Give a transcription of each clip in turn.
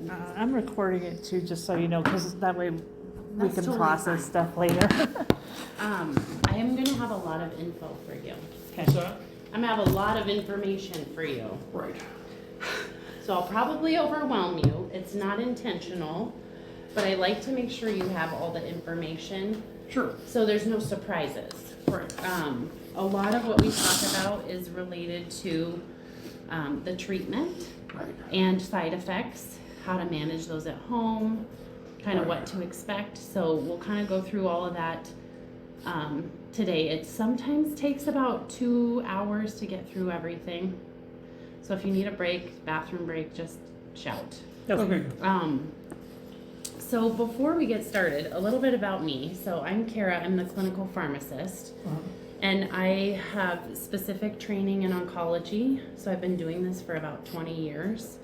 I'm recording it too, just so you know, because that way we That's can totally process fine. stuff later. I am gonna have a lot of info for you. What's that? I'm gonna have a lot of information for you. Right. So I'll probably overwhelm you. It's not intentional, but I like to make sure you have all the information Sure. so there's no surprises. Right. A lot of what we talk about is related to the treatment Right. and side effects, how to manage those at home, kind of Right. what to expect. So we'll kind of go through all of that today. It sometimes takes about 2 hours to get through everything. So if you need a break, bathroom break, just shout. Okay. So before we get started, a little bit about me. So I'm Kara, I'm the clinical pharmacist, and I have specific training in oncology. So I've been doing this for about 20 years.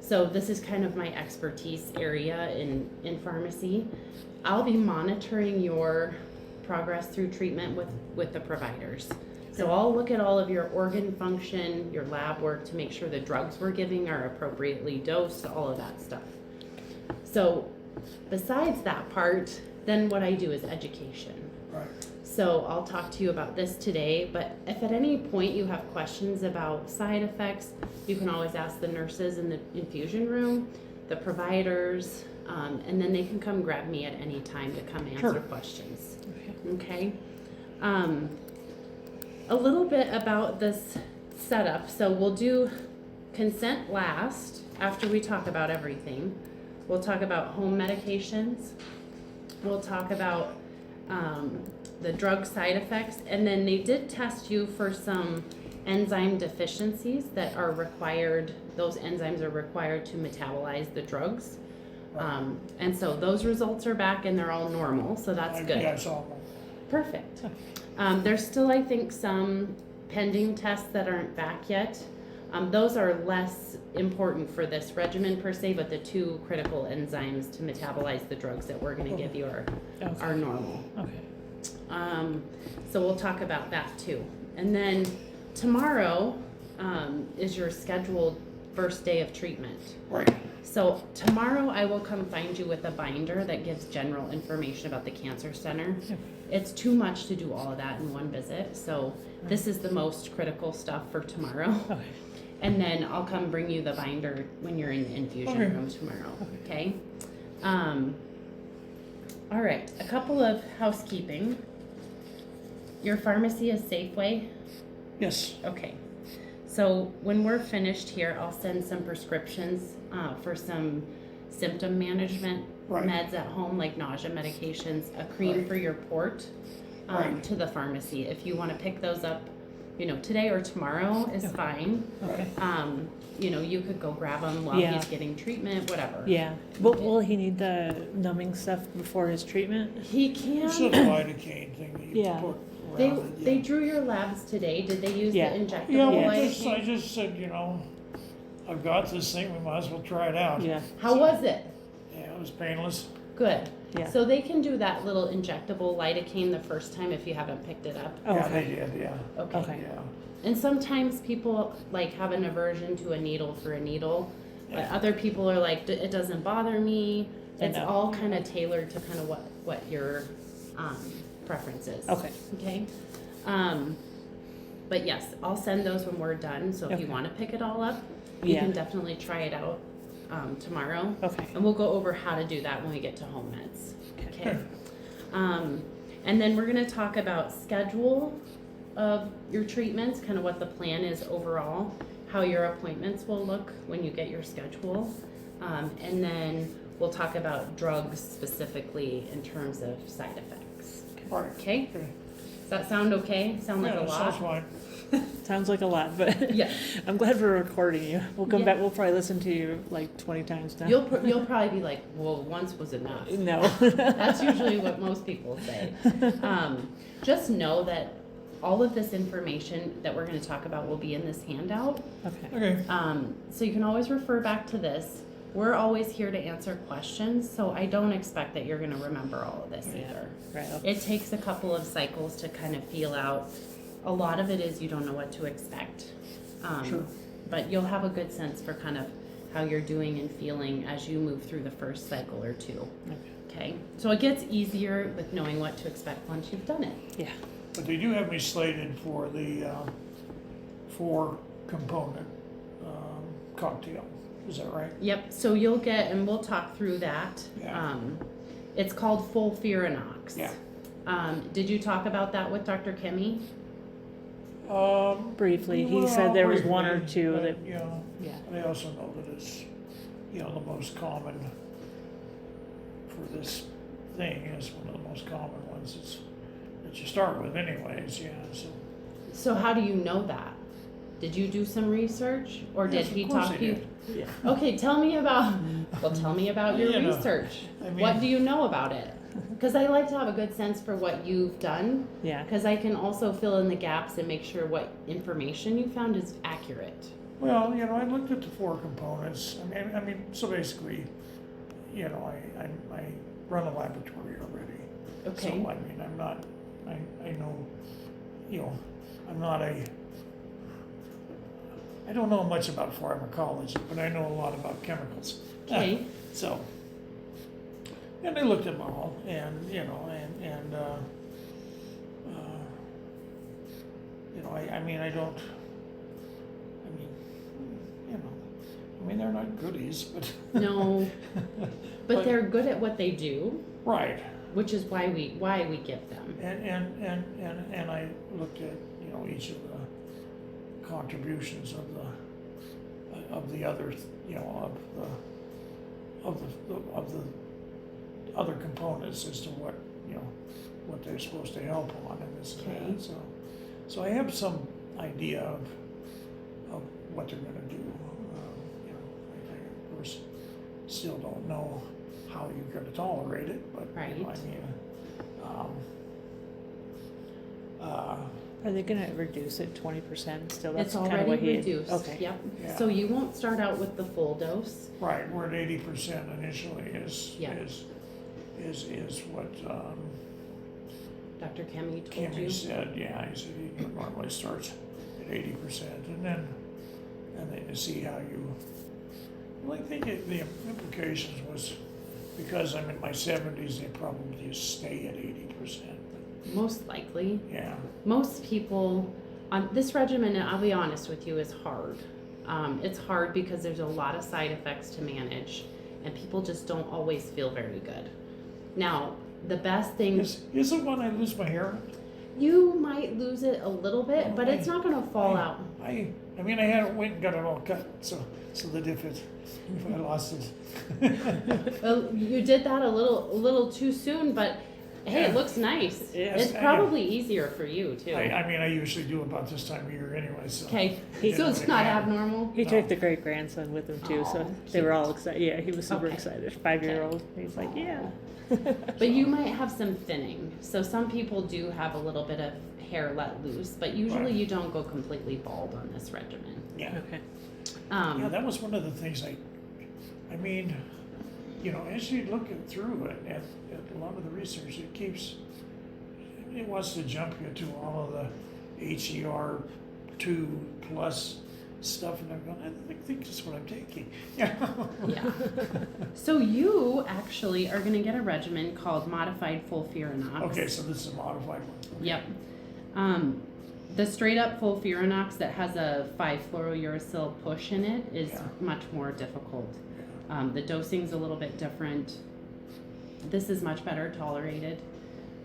So this is kind of my expertise area in pharmacy. I'll be monitoring your progress through treatment with the providers. So I'll look at all of your organ function, your lab work to make sure the drugs we're giving are appropriately dosed, all of that stuff. So besides that part, then what I do is education. Right. So I'll talk to you about this today, but if at any point you have questions about side effects, you can always ask the nurses in the infusion room, the providers, and then they can come grab me at any time to come answer Sure. questions. Okay? A little bit about this setup. So we'll do consent last after we talk about everything. We'll talk about home medications. We'll talk about the drug side effects. And then they did test you for some enzyme deficiencies that are required. Those enzymes are required to metabolize the drugs. And so those results are back and they're all normal. So that's good. Yeah, I saw them. Perfect. There's still, I think, some pending tests that aren't back yet. Those are less important for this regimen per se, but the 2 critical enzymes to metabolize the drugs that we're going to give you are normal. Okay. So we'll talk about that too. And then tomorrow is your scheduled first day of treatment. Right. So tomorrow I will come find you with a binder that gives general information about the cancer center. It's too much to do all of that in one visit, so this is the most critical stuff for tomorrow. Okay. And then I'll come bring you the binder when you're in the infusion Okay. room tomorrow, okay? All right, a couple of housekeeping. Your pharmacy is Safeway? Yes. Okay. So when we're finished here, I'll send some prescriptions for some symptom management Right. meds at home, like nausea medications, a cream Right. for your port Right. to the pharmacy. If you want to pick those up, today or tomorrow is fine. Okay. You could go grab them while Yeah. he's getting treatment, whatever. Yeah. Will he need the numbing stuff before his treatment? He It's a can. lidocaine thing that you Yeah. put They around it. they drew your labs today. Did they use Yeah. the injectable Yeah, well, lidocaine? I just said, I've got this thing, we might as well try it out. Yeah. How was it? Yeah, it was painless. Good. Yeah. So they can do that little injectable lidocaine the first time if you haven't picked it up. Oh, Yeah, they okay. did, yeah. Okay. Yeah. And sometimes people have an aversion to a needle for a needle, but other people are like, it doesn't bother me. I It's know. all kind of tailored to kind of what your preference is. Okay. Okay. But yes, I'll send those when we're done. So if you Okay. want to pick it all up, you Yeah. can definitely try it out tomorrow. Okay. And we'll go over how to do that when we get to home meds. Okay. Okay. And then we're going to talk about schedule of your treatments, kind of what the plan is overall, how your appointments will look when you get your schedule. And then we'll talk about drugs specifically in terms of side effects. Right. Okay? Okay. Does that sound okay? Sound like Yeah, a that sounds lot? fine. Sounds like a lot, but Yeah. I'm glad we're recording you. We'll come Yeah. back. We'll probably listen to you like 20 times now. You'll probably be like, well, once was enough. No. That's usually what most people say. Just know that all of this information that we're going to talk about will be in this handout. Okay. Okay. So you can always refer back to this. We're always here to answer questions, so I don't expect that you're going to remember all of this Yeah. either. Right. Okay. It takes a couple of cycles to kind of feel out. A lot of it is you don't know what to expect. Sure. But you'll have a good sense for kind of how you're doing and feeling as you move through the first cycle or two. Okay, so it gets easier with knowing what to expect once you've done it. Yeah. But they do have me slated for the 4-component cocktail. Is that right? Yep, so you'll get, and we'll talk through that. Yeah. It's called FOLFIRINOX. Yeah. Did you talk about that with Dr. Kimmy? Briefly, he Well, said there was one or briefly, two but, that, you know, yeah. I also know that it's, you know, the most common for this thing is one of the most common ones that you start with anyways, yeah, so. So how do you know that? Did you do some research, or did Yes, he of course talk I to you? did. Yeah. Okay, tell me about, well, tell me about your You know, research. I What mean- do you know about it? Because I like to have a good sense for what you've done, Yeah. because I can also fill in the gaps and make sure what information you found is accurate. Well, you know, I looked at the 4 components. I mean, so basically, you know, I run a laboratory already. Okay. So, I mean, I'm not, I know, you know, I'm not I don't know much about pharmacology, but I know a lot about chemicals. Okay. So, and I looked at them all, and, you know, you know, I mean, I don't, I mean, you know, I mean, they're not goodies, but. No, but they're good at what they do, Right, which is why we give them. and I looked at, you know, each of the contributions of the other, you know, of the other components as to what, you know, what they're supposed to help on and this and Okay. that, so I have some idea of what they're gonna do. You know, I of course still don't know how you're gonna tolerate it, but, you know, Right. I mean, Are they gonna reduce it 20% still? That's It's kind of already what he had- reduced, Okay. yep. Yeah. So you won't start out with the full dose. right, we're at 80% initially Yeah. is what, Dr. Kemi told you. Kimmy said, yeah, he said he normally starts at 80%, and then you see how you, well, I think the implications was, because I'm in my 70s, they probably just stay at 80%, Most likely. yeah. Most people on this regimen, and I'll be honest with you, is hard. It's hard because there's a lot of side effects to manage, and people just don't always feel very good. Now, the best thing, Is it when I lose my hair? you might lose it a little bit, but it's not gonna fall I- out. I mean, I went and got it all cut, so that if I lost it. Well, you did that a little too soon, but hey, Yeah. it looks nice. Yes, It's I know. probably easier for you too. I mean, I usually do about this time of year anyway, so. Okay, He- so it's not Yeah. abnormal. He No. took the great grandson with him too, so Aw, they were cute. all excited. Yeah, he was super Okay. excited. 5-year-old. He's like, yeah. But you might have some thinning. So some people do have a little bit of hair let loose, but usually Right. you don't go completely bald on this regimen. Yeah, Okay. yeah, that was one of the things I mean, you know, as you look through it, at a lot of the research, it wants to jump you to all of the HER2 plus stuff, and I'm going, I think that's what I'm taking. Yeah. So you actually are gonna get a regimen called Modified FOLFIRINOX. Okay, so this is a modified one. Yep. The straight up FOLFIRINOX that has a 5-fluorouracil push in it is Yeah. much more difficult. The dosing's a little bit different. This is much better tolerated.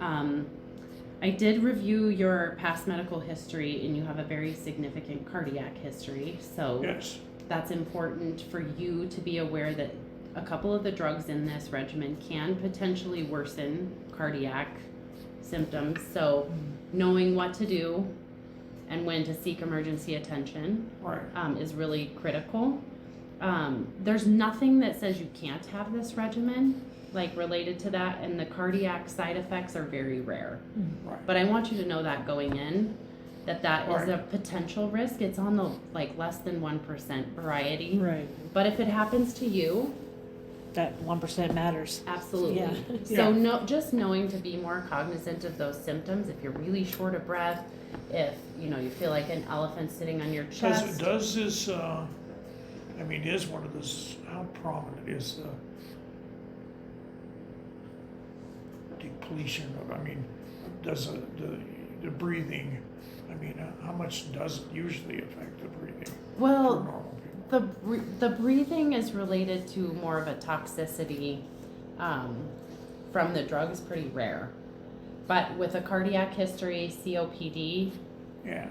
I did review your past medical history, and you have a very significant cardiac history. So Yes, that's important for you to be aware that a couple of the drugs in this regimen can potentially worsen cardiac symptoms. So knowing what to do and when to seek emergency attention right, is really critical. There's nothing that says you can't have this regimen, like related to that, and the cardiac side effects are very rare. right. But I want you to know that going in, that is a Right. potential risk. It's on the less than 1% variety. Right. But if it happens to you, That 1% matters. absolutely. Yeah. So Yeah. just knowing to be more cognizant of those symptoms. If you're really short of breath, if you feel like an elephant sitting on your chest. Does this, I mean, is one of this, how prominent is the depletion of, I mean, does the breathing, I mean, how much does it usually affect the breathing for Well, normal people? the breathing is related to more of a toxicity from the drug is pretty rare. But with a cardiac history, COPD, Yeah,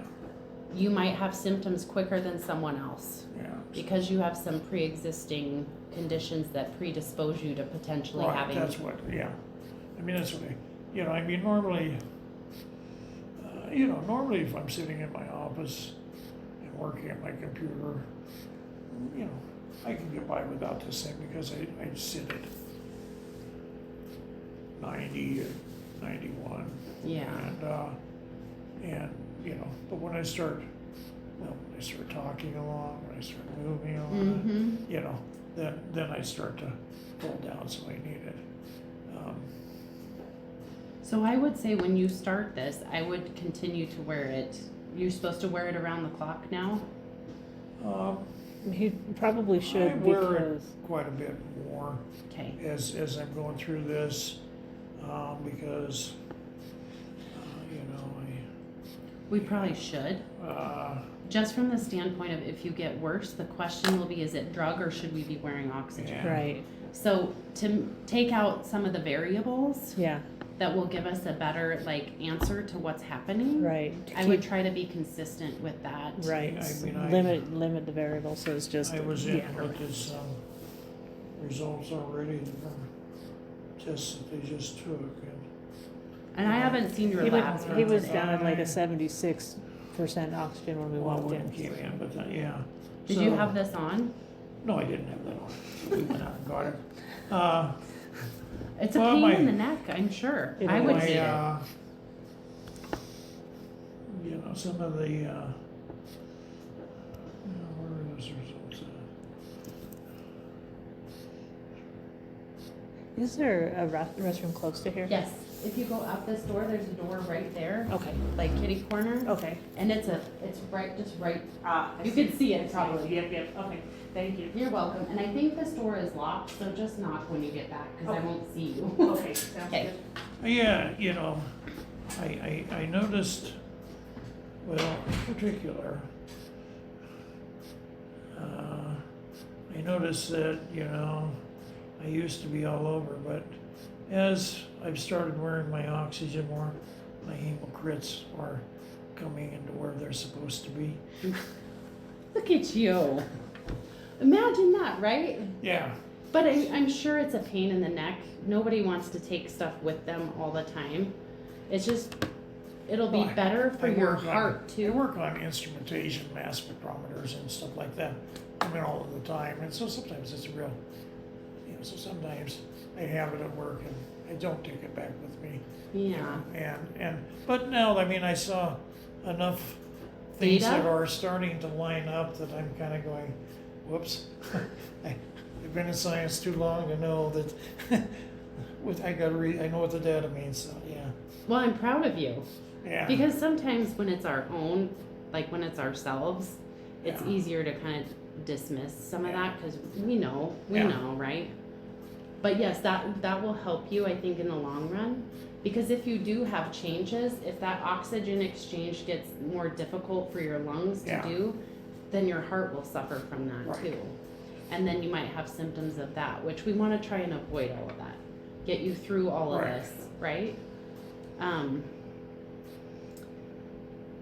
you might have symptoms quicker than someone else yeah. because you have some pre-existing conditions that predispose you to potentially Right, having. that's what, yeah. I mean, that's what I mean, normally, normally if I'm sitting in my office and working at my computer, I can get by without this thing because I sit at 90 or 91. Yeah. And, but when I start talking along, when I start moving along, Mm-hmm. then I start to pull down, so I need it. So I would say when you start this, I would continue to wear it. You're supposed to wear it around the clock now? He probably I should wear because, it quite a bit more Okay. as I'm going through this, because, We probably should. Just from the standpoint of if you get worse, the question will be, is it drug or should we be wearing oxygen? Yeah. right, So to take out some of the variables yeah, that will give us a better answer to what's happening. right. To I would keep- try to be consistent with that. Right, I mean, limit the variables, so it's just, I was in, yeah, looked at some results already from tests that they just took, And I haven't seen your He labs. was, he from was today. down at like a 76% oxygen when we well, walked when in. it came in, but then, yeah. Did you So- have this on? No, I didn't have that on. We went out and got it. It's a Well, pain my- in the neck, I'm sure. It I would is. hate it. Some of the, where are those results at? Is there a restroom close to here? Yes, if you go out this door, there's a door right there, Okay, like kitty corner. okay. And it's right, just right. Ah, You can see it probably. Yep, okay, thank you. You're welcome. And I think this door is locked, so just knock when you get back, because I Okay. won't see you. Okay, sounds Okay. good. Yeah, I noticed, well, in particular, I noticed that, I used to be all over, but as I've started wearing my oxygen more, my hemocrits are coming into where they're supposed to be. Look at you. Imagine that, right? Yeah, But I'm sure it's a pain in the neck. Nobody wants to take stuff with them all the time. It's just, it'll be Well, better for I your work on- heart I too. work on instrumentation, mass spectrometers and stuff like that, all of the time, and so sometimes it's real, so sometimes I have it at work and I don't take it back with me. Yeah. But now, I saw enough things Data? that are starting to line up that I'm kind of going, whoops. I've been in science too long to know that, I know what the data means, so, yeah, Well, I'm proud of you. yeah. Because sometimes when it's our own, like when it's ourselves, it's Yeah. easier to kind of dismiss some of Yeah. that because we know, Yeah. right? But yes, that will help you, I think, in the long run. Because if you do have changes, if that oxygen exchange gets more difficult for your lungs to Yeah. do, then your heart will suffer from that Right. too. And then you might have symptoms of that, which we want to try and avoid all of that. Get you through all of Right. this, right?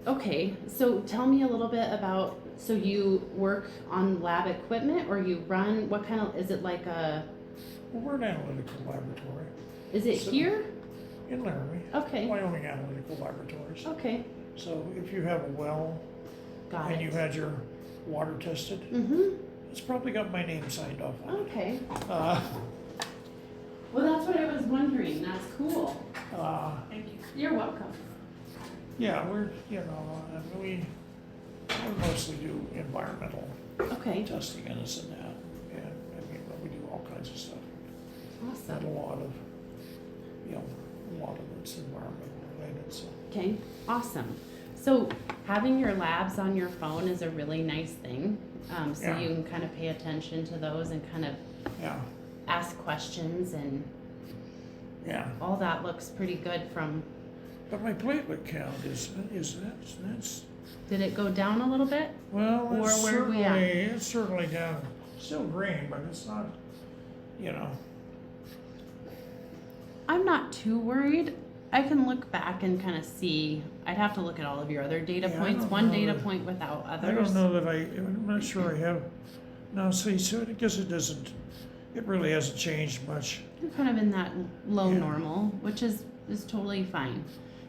Okay, so tell me a little bit about, so you work on lab equipment or you run, what kind of, is it like a, Well, we're an analytical laboratory is it So- here? in Laramie, Okay, Wyoming Analytical Laboratories. okay, So if you have a well got and you it. had your water tested, Mm-hmm, it's probably got my name signed off on it. okay. Uh, Well, that's what I was wondering, that's cool. Thank you. You're welcome. yeah, we mostly do environmental Okay, testing and this and that, and, but we do all kinds of stuff. And awesome. a lot of it's environmental related, so. Okay, awesome. So having your labs on your phone is a really nice thing So Yeah. you can kind of pay attention to those and kind of Yeah, ask questions, and yeah. all that looks pretty good from, But my platelet count that's, did it go down a little bit? well, Or it's where are we at? it's certainly down, still green, but it's not, you know, I'm not too worried. I can look back and kind of see. I'd have to look at all of your other data Yeah, I points. don't One know data that- point without others. I don't know that I'm not sure I have, no, see, so I guess it really hasn't changed much. You're kind of in that low Yeah. normal, which is totally fine.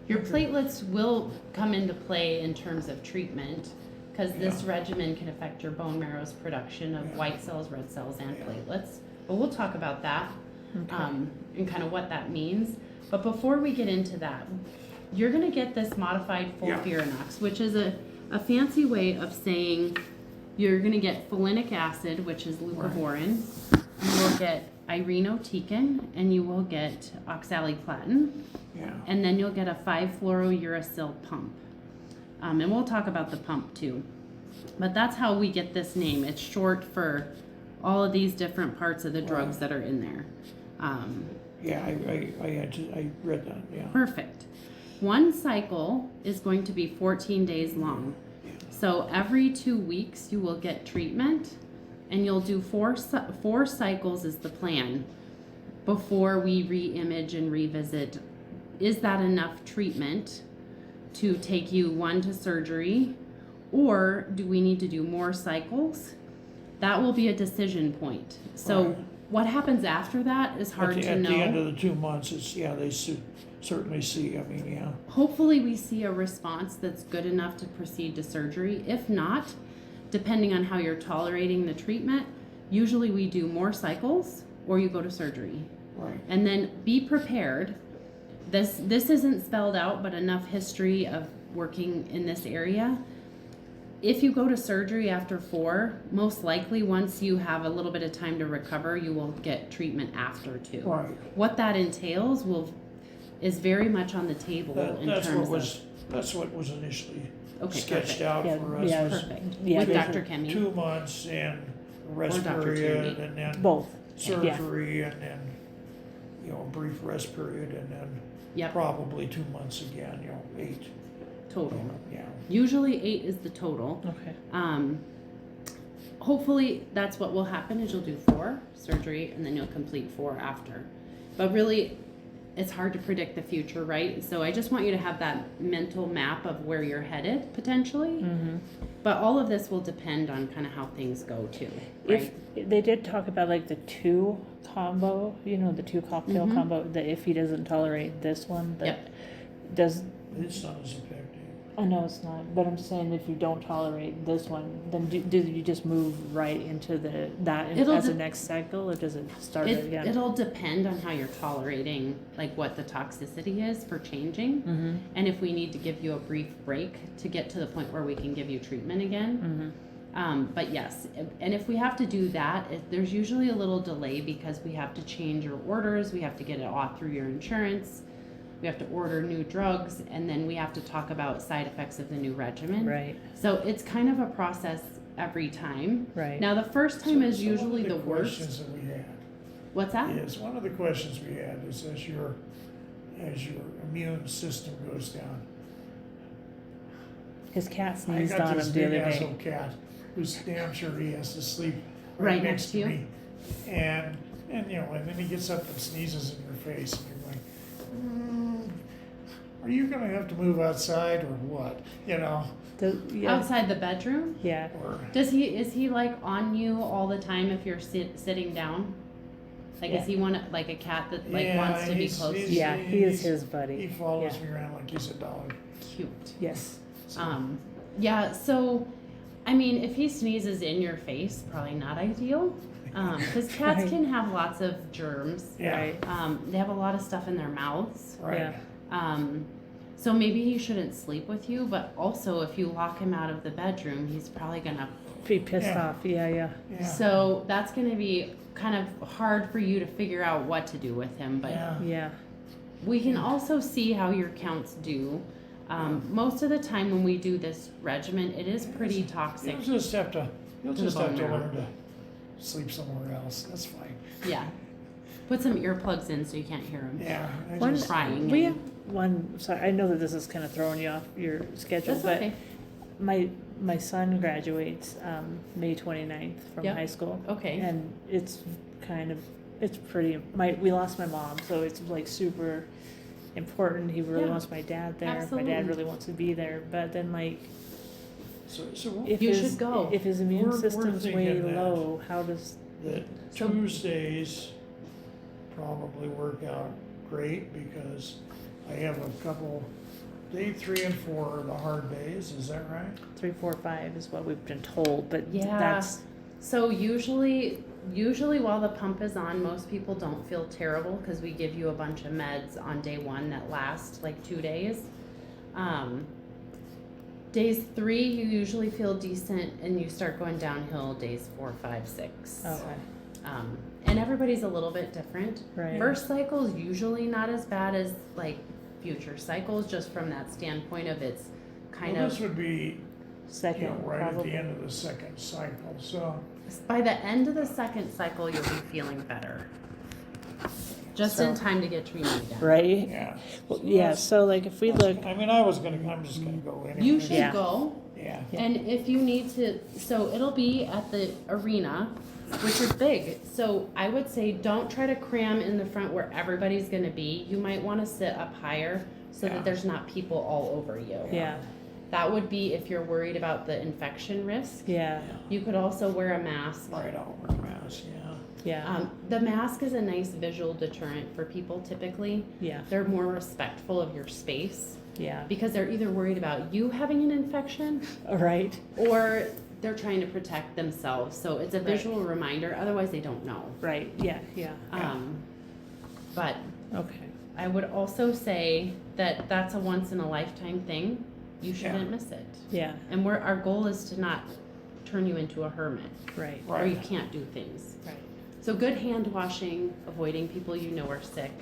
Your Okay. platelets will come into play in terms of treatment, because this Yeah. regimen can affect your bone marrow's production of Yeah. white cells, red cells, and Yeah. platelets. But we'll talk about that Okay. and kind of what that means. But before we get into that, you're going to get this modified Yeah. FOLFIRINOX, which is a fancy way of saying you're going to get folinic acid, which is leucovorin. You will get irinotecan, and you will get oxaliplatin, Yeah, and then you'll get a 5-fluorouracil pump. And we'll talk about the pump too. But that's how we get this name. It's short for all of these different parts of the drugs that are in there. yeah, I read that, yeah. Perfect. One cycle is going to be 14 days long. So every 2 weeks you will get treatment, and you'll do four cycles is the plan before we re-image and revisit. Is that enough treatment to take you one to surgery, or do we need to do more cycles? That will be a decision point. So Right. what happens after that is hard to At know. the end of the 2 months, it's, yeah, they certainly see, I mean, yeah. Hopefully we see a response that's good enough to proceed to surgery. If not, depending on how you're tolerating the treatment, usually we do more cycles or you go to surgery. Right, And then be prepared. This isn't spelled out, but enough history of working in this area. If you go to surgery after 4, most likely once you have a little bit of time to recover, you will get treatment after 2. right. What that entails is very much on the table in That's terms what was initially Okay, sketched perfect. out Yeah, for us. yeah. was Perfect. Yeah, With they- Dr. Kemi. 2 months and rest Dr. period, Tierney. and then Both. surgery, and then, you know, a brief rest period, and then Yep, probably 2 months again, you know, 8. total. Yeah, Usually 8 is the total. Okay. Hopefully that's what will happen is you'll do 4 surgery and then you'll complete 4 after. But really, it's hard to predict the future, right? So I just want you to have that mental map of where you're headed potentially. Mm-hmm. But all of this will depend on kind of how things go too, right? If they did talk about like the 2 combo, you know, the 2 cocktail Mhm. combo, that if he doesn't tolerate this one, that Yep. does. it's not as effective. I know it's not, but I'm saying if you don't tolerate this one, then do you just move right into It'll as a de- next cycle, or does it start it again? It'll depend on how you're tolerating, like what the toxicity is for changing. Mm-hmm. And if we need to give you a brief break to get to the point where we can give you treatment again. Mm-hmm. But yes, and if we have to do that, there's usually a little delay because we have to change your orders, we have to get it all through your insurance, we have to order new drugs, and then we have to talk about side effects of the new regimen. Right. So it's kind of a process every time. Right. Now, the first time is So one of usually the worst. questions that we had What's that? is, one of the questions we had is, as your immune system goes down. His cat I sneezed got on this him the big other asshole day. cat who's damn sure he has to sleep Right right next next to you? to me. And you know, and then he gets up and sneezes in your face, and you're like, are you gonna have to move outside or what? You know, Yeah. Outside the bedroom? Yeah. or Is he like on you all the time if you're sitting down? Like, Yeah. is he like a cat that like Yeah, wants to be he's- close to he's- you? Yeah, he is his he buddy. follows Yeah. me around like he's a dog. Cute. Yes. So, Yeah, so, I mean, if he sneezes in your face, probably not ideal. Because cats Right. can have lots of germs. yeah, Right. They have a lot of stuff in their mouths. right. Yeah. So maybe he shouldn't sleep with you, but also if you lock him out of the bedroom, he's probably gonna. Be pissed Yeah. off. Yeah. Yeah. Yeah. So that's gonna be kind of hard for you to figure out what to do with him. But Yeah. Yeah. we can also see how your counts do. Most of the time when we do this regimen, it is pretty toxic. You just have to You'll to the just have bone to marrow. learn to sleep somewhere else, that's fine. Yeah. Put some earplugs in so you can't hear them. Yeah. I One- just- Crying. We have and- one, sorry, I know that this is kind of throwing you off your schedule, That's but okay. my son graduates, May 29th from Yep. high school. Okay. And it's pretty, we lost my mom, so it's like super important. He really Yeah. wants my dad there. My Absolutely. dad really wants to be there, but then like, So if You his, should go. if his immune We're system's way thinking that- low, how does, that So- Tuesdays probably work out great because I have a couple, day 3 and 4 are the hard days, is that right? 3, 4, 5 is what we've been told, but Yeah. that's, So usually while the pump is on, most people don't feel terrible because we give you a bunch of meds on day 1 that last like 2 days. Days 3 you usually feel decent and you start going downhill days 4, 5, 6. okay, And everybody's a little bit different. right. First cycle is usually not as bad as like future cycles, just from that standpoint of it's kind Well, of this would be, Second, right at probably. the end of the second cycle, so. by the end of the second cycle you'll be feeling better. Just in So- time to get treatment done. Right? Yeah. Well, yeah, so like if we look, I mean, I'm just gonna go anyway. You should Yeah. go, Yeah. Yeah. and if you need to, so it'll be at the arena, which is big. So I would say don't try to cram in the front where everybody's gonna be. You might wanna sit up higher so Yeah. that there's not people all over you. yeah, That would be if you're worried about the infection risk. yeah, You could also wear a mask. Right over the mass, yeah. yeah, The mask is a nice visual deterrent for people typically. yeah, They're more respectful of your space yeah, because they're either worried about you having an infection right, or they're trying to protect themselves. So it's a Right. visual reminder. Otherwise, they don't know. right, yeah, yeah, Yeah. But okay, I would also say that that's a once in a lifetime thing. You shouldn't miss it. yeah, And our goal is to not turn you into a hermit right, or you Right. can't do things. right, So good hand washing, avoiding people you know are sick.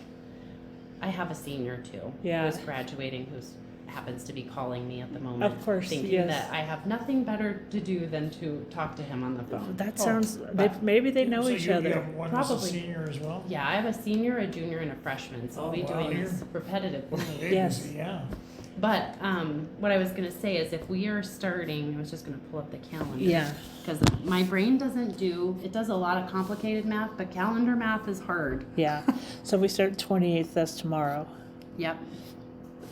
I have a senior too. Yeah. Who's graduating, who's happens to be calling me at the moment. Of course, Thinking yes. that I have nothing better to do than to talk to him on the phone. that Oh, sounds, but- maybe they know So each you other, have one that's a Probably. senior as well? Yeah, I have a senior, a junior, and a freshman, so I'll be Oh, wow, doing this you're- repetitively. Yes. Yeah. But what I was gonna say is if we are starting, I was just gonna pull up the calendar. yeah, Because my brain it does a lot of complicated math, but calendar math is hard. yeah, so we start 28th, that's tomorrow, Yep.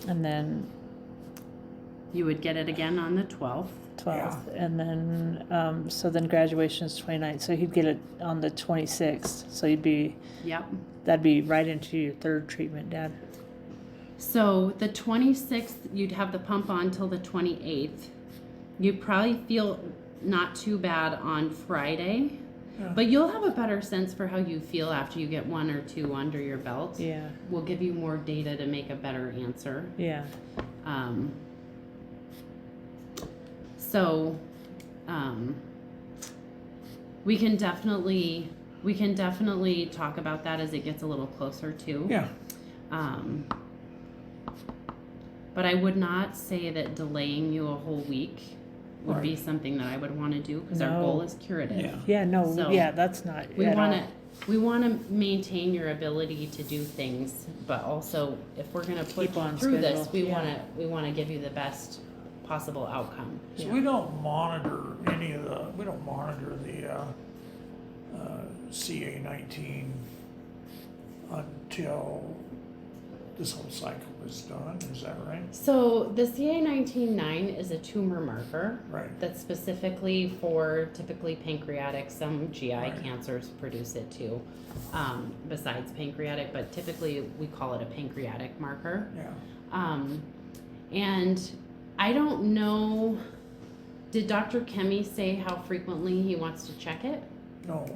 and then You would get it again on the 12th. 12th, and then, so then graduation is 29th, so he'd get it on the 26th, so Yep. that'd be right into your third treatment, Dad. So the 26th, you'd have the pump on till the 28th. You'd probably feel not too bad on Friday, Yeah. but you'll have a better sense for how you feel after you get 1 or 2 under your belt. Yeah, We'll give you more data to make a better answer. yeah, Um, so, we can definitely talk about that as it gets a little closer too. Yeah. But I would not say that delaying you a whole week would be Right. something that I would want to do because our No. goal is curative. Yeah. yeah, no, So, yeah, that's not We at want all. to maintain your ability to do things, but also if we're going to put Keep on you through this, schedule, we want to give you the best possible outcome. So Yeah. we don't monitor the CA-19 until this whole cycle is done, is that right? So the CA19-9 is a tumor marker Right. that's specifically for typically pancreatic. Some GI Right. cancers produce it too, besides pancreatic, but typically we call it a pancreatic marker. Yeah. And I don't know, did Dr. Kemi say how frequently he wants to check it? No.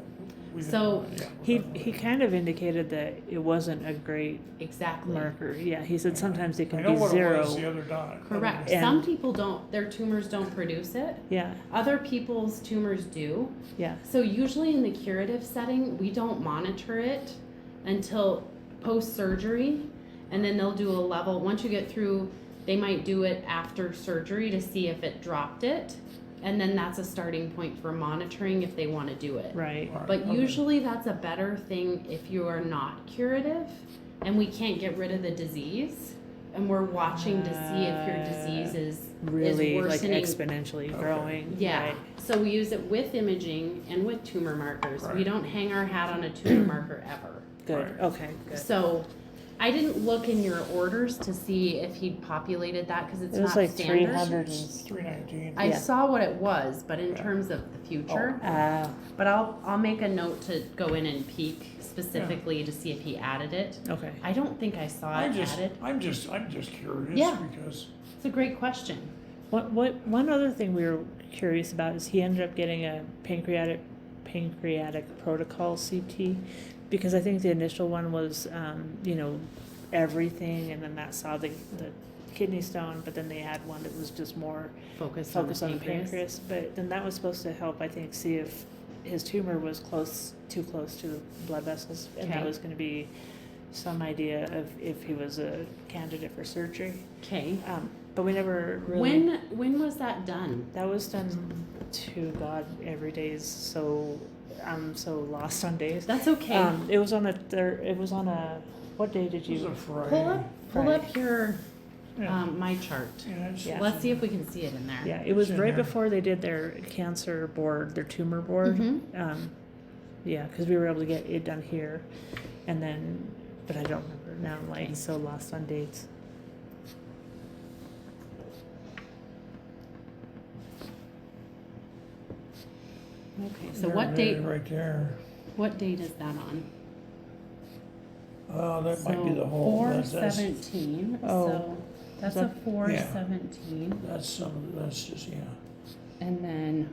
we didn't- So, yeah, He kind of indicated that it wasn't a great Exactly. marker, yeah, he said sometimes it I can know be what it zero, was the other day. Correct. And- Some people their tumors don't produce it. yeah, Other people's tumors do. yeah, So usually in the curative setting, we don't monitor it until post-surgery, and then they'll do a level. Once you get through, they might do it after surgery to see if it dropped it. and then that's a starting point for monitoring if they want to do it. Right. Right, But okay. usually that's a better thing if you are not curative and we can't get rid of the disease and we're watching to see if your disease is Really like worsening. exponentially Okay. growing. Yeah, Right. so we use it with imaging and with tumor markers. We Right. don't hang our hat on a tumor marker ever. Good. Right. Okay. Good. So I didn't look in your orders to see if he'd populated that because it's It was not like standard. 300. It's 319. I Yeah. saw what it was, but in Yeah. terms of the future, but I'll make a note to go in and peek specifically to see if he added it. Okay. I don't think I saw I'm it just, added. I'm just curious Yeah. because, It's a great question. One other thing we were curious about is he ended up getting a pancreatic protocol CT, because I think the initial one was, everything, and then that saw the kidney stone, but then they had one that was just more Focus focused on on the pancreas. But then that was supposed to help, I think, see if his tumor was too close to the blood vessels, and that Okay. was going to be some idea of if he was a candidate for surgery. Okay. But we never really. When was that done? That was done to God every day. So I'm so lost on days. That's okay. It was on a. What day did it was you? a Friday. Pull up your Yeah. my chart. Yeah, it's- Yeah. Let's see if we can see it in there. Yeah, it was It's in right there. before they did their cancer board, their tumor board. Mhm. Yeah, because we were able to get it done here, and then, but I don't remember now. I'm like Okay. so lost on dates. Okay. So There what it date? is, Right there. What date is that on? That might be the whole, Four that's, 17. Oh. So that's Is a that- 417, that's some, that's just, yeah. and then.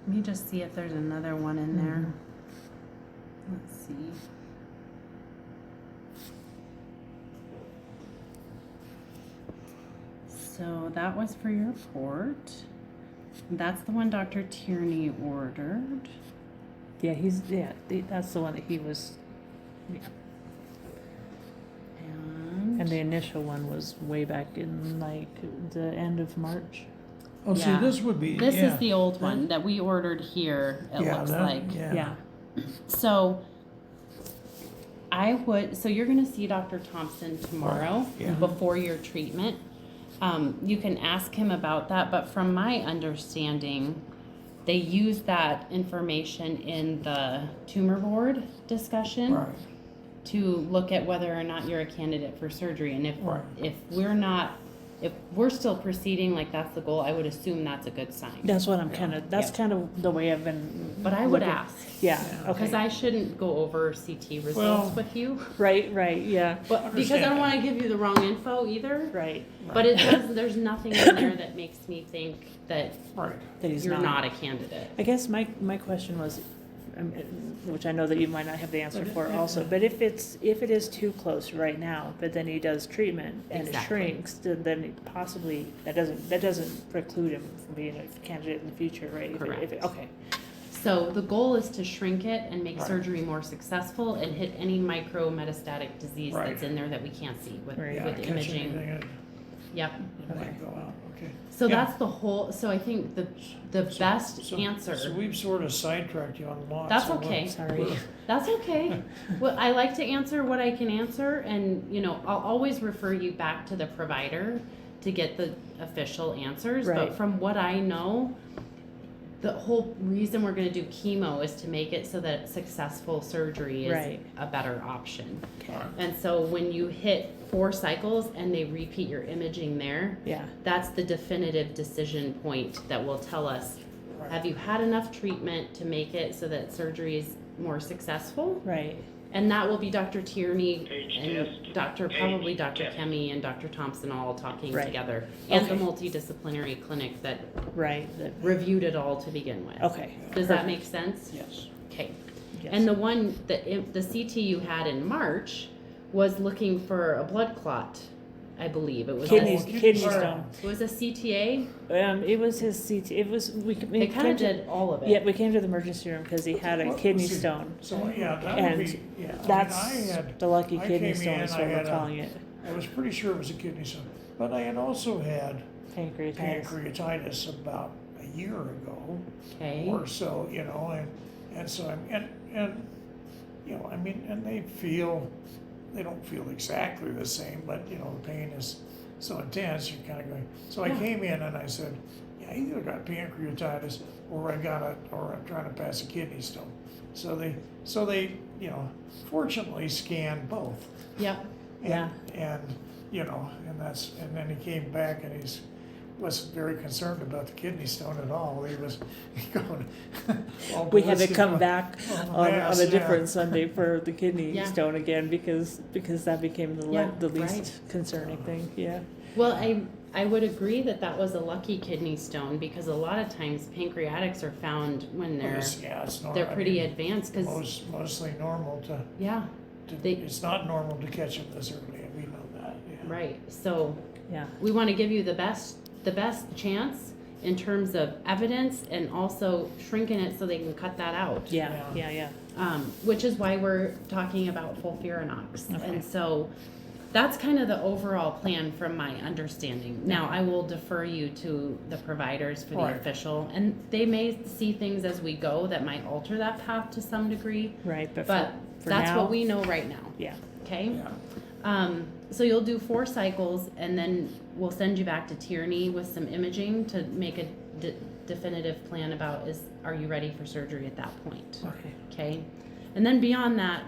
Let me just see if there's another one in there. Let's see. So that was for your port. That's the one Dr. Tierney ordered. Yeah, that's the one that he was. And the initial one was way back in like the end of March. Oh, see, Yeah. this would be, This yeah. is the old one that we ordered here, it Yeah, looks that- like. Yeah. So so you're gonna see Dr. Thompson tomorrow Yeah. before your treatment. You can ask him about that, but from my understanding, they use that information in the tumor board discussion Right, to look at whether or not you're a candidate for surgery. And right. if we're still proceeding like that's the goal, I would assume that's a good sign. That's what I'm Yeah. that's Yeah. kind of the way I've been. But I would looking. ask. Yeah. Yeah. Because Okay. I shouldn't go over CT results Well- with you. Right. Yeah. But because I Understand don't that. want to give you the wrong info either. Right. But it does, there's nothing in there that makes me think that Right. That he's you're not a candidate. I guess my question was, which I know that you might not have the answer for also, but if it is too close right now, but then he does treatment and it Exactly. shrinks, then it possibly that doesn't preclude him from being a candidate in the future, right? Correct. Okay. So the goal is to shrink it and make Right. surgery more successful and hit any micro metastatic disease Right. that's in there that we can't see with, Right. Yeah, with catch imaging. anything, it Yep. might go out, okay. So Yeah. that's the whole, so I think the best So answer. we've sort of sidetracked you on a lot. That's so we'll- okay. Sorry. That's okay. Well, I like to answer what I can answer, and I'll always refer you back to the provider to get the official answers. Right. But from what I know, the whole reason we're going to do chemo is to make it so that successful surgery is Right. a better option. All right. And so when you hit 4 cycles and they repeat your imaging there, Yeah. that's the definitive decision point that will tell us, Right. have you had enough treatment to make it so that surgery is more successful? Right. And that will be Dr. Tierney and probably Dr. Kemi and Dr. Thompson all talking Right. together. And the Okay. multidisciplinary clinic that Right. reviewed it all to begin with. Okay. Does that make sense? Yes. Okay. Yes. And the one, the CT you had in March was looking for a blood clot I believe. It was Kidney a, stone. it was a CTA. It was his CT, it was, we They kind came of to, did all of it. yeah, we came to the emergency room because he had a Well, kidney see, stone. So, yeah, that would And be, yeah. I mean, That's I had, the lucky I kidney came stone in, is I what we're had a- calling it, I was pretty sure it was a kidney stone, but I had also had pancreatitis. pancreatitis about a year ago Okay. or so, you know, and so and you know, I mean, and they don't feel exactly the same, but you know, the pain is so intense, you're kind of going. So I Yeah. came in and I said, yeah, I either got pancreatitis or I'm trying to pass a kidney stone. So they, you know, fortunately scanned both. Yep. And, Yeah. And, you know, and then he came back and wasn't very concerned about the kidney stone at all. He was going. all We had to ballistic come on- back on the on mass, a yeah. different Sunday for the kidney Yeah. stone again because that became Yeah, the least right. concerning thing, yeah. Well, I would agree that was a lucky kidney stone because a lot of times pancreatics are found when Well, it's normal. they're pretty advanced because Mostly normal yeah, they- it's not normal to catch them this early, and we know that, yeah. right. So Yeah, we want to give you the best chance in terms of evidence and also shrinking it so they can cut that out. yeah. Which is why we're talking about FOLFIRINOX. Okay. And so that's kind of the overall plan from my understanding. Now, I will defer you to the providers for the Right. official, and they may see things as we go that might alter that path to some degree, Right, but but for that's now, what we know right now, yeah, okay? Yeah. So you'll do 4 cycles, and then we'll send you back to Tierney with some imaging to make a definitive plan about are you ready for surgery at that point? okay, Okay, and then beyond that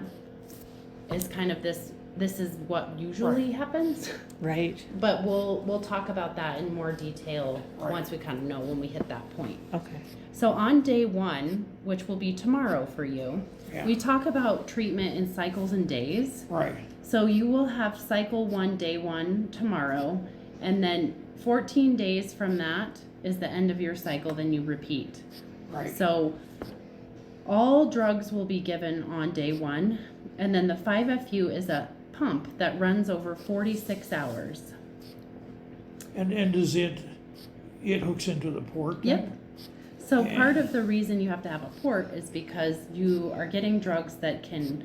is kind of this is what usually happens, right, but we'll talk about that in more detail Right. once we kind of know when we hit that point. okay, So on day 1, which will be tomorrow for you, Yeah. we talk about treatment in cycles and days. Right, So you will have cycle 1, day 1 tomorrow, and then 14 days from that is the end of your cycle, then you repeat. right. So all drugs will be given on day 1, and then the 5FU is a pump that runs over 46 hours. And does it hooks into the port? then? Yep. So Yeah. part of the reason you have to have a port is because you are getting drugs that can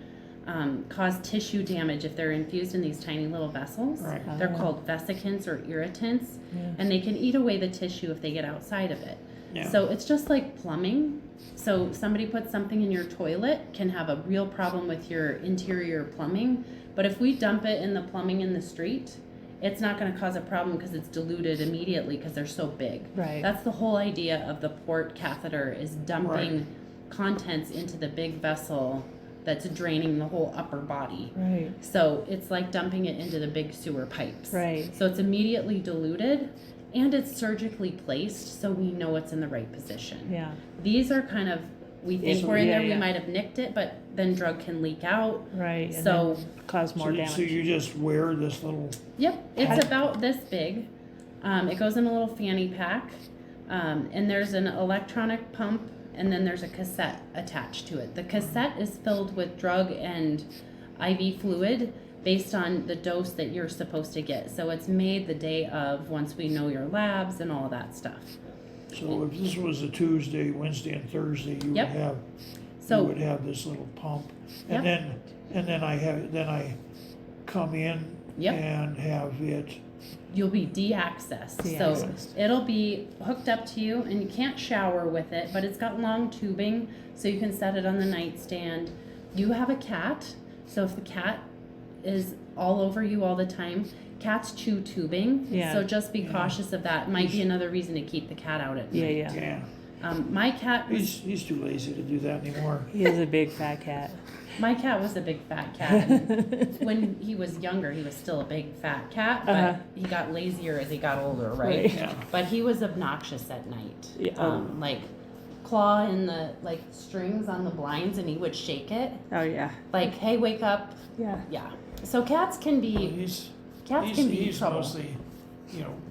cause tissue damage if they're infused in these tiny little vessels. Right. They're called vesicants or irritants, Yeah. and they can eat away the tissue if they get outside of it. Yeah. So it's just like plumbing. So somebody puts something in your toilet can have a real problem with your interior plumbing, but if we dump it in the plumbing in the street, it's not going to cause a problem because it's diluted immediately because they're so big. right, That's the whole idea of the port catheter is dumping contents into the big vessel that's draining the whole upper body. right, So it's like dumping it into the big sewer pipes. right, So it's immediately diluted and it's surgically placed so we know it's in the right position. yeah, These are kind of, we think Yeah, we're in there, yeah. we might have nicked it, but then drug can leak out. right, and So- then cause more So damage. you just wear this little, Yep, it's Okay. about this big. It goes in a little fanny pack. And there's an electronic pump and then there's a cassette attached to it. The cassette is filled with drug and IV fluid based on the dose that you're supposed to get. So it's made the day of once we know your labs and all that stuff. so if this was a Tuesday, Wednesday and Thursday, you Yep. you So would have this little pump. And then I come in Yep. and have it, you'll be de-accessed. So De-accessed. it'll be hooked up to you and you can't shower with it, but it's got long tubing so you can set it on the nightstand. You have a cat, so if the cat is all over you all the time, cats chew tubing. Yeah. So just be Yeah. cautious of that. Might be another reason to keep the cat out at Yeah, night. yeah, yeah, My cat was he's too lazy to do that anymore. he is a big fat cat. a big fat cat. And when he was younger, he was still a big fat cat, but Uh-huh. he got lazier as he got older, right? Right. Yeah, But he was obnoxious at night. Yeah. Like claw in the like strings on the blinds and he would shake it. Oh, yeah, Like, hey, wake up. yeah, Yeah. So cats can be he's he's trouble. mostly,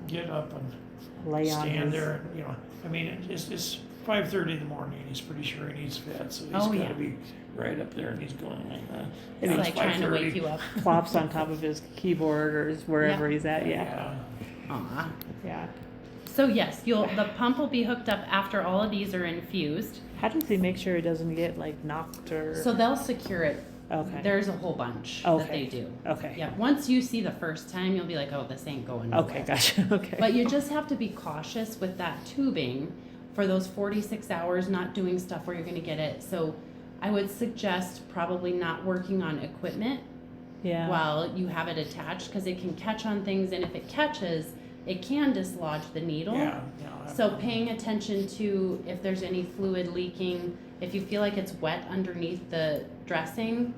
get up and lay on stand his, there, and, I mean, 5:30 in the morning, he's pretty sure he needs fed, so he's Oh, gotta yeah. be right up there, and he's going like that. It's And like trying to 5:30. wake you up. Plops on top of his keyboard or wherever he's at. Yeah. Aw. Yeah. So yes, the pump will be hooked up after all of these are infused. How does he make sure it doesn't get like knocked or? So they'll secure it. Okay. There's a whole bunch that Okay. they do. Okay. Yeah. Once you see the first time, you'll be like, oh, this ain't going nowhere. Okay. Gotcha. Okay. But you just have to be cautious with that tubing for those 46 hours, not doing stuff where you're going to get it. So I would suggest probably not working on equipment yeah. while you have it attached, because it can catch on things, and if it catches, it can dislodge the needle. Yeah, So paying attention to if there's any fluid leaking, if you feel like it's wet underneath the dressing,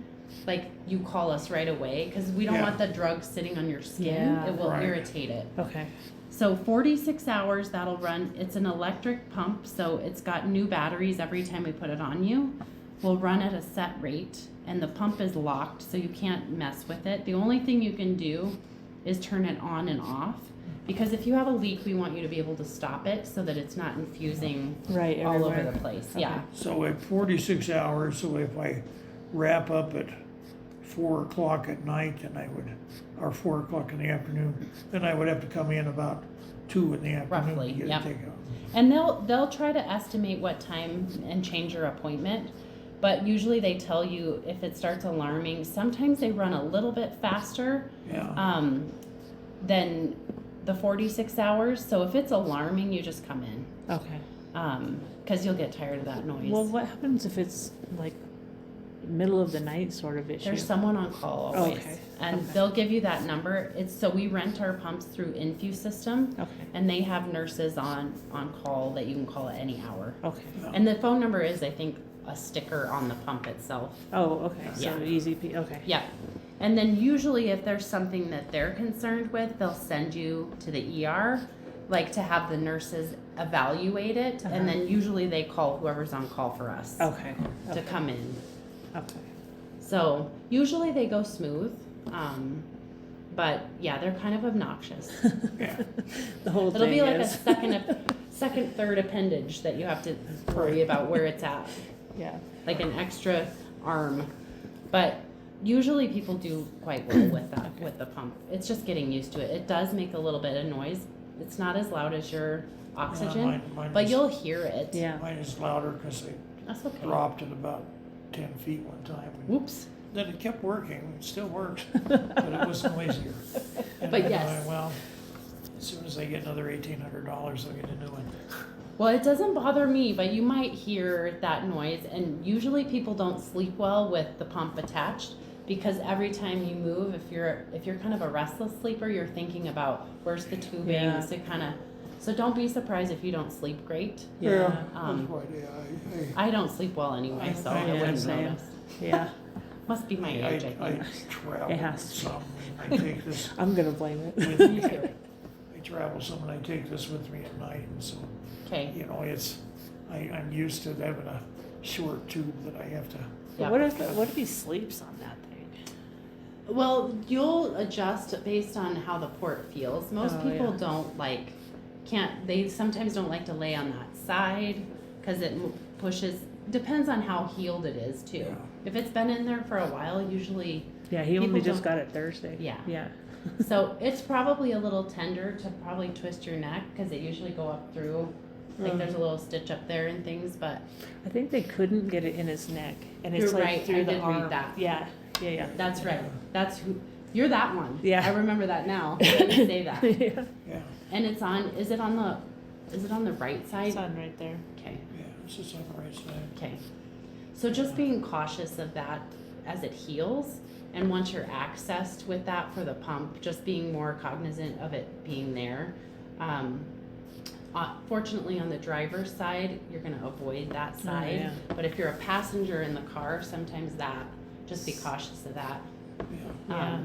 like you call us right away, because we don't Yeah. want the drug sitting on your skin. Yeah. It will Right. irritate it. Okay. So 46 hours that'll run. It's an electric pump, so it's got new batteries every time we put it on you. Will run at a set rate, and the pump is locked, so you can't mess with it. The only thing you can do is turn it on and off, because if you have a leak, we want you to be able to stop it so that it's not infusing Right. all over Everywhere. the place. Okay. Yeah. So at 46 hours, so if I wrap up at 4 o'clock at night, then I would, or 4 o'clock in the afternoon, then I would have to come in about 2 in the afternoon Roughly, to get yep. it taken out. And they'll try to estimate what time and change your appointment, but usually they tell you if it starts alarming. Sometimes they run a little bit faster Yeah, than the 46 hours. So if it's alarming, you just come in, Okay. because you'll get tired of that noise. Well, what happens if it's like middle of the night sort of issue? There's someone on call always, Okay, and okay. they'll give you that number. It's so we rent our pumps through Infuse System, Okay. and they have nurses on call that you can call at any hour. Okay. And the phone number is, I think, a sticker on the pump itself. Oh, okay. So Yeah. easy. Okay. Yeah. And then usually if there's something that they're concerned with, they'll send you to the ER, like to have the nurses evaluate it. Uh-huh. And then usually they call whoever's on call for us Okay. to Okay. come in. Okay. So usually they go smooth. But yeah, they're kind of obnoxious. yeah. The whole It'll thing be like is. a second, third appendage that you have to worry about where it's at. Yeah. Like an extra arm. But usually people do quite well with that, Okay. with the pump. It's just getting used to it. It does make a little bit of noise. It's not as loud as your oxygen, Mine but is- you'll hear it. Yeah. Mine is louder because they That's okay. dropped at about 10 feet one time. Whoops. Then it kept working, it still works, but it was noisier. And But then yes. well, as soon as I get another $1,800, I'll get a new one. Well, it doesn't bother me, but you might hear that noise, and usually people don't sleep well with the pump attached, because every time you move, if you're kind of a restless sleeper, you're thinking about where's the tubing, Yeah. so don't be surprised if you don't sleep great. Yeah. That's why, yeah, I don't sleep well ananyway, so I Yeah, wouldn't same. notice. Yeah. Must be my age, I I think. travel It has to be. some, and I take this I'm gonna blame it. with me. I travel some and I take this with me at night, and so, Okay. you know, I'm used to having a short tube that I have to, Yeah. What if he sleeps on that thing? Well, you'll adjust based on how the port feels. Most Oh, people yeah. don't they sometimes don't like to lay on that side because it pushes, depends on how healed it is too. Yeah. If it's been in there for a while, usually, Yeah, he only People just don't- got it Thursday. Yeah. Yeah. so it's probably a little tender to probably twist your neck because they usually go up through, like there's a little stitch up there and things, but I think they couldn't get it in his neck, and it's You're like right, through I the did read arm. that. Yeah. Yeah. Yeah. that's right. That's who, you're that one. Yeah. I remember that now. When you say that. yeah. yeah, And is it on the right side? Sun right there. Okay, yeah, it's just on the right side. okay. So just being cautious of that as it heals, and once you're accessed with that for the pump, just being more cognizant of it being there. Fortunately, on the driver's side, you're gonna avoid that side. yeah. But if you're a passenger in the car, sometimes just be cautious of that. Yeah, Yeah.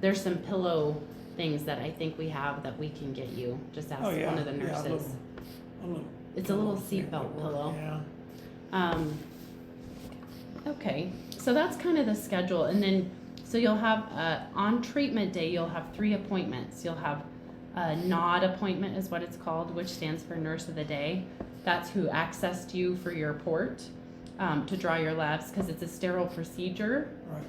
There's some pillow things that I think we have that we can get you. Just ask oh, yeah. one of the yeah, nurses. a little It's a little pillow thing seatbelt that works, pillow. Yeah, Okay, so that's kind of the schedule, and then, so you'll have, on treatment day, you'll have 3 appointments. You'll have a NOD appointment is what it's called, which stands for Nurse of the Day. That's who accessed you for your port to draw your labs, because it's a sterile procedure. Right.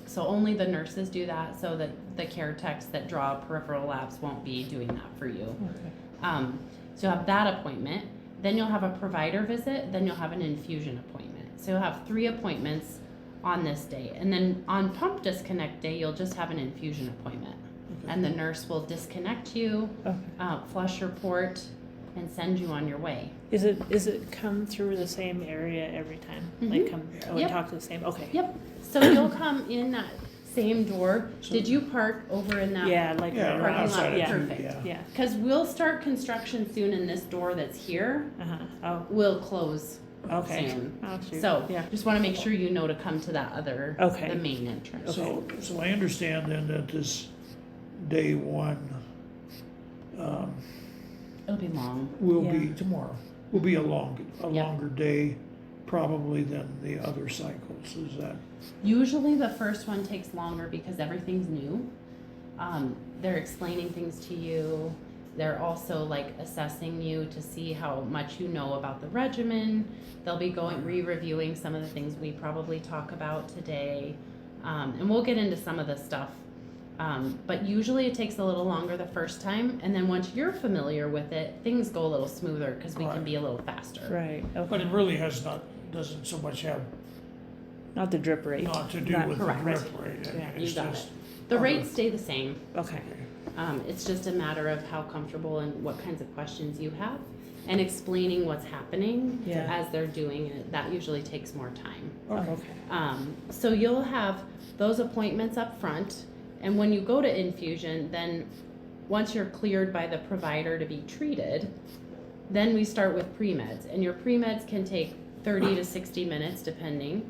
So only the nurses do that, so that the care techs that draw peripheral labs won't be doing that for you. Okay. So you'll have that appointment, then you'll have a provider visit, then you'll have an infusion appointment. So you'll have 3 appointments on this day. And then on pump disconnect day, you'll just have an infusion appointment. Okay. And the nurse will disconnect you, Okay. flush your port, and send you on your way. Is it come through the same area every time? Like Mhm. come, Yeah. oh, we Yep. talk to the same, okay. Yep, so you'll come in that same door. So- Did you park over in that? Yeah, like Yeah, right right around, outside of yeah, two, Perfect. yeah. yeah, Because we'll start construction soon, and this door that's here oh, will close okay. soon. Oh, shoot. So, Yeah, just want to make sure you know to come to that other, Okay. the main entrance. So I understand then that this day one, It'll be long. will Yeah. be tomorrow, will be a Yeah. longer day probably than the other cycles, is that? Usually the first one takes longer because everything's new. They're explaining things to you. They're also like assessing you to see how much you know about the regimen. They'll be re-reviewing some of the things we probably talk about today. And we'll get into some of the stuff. But usually it takes a little longer the first time, and then once you're familiar with it, things go a little smoother because we can Right. be a little faster. right, But okay. it really doesn't so much have Not the drip rate, not to do Not with the correct. drip rate. I Yeah, mean, You it's got it. just- The other- rates stay the same. okay, It's just a matter of how comfortable and what kinds of questions you have, and explaining what's happening Yeah. as they're doing it. That usually takes more time. oh, Okay. okay, So you'll have those appointments up front, and when you go to infusion, then once you're cleared by the provider to be treated, then we start with pre-meds, and your pre-meds can take 30 to 60 minutes depending.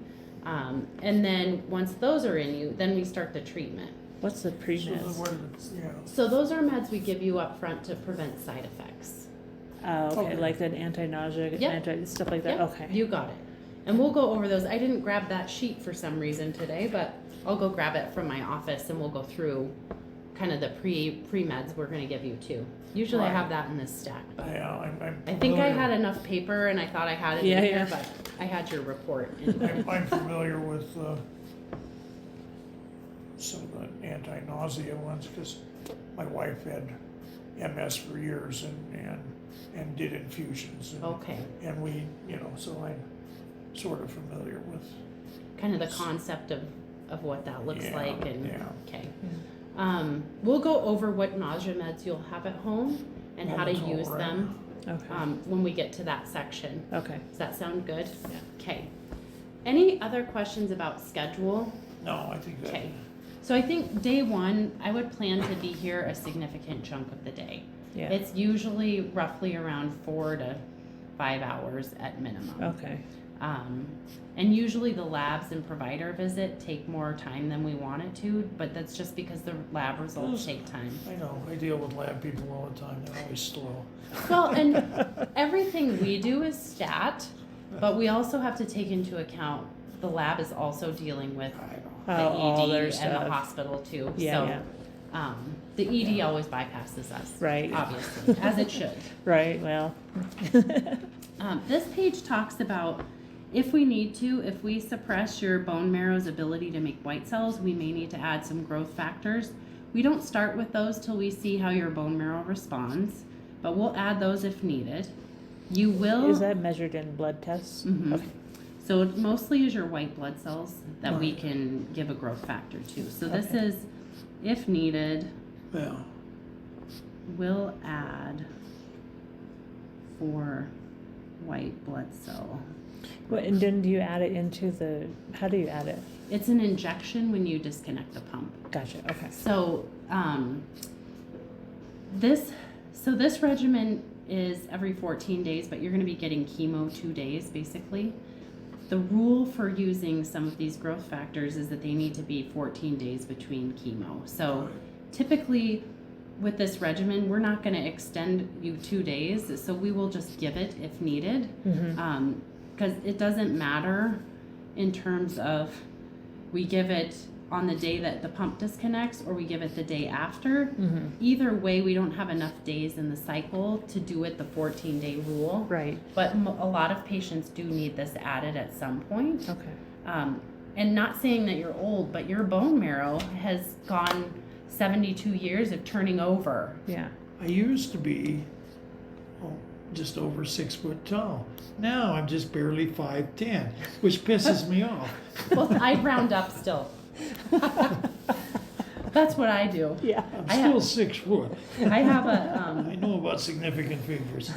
And then once those are in you, then we start the treatment. what's the So pre-meds? yeah, So those are meds we give you up front to prevent side effects. Oh, okay, Okay. like an anti-nausea, Yep. stuff like that, Yep, okay. you got it. And we'll go over those. I didn't grab that sheet for some reason today, but I'll go grab it from my office and we'll go through kind of the pre-meds we're gonna give you too. Usually I Right. have that in this stack, but yeah, I'm I think I familiar- had enough paper and I thought I had it Yeah, in here, yeah. but I had your report. anyway. I'm familiar with some of the anti-nausea ones, because my wife had MS for years and did infusions. Okay, And we, so I'm sort of familiar with, kind of the concept of what that looks Yeah, like and, yeah. okay. We'll go over what nausea meds you'll have at home and how to Mannitol, use right? them, Okay, when we get to that section. okay, Does that sound good? Yeah. Okay. Any other questions about schedule? no, I think that, Okay. So I think day one, I would plan to be here a significant chunk of the day. yeah, It's usually roughly around 4 to 5 hours at minimum. okay, And usually the labs and provider visit take more time than we want it to, but that's just because the lab results take time. I know, I deal with lab people all the time, they're always slow. Well, and everything we do is stat, but we also have to take into account the lab is also dealing with I know. the all their ED and the stuff. hospital too. Yeah, So, yeah. the ED always bypasses us. Right. Obviously, as it should. right, well, This page talks about if we need to, if we suppress your bone marrow's ability to make white cells, we may need to add some growth factors. We don't start with those till we see how your bone marrow responds, but we'll add those if needed. You will. is that measured in blood tests? Mhm. Okay, So it mostly is your white blood cells that we Right. can give a growth factor to. So this Okay. is, if needed, Yeah, we'll add for white blood cell. well, and then do you add it into how do you add it? It's an injection when you disconnect the pump. Gotcha, okay, So this regimen is every 14 days, but you're going to be getting chemo 2 days basically. The rule for using some of these growth factors is that they need to be 14 days between chemo. So typically with this regimen, we're not going to extend you 2 days, so we will just give it if needed. Because it doesn't matter in terms of we give it on the day that the pump disconnects or we give it the day after. Mm-hmm. Either way, we don't have enough days in the cycle to do it the 14-day rule. Right, But a lot of patients do need this added at some point. okay. And not saying that you're old, but your bone marrow has gone 72 years of turning over. Yeah, I used to be just over 6 foot tall. Now I'm just barely 5'10", which pisses me off. Well, I'd round up still. That's what I do. yeah. I'm I still have- 6 foot. I have a, I know about significant figures.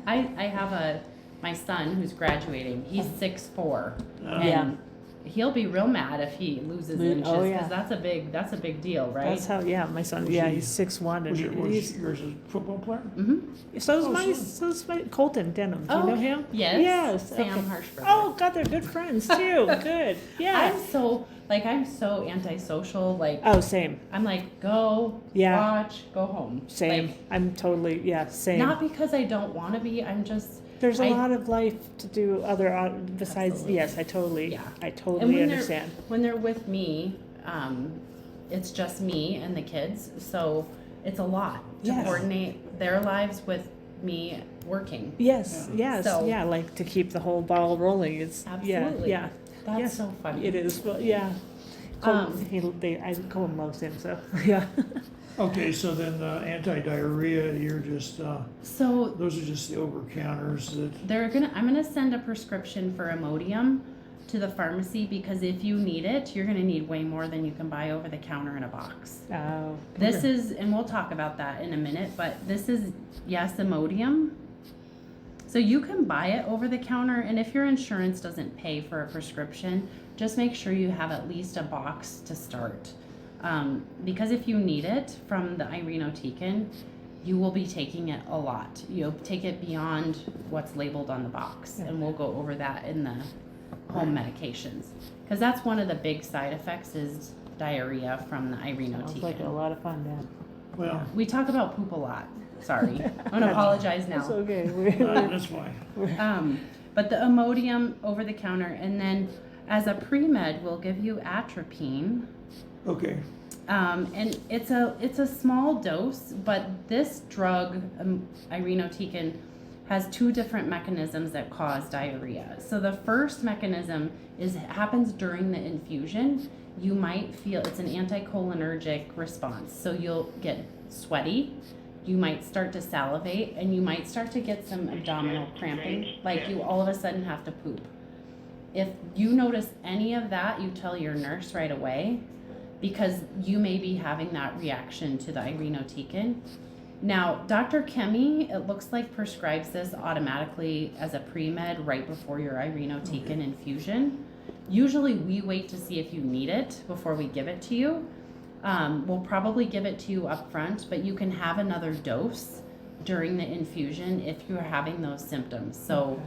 I have my son who's graduating. He's 6'4", Yeah. and he'll be real mad if he loses Lo- inches oh, because yeah. that's a big deal, right? That's how, yeah, my son, Was yeah, he- he's 6'1", and Was he's, yours a football player? Mm-hmm. so is Oh, my, son. so is my, Colton Denham, do you Oh, know him? Yes. Yes, Sam okay. Harshberger. Oh, God, they're good friends too, good, yeah. I'm so antisocial. Like Oh, same, I'm like, go, Yeah. watch, go home. same, Like, I'm totally, yeah, same. not because I don't want to be. I'm just. There's a I- lot of life to do other, besides, Absolutely. yes, I totally, Yeah. I And totally when understand. when they're with me, it's just me and the kids, so it's a lot to Yes. coordinate their lives with me working. Yes, Yeah. yes, So- yeah, like to keep the whole ball rolling, it's, yeah, Absolutely. yeah, That's Yes, so funny. it is, well, yeah. Colton loves him, so, yeah. Okay, so then the anti-diarrhea, you're just, So those are just the over-counters that, I'm gonna send a prescription for Imodium to the pharmacy because if you need it, you're gonna need way more than you can buy over the counter in a box. Oh. This okay. is, and we'll talk about that in a minute, but this is, yes, Imodium. So you can buy it over the counter, and if your insurance doesn't pay for a prescription, just make sure you have at least a box to start. Because if you need it from the irinotecan, you will be taking it a lot. You'll take it beyond what's labeled on the box, and we'll go over that in the home medications. Because that's one of the big side effects is diarrhea from the Sounds like a irinotecan. lot of fun, Dan. well, We talk about poop a lot. Sorry. I'm gonna apologize It's now. okay. that's fine. But the Imodium over the counter, and then as a pre-med, we'll give you atropine. Okay, And it's a small dose, but this drug, irinotecan, has two different mechanisms that cause diarrhea. So the first mechanism happens during the infusion. You might feel it's an anticholinergic response. So you'll get sweaty, you might start to salivate, and you might start to get some abdominal cramping, like you all of a sudden have to poop. If you notice any of that, you tell your nurse right away, because you may be having that reaction to the irinotecan. Now, Dr. Kemi, it looks like prescribes this automatically as a pre-med right before your irinotecan infusion. Usually we wait to see if you need it before we give it to you. We'll probably give it to you up front, but you can have another dose during the infusion if you're having those symptoms. So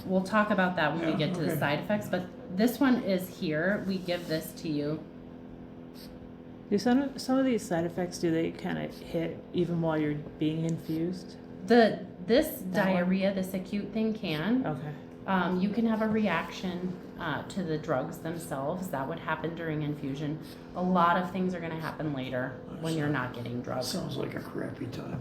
we'll talk about that when we Yeah, get to the okay. side effects, but this one is here. We give this to you. Do some of these side effects, do they kind of hit even while you're being infused? This That one? diarrhea, this acute thing can. Okay. You can have a reaction to the drugs themselves. That would happen during infusion. A lot of things are going to happen later when you're not getting drugs. sounds like a crappy time.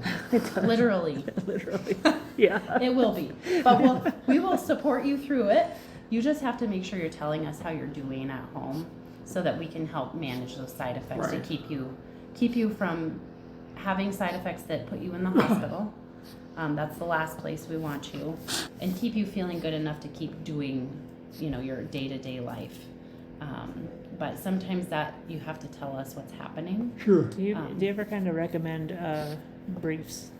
Literally, Literally. Yeah. it will be. But we will support you through it. You just have to make sure you're telling us how you're doing at home so that we can help manage those side effects Right. to keep you from having side effects that put you in the hospital. That's the last place we want you, and keep you feeling good enough to keep doing, your day-to-day life. But sometimes that you have to tell us what's happening. Sure. Do you ever kind of recommend briefs?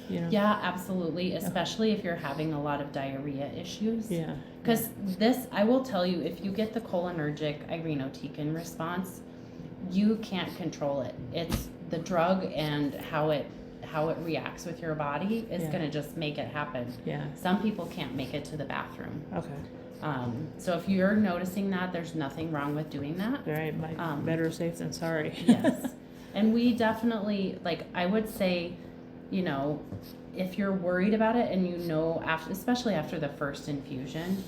Yeah, absolutely, especially if you're having a lot of diarrhea issues. Yeah. Because this, I will tell you, if you get the cholinergic irinotecan response, you can't control it. It's the drug and how it reacts with your body is Yeah. going to just make it happen. Yeah. Some people can't make it to the bathroom. Okay. So if you're noticing that, there's nothing wrong with doing that. All right. Better safe than sorry. Yes. And we definitely, I would say, if you're worried about it and after, especially after the first infusion,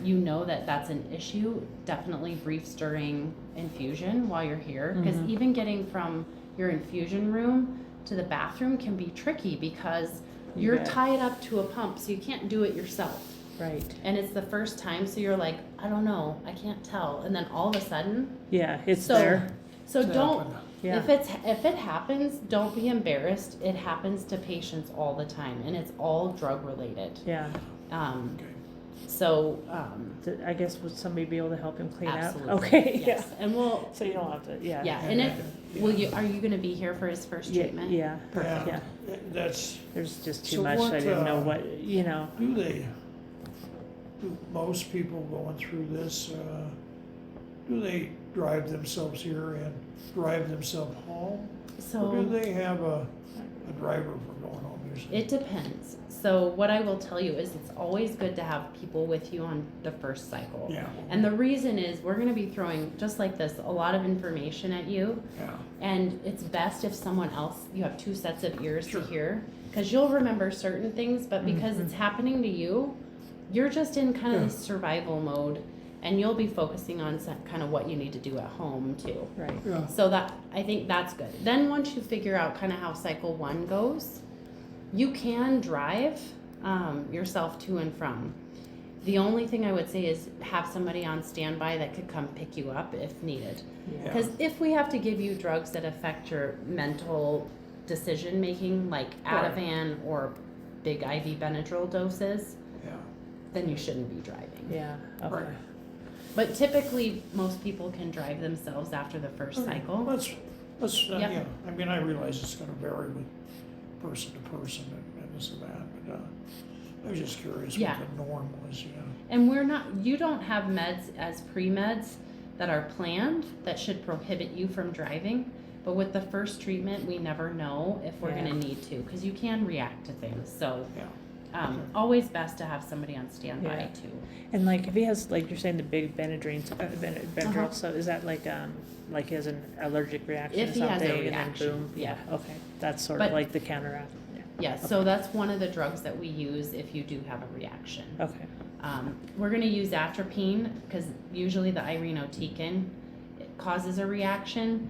you know that that's an issue, definitely briefs during infusion while you're here. Because Mhm. even getting from your infusion room to the bathroom can be tricky because You you're bet. tied up to a pump, so you can't do it yourself. Right. And it's the first time, so you're like, I don't know, I can't tell. And then all of a sudden, Yeah, it's So- there. so It's don't, happened. Yeah. if it happens, don't be embarrassed. It happens to patients all the time, and it's all drug related. Yeah. Okay. So, I guess would somebody be able to help him clean absolutely. up? Okay, yeah. Yes, and we'll, So you don't have to, yeah. yeah, and are you gonna be here for his first Yeah, treatment? yeah, Yeah, yeah. that's, There's just too So much, I what, didn't know uh, what, you know. do most people going through this, do they drive themselves here and drive themselves home? Or do So, they have a driver for going home usually? it depends. So what I will tell you is it's always good to have people with you on the first cycle. Yeah, And the reason is we're gonna be throwing, just like this, a lot of information at you. yeah, And it's best if someone else, you have two sets of ears Sure. to hear, because you'll remember certain things, but because it's happening to you, you're just in kind of Yeah. this survival mode, and you'll be focusing on kind of what you need to do at home too. Right. yeah, So that, I think that's good. Then once you figure out kind of how cycle one goes, you can drive yourself to and from. The only thing I would say is have somebody on standby that could come pick you up if needed. Yeah. Because if we have to give you drugs that affect your mental decision making, like Right. Ativan or big IV Benadryl doses, yeah. then you shouldn't be driving. Yeah, okay. Right. But typically, most people can drive themselves after the first Okay, cycle. Let's, Yep. yeah, I mean, I realize it's gonna vary with person to person and this and that, but, I was just curious Yeah. what the norm was, yeah. And you don't have meds as pre-meds that are planned that should prohibit you from driving. But with the first treatment, we never know if we're Yeah. gonna need to, because you can react to things. So, Yeah. always best to have somebody on standby Yeah. too. And like, if he has, like you're saying, the big Benadryl, Benadryl, Uh-huh. so is that like he has an allergic reaction or If he has a something, and then reaction, boom? yeah. Okay, that's sort But- of like the counteract, yeah, Yeah, so that's one of the drugs that we use if you do have a reaction. okay, We're gonna use atropine, because usually the irinotecan, it causes a reaction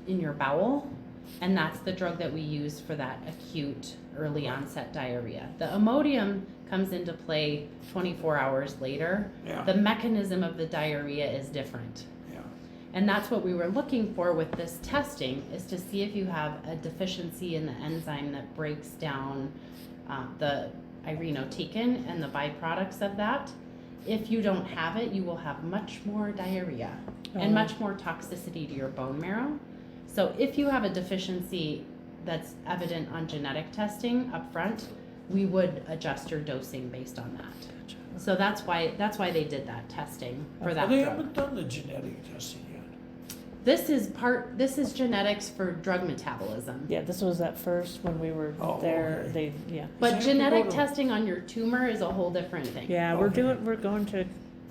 in your bowel, and that's the drug that we use for that acute early onset diarrhea. The Imodium comes into play 24 hours later. Yeah, The mechanism of the diarrhea is different. yeah, And that's what we were looking for with this testing, is to see if you have a deficiency in the enzyme that breaks down the irinotecan and the byproducts of that. If you don't have it, you will have much more diarrhea and Oh. much more toxicity to your bone marrow. So if you have a deficiency that's evident on genetic testing up front, we would adjust your dosing based on that. So that's why they did that testing for well, that they drug. haven't done the genetic testing yet. This is genetics for drug metabolism. yeah, this was at first when we were Oh, there, okay. they, yeah. So But you have to genetic go to testing on your tumor is a whole different thing. Yeah, Okay. we're going to,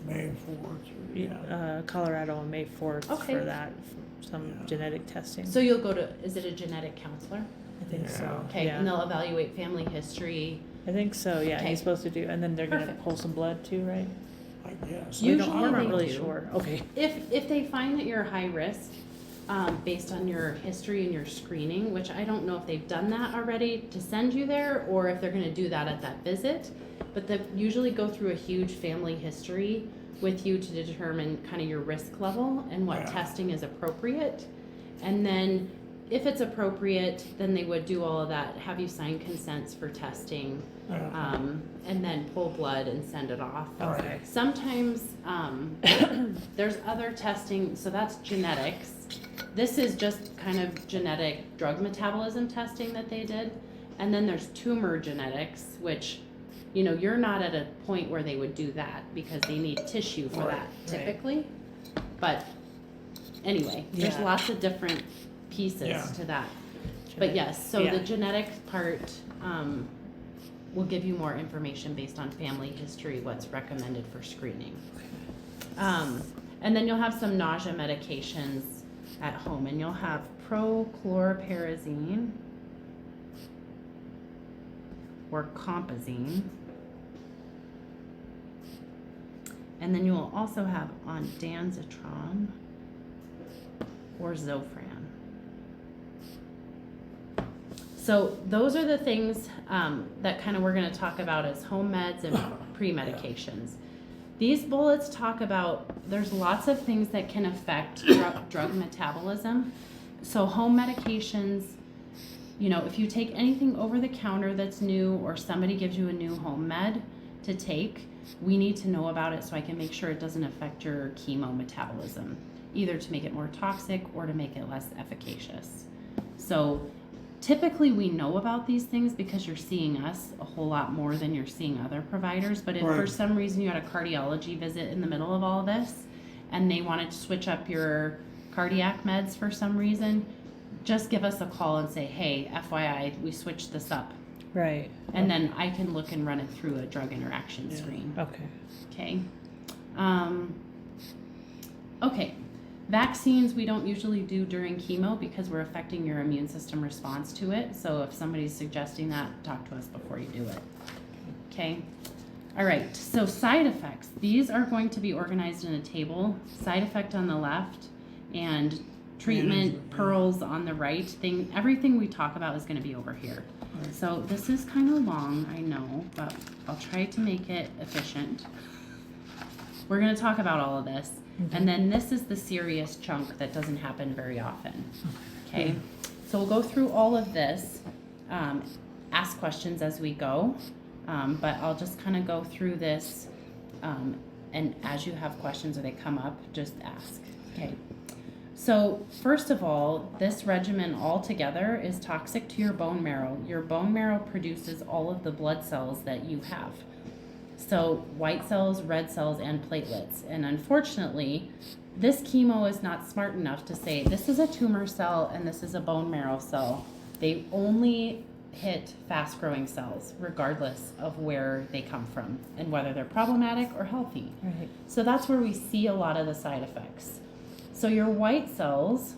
May 4th, or, yeah, Colorado on May 4th Okay. for that, some Yeah. genetic testing, So you'll go to, is it a genetic counselor? I think so, Yeah. Okay, and yeah, they'll evaluate family history. I think so, yeah, Okay. he's supposed to do, and then they're gonna Perfect. pull some blood too, right? I guess. We don't- Usually we're not they really do. sure, okay, If they find that you're high risk, based on your history and your screening, which I don't know if they've done that already to send you there, or if they're gonna do that at that visit, but they usually go through a huge family history with you to determine kind of your risk level and what Yeah. testing is appropriate. And then if it's appropriate, then they would do all of that, have you sign consents for testing, Yeah. and then pull blood and send it off. okay, Sometimes there's other testing, so that's genetics. This is just kind of genetic drug metabolism testing that they did. And then there's tumor genetics, which, you're not at a point where they would do that because they need tissue for Right, that right. typically. But anyway, there's Yeah. lots of different pieces Yeah. to that. But yes, so Yeah. the genetics part will give you more information based on family history, what's recommended for screening. And then you'll have some nausea medications at home, and you'll have prochlorperazine or compazine. And then you will also have ondansetron or Zofran. So those are the things that kind of we're going to talk about as home meds and pre-medications. These bullets talk about, there's lots of things that can affect drug metabolism. So home medications, you know, if you take anything over the counter that's new or somebody gives you a new home med to take, we need to know about it so I can make sure it doesn't affect your chemo metabolism, either to make it more toxic or to make it less efficacious. So typically we know about these things because you're seeing us a whole lot more than you're seeing other providers, but if for Right. some reason you had a cardiology visit in the middle of all of this and they wanted to switch up your cardiac meds for some reason, just give us a call and say, hey, FYI, we switched this up. Right. And then I can look and run it through a drug interaction Yeah. screen. Okay. Okay. Okay. Vaccines we don't usually do during chemo because we're affecting your immune system response to it. So if somebody's suggesting that, talk to us before you do it. Okay. All right. So side effects. These are going to be organized in a table. Side effect on the left and treatment Management, yeah. pearls on the right. Everything we talk about is going to be over here. Right. So this is kind of long, I know, but I'll try to make it efficient. We're going to talk about all of this. And then this is the serious chunk that doesn't happen very often. Okay, so we'll go through all of this, ask questions as we go, but I'll just kind of go through this, and as you have questions or they come up, just ask. Okay, so first of all, this regimen altogether is toxic to your bone marrow. Your bone marrow produces all of the blood cells that you have. So white cells, red cells, and platelets. And unfortunately, this chemo is not smart enough to say this is a tumor cell and this is a bone marrow cell. They only hit fast growing cells regardless of where they come from and whether they're problematic or healthy. Right. So that's where we see a lot of the side effects. So your white cells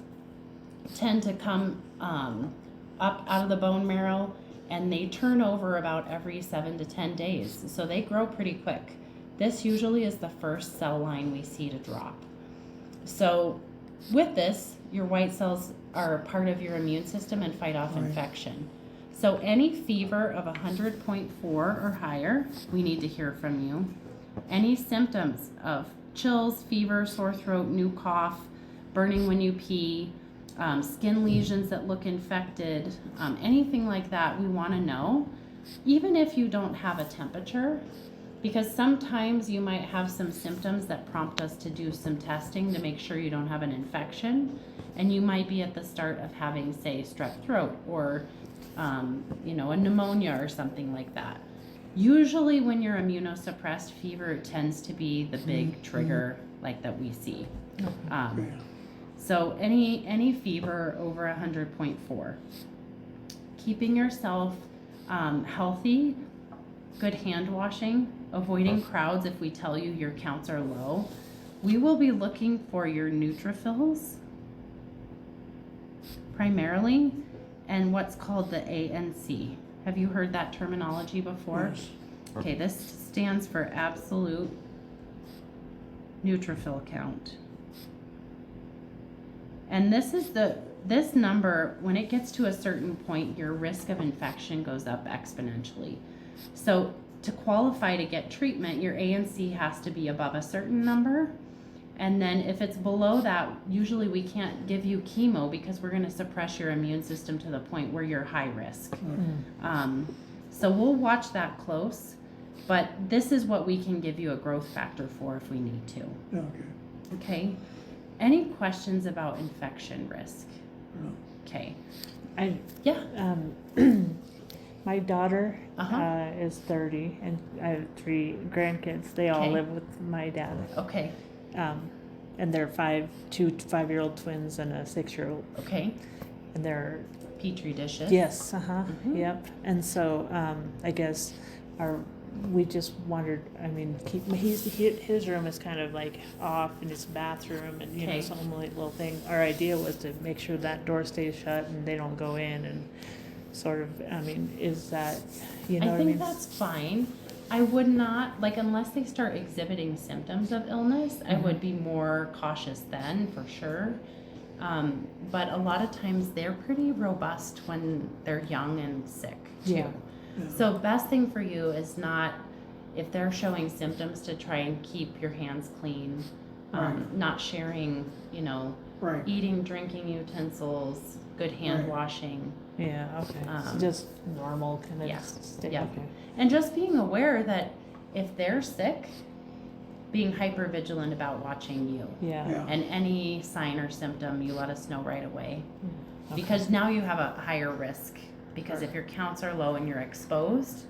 tend to come up out of the bone marrow, and they turn over about every 7 to 10 days. So they grow pretty quick. This usually is the first cell line we see to drop. So with this, your white cells are part of your immune system and fight off Right. infection. So any fever of 100.4 or higher, we need to hear from you. Any symptoms of chills, fever, sore throat, new cough, burning when you pee, skin lesions that look infected, anything like that, we want to know, even if you don't have a temperature, because sometimes you might have some symptoms that prompt us to do some testing to make sure you don't have an infection, and you might be at the start of having, say, strep throat or a pneumonia or something like that. Usually when you're immunosuppressed, fever tends to be the big trigger like that we see. So any fever over 100.4. Keeping yourself healthy, good hand washing, avoiding crowds if we tell you your counts are low. We will be looking for your neutrophils primarily and what's called the ANC. Have you heard that terminology before? Yes. Okay, this stands for absolute neutrophil count. And this number, when it gets to a certain point, your risk of infection goes up exponentially. So to qualify to get treatment, your ANC has to be above a certain number. And then if it's below that, usually we can't give you chemo because we're going to suppress your immune system to the point where you're high risk. So we'll watch that close, but this is what we can give you a growth factor for if we need to. Yeah, okay. Okay. Any questions about infection risk? No. Okay. Yeah. My daughter Uh-huh. is 30, and I have 3 grandkids. They all Okay. live with my dad. Okay. And they're 2 5-year-old twins and a 6-year-old. Okay. And they're, Petri dishes. yes, Mhm. yep. And so, I guess we just wondered, I mean, his room is kind of like off in his bathroom and, Okay. some little thing. Our idea was to make sure that door stays shut and they don't go in and sort of, I mean, is that, I what I think mean? that's fine. I would not, like, unless they start exhibiting symptoms of illness, I would be more cautious then, for sure. But a lot of times they're pretty robust when they're young and sick, too. Yeah. So best thing for you is not, if they're showing symptoms, to try and keep your hands clean, Right. not sharing, Right. eating, drinking utensils, good hand Right. washing. Yeah, okay. So Um, just normal kind of yeah, state. yeah. Okay. And just being aware that if they're sick, being hyper vigilant about watching you. Yeah. Yeah. And any sign or symptom, you let us know right away. Okay. Because now you have a higher risk. Because if your counts are low and you're exposed,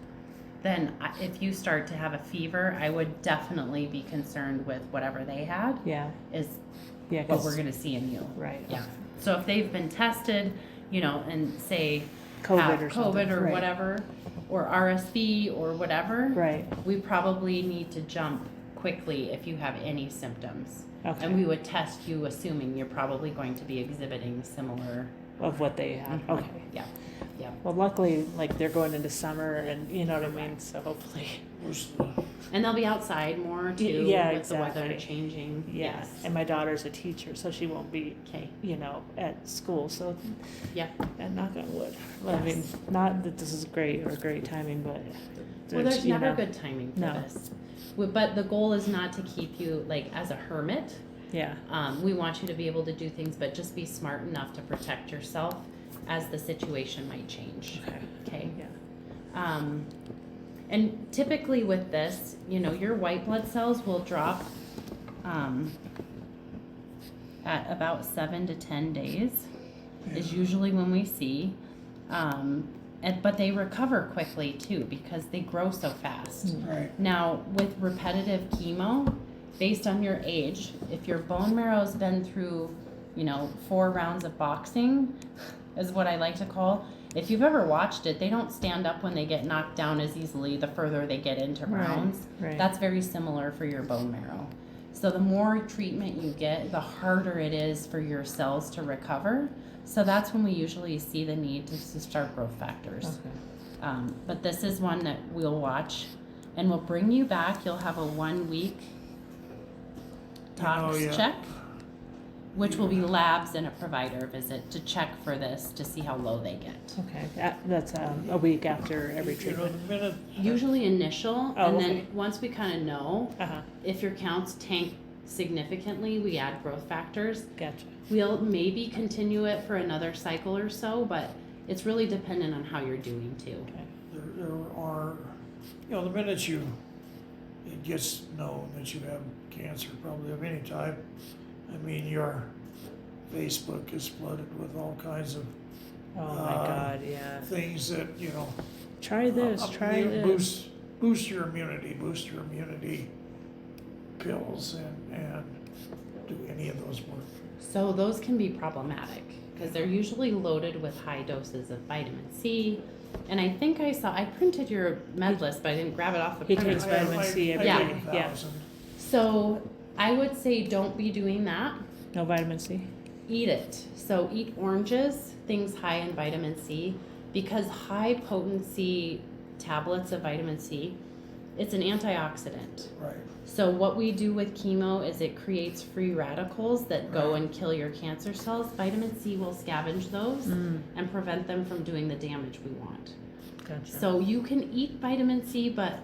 then if you start to have a fever, I would definitely be concerned with whatever they had Yeah. is Yeah. what 'Cause- we're going to see in you. Right. Yeah. So if they've been tested, and say COVID have or something. COVID or Right. whatever, or RSV or whatever, Right. we probably need to jump quickly if you have any symptoms. Okay. And we would test you assuming you're probably going to be exhibiting similar. Of what they have. Mhm. Okay. Yeah. Yeah. Well, luckily, like they're going into summer, and you know what I mean. So hopefully, Where's the, And they'll be outside more too Yeah, with the weather exactly. changing. yeah. Yes. And my daughter's a teacher, so she won't be, Okay. at school. So, Yeah. and knock on wood. Well, I mean, Yes. not that this is great or great timing, but Well, there's you never know, good timing for No. this. But the goal is not to keep you like as a hermit. Yeah. We want you to be able to do things, but just be smart enough to protect yourself as the situation might change. Okay. Okay. Yeah. And typically with this, your white blood cells will drop at about 7 to 10 days is usually when we see. But they recover quickly too because they grow so fast. right, Now, with repetitive chemo, based on your age, if your bone marrow's been through, 4 rounds of boxing, is what I like to call. If you've ever watched it, they don't stand up when they get knocked down as easily the further they get into Right, rounds. right. That's very similar for your bone marrow. So the more treatment you get, the harder it is for your cells to recover. So that's when we usually see the need to start growth factors. Okay. But this is one that we'll watch and we'll bring you back. You'll have a 1 week tox yeah. check, which will be labs and a provider visit to check for this to see how low they get. Okay. That's a week after every the treatment. minute, Usually initial, Oh, and okay. then once we kind of know Uh huh. if your counts tank significantly, we add growth factors. Gotcha. We'll maybe continue it for another cycle or so, but it's really dependent on how you're doing too. Okay. there are, the minute it gets known that you have cancer, probably of any type, I mean, your Facebook is flooded with all kinds of Oh my God. Yeah. things that, Try this. Try this. boost your immunity pills and do any of those work? So those can be problematic because they're usually loaded with high doses of vitamin C. And I think I printed your med list, but I didn't grab it off the He printer. takes vitamin C every Yeah. day. Yeah. So I would say don't be doing that. No vitamin C. Eat it. So eat oranges, things high in vitamin C, because high potency tablets of vitamin C, it's an antioxidant. Right, So what we do with chemo is it creates free radicals that go Right. and kill your cancer cells. Vitamin C will scavenge those and prevent them from doing the damage we want. Gotcha. So you can eat vitamin C, but